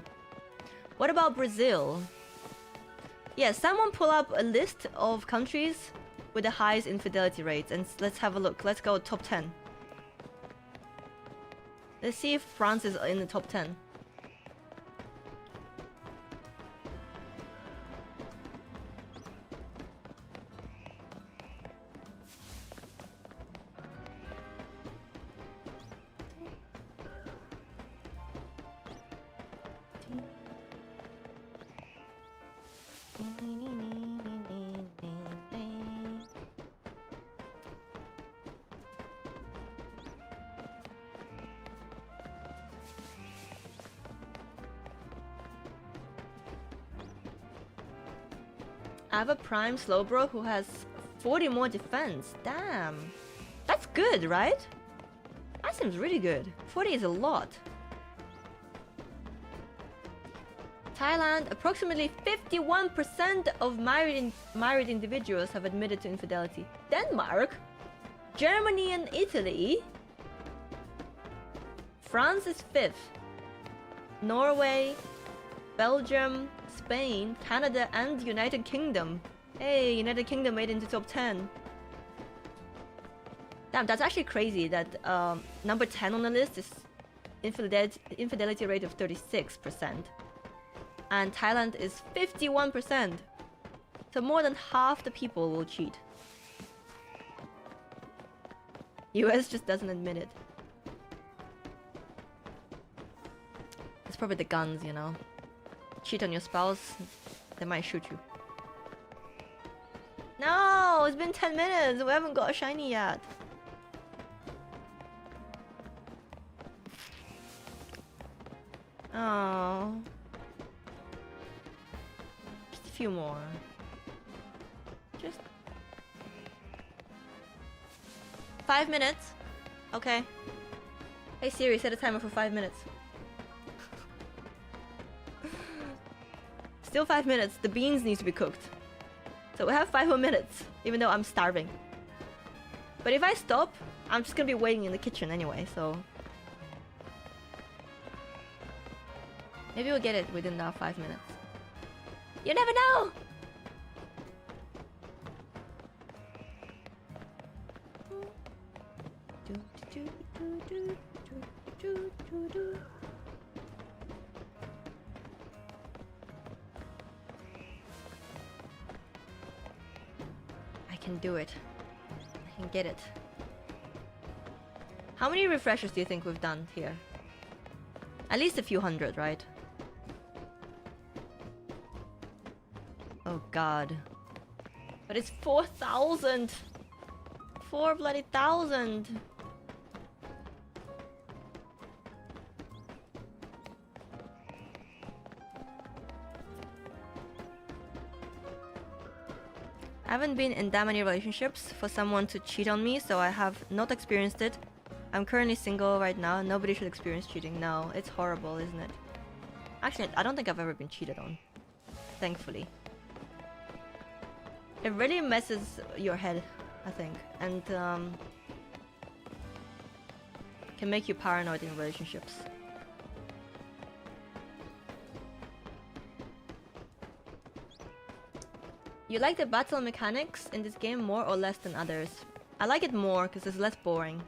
Speaker 1: What about Brazil? Yeah, someone pull up a list of countries with the highest infidelity rates, and let's have a look. Let's go top 10. Let's see if France is in the top 10. I have a prime Slowbro who has 40 more defense. Damn. That's good, right? That seems really good. 40 is a lot. Thailand, approximately 51% of married individuals have admitted to infidelity. Denmark, Germany and Italy. France is 5th. Norway, Belgium, Spain, Canada and United Kingdom. Hey, United Kingdom made it into top 10. Damn, that's actually crazy that number 10 on the list is infidelity rate of 36%. And Thailand is 51%. So more than half the people will cheat. US just doesn't admit it. It's probably the guns, you know. Cheat on your spouse, they might shoot you. No, it's been 10 minutes. We haven't got a shiny yet. Oh. Just a few more. Just 5 minutes. Okay. Hey Siri, set a timer for 5 minutes. Still 5 minutes. The beans need to be cooked. So we have 5 more minutes, even though I'm starving. But if I stop, I'm just gonna be waiting in the kitchen anyway, so... Maybe we'll get it within that 5 minutes. You never know! I can do it. I can get it. How many refreshers do you think we've done here? At least a few hundred, right? Oh god. But it's 4,000! 4 bloody thousand! I haven't been in that many relationships for someone to cheat on me, so I have not experienced it. I'm currently single right now. Nobody should experience cheating. No, it's horrible, isn't it? Actually, I don't think I've ever been cheated on. Thankfully. It really messes your head, I think. And can make you paranoid in relationships. You like the battle mechanics in this game more or less than others? I like it more because it's less boring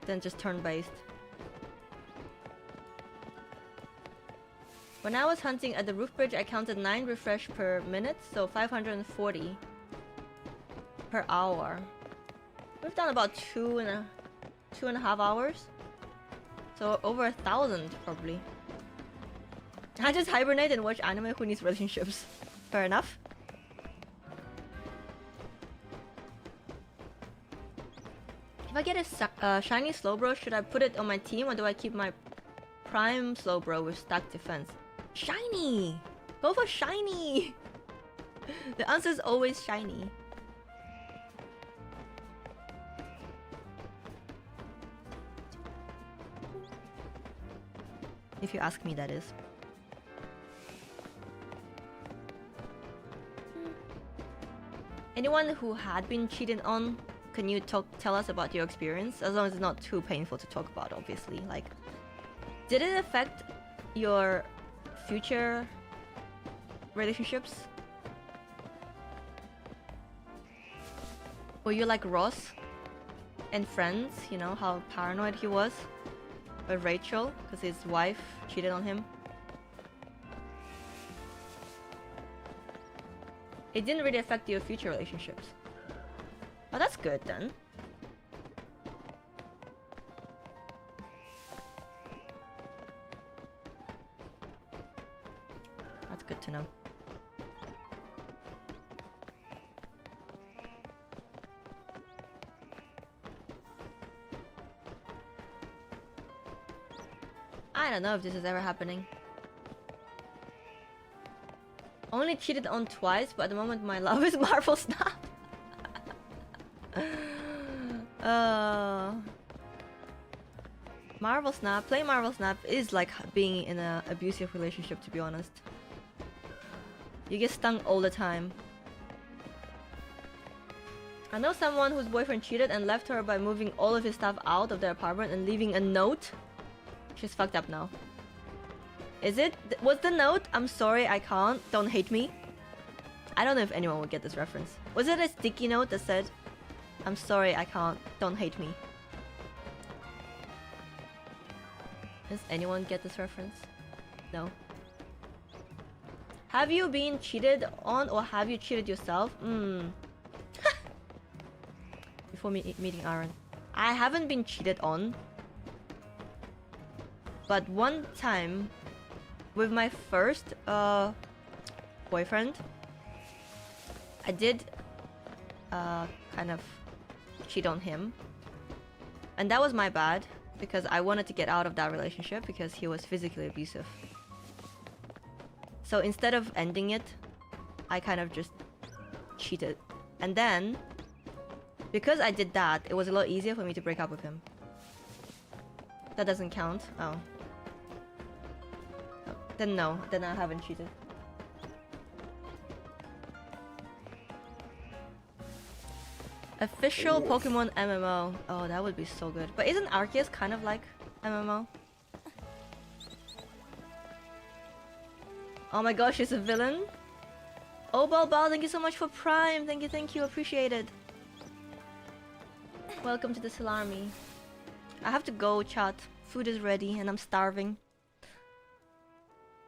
Speaker 1: than just turn-based. When I was hunting at the roof bridge, I counted 9 refresh per minute, so 540 per hour. We've done about 2.5 hours, so over 1,000 probably. I just hibernate and watch anime. Who needs relationships? Fair enough. If I get a shiny Slowbro, should I put it on my team or do I keep my prime Slowbro with stacked defense? Shiny! Go for shiny! The answer is always shiny. If you ask me, that is. Anyone who had been cheated on, can you tell us about your experience? As long as it's not too painful to talk about, obviously. Like, did it affect your future relationships? Were you like Ross and Friends? You know how paranoid he was with Rachel because his wife cheated on him. It didn't really affect your future relationships. Oh, that's good then. That's good to know. I don't know if this is ever happening. Only cheated on twice, but at the moment my love is Marvel Snap. Marvel Snap, playing Marvel Snap is like being in an abusive relationship, to be honest. You get stung all the time. I know someone whose boyfriend cheated and left her by moving all of his stuff out of their apartment and leaving a note. She's fucked up now. Is it? Was the note? I'm sorry, I can't. Don't hate me. I don't know if anyone would get this reference. Was it a sticky note that said, I'm sorry, I can't. Don't hate me? Does anyone get this reference? No. Have you been cheated on or have you cheated yourself? Before meeting Aaron. I haven't been cheated on. But one time, with my first boyfriend, I did kind of cheat on him. And that was my bad, because I wanted to get out of that relationship because he was physically abusive. So instead of ending it, I kind of just cheated. And then, because I did that, it was a lot easier for me to break up with him. That doesn't count? Oh. Then no, then I haven't cheated. Official Pokemon MMO. Oh, that would be so good. But isn't Arceus kind of like MMO? Oh my gosh, she's a villain? Oh, Balbal, thank you so much for Prime. Thank you, appreciate it. Welcome to the Salarmi. I have to go, chat. Food is ready and I'm starving.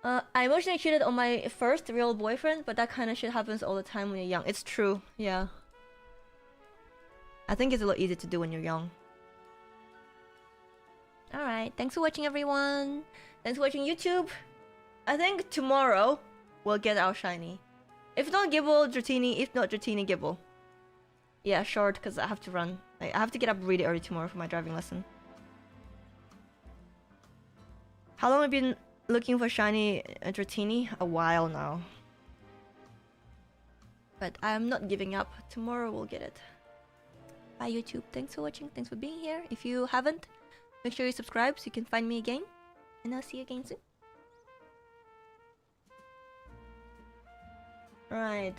Speaker 1: I emotionally cheated on my first real boyfriend, but that kind of shit happens all the time when you're young. It's true, yeah. I think it's a lot easier to do when you're young. Alright, thanks for watching everyone. Thanks for watching YouTube. I think tomorrow we'll get our shiny. If not Gible, Dratini. If not Dratini, Gible. Yeah, short, because I have to run. I have to get up really early tomorrow for my driving lesson. How long have you been looking for shiny Dratini? A while now. But I'm not giving up. Tomorrow we'll get it. Bye YouTube. Thanks for watching. Thanks for being here. If you haven't, make sure you subscribe so you can find me again. And I'll see you again soon. Right.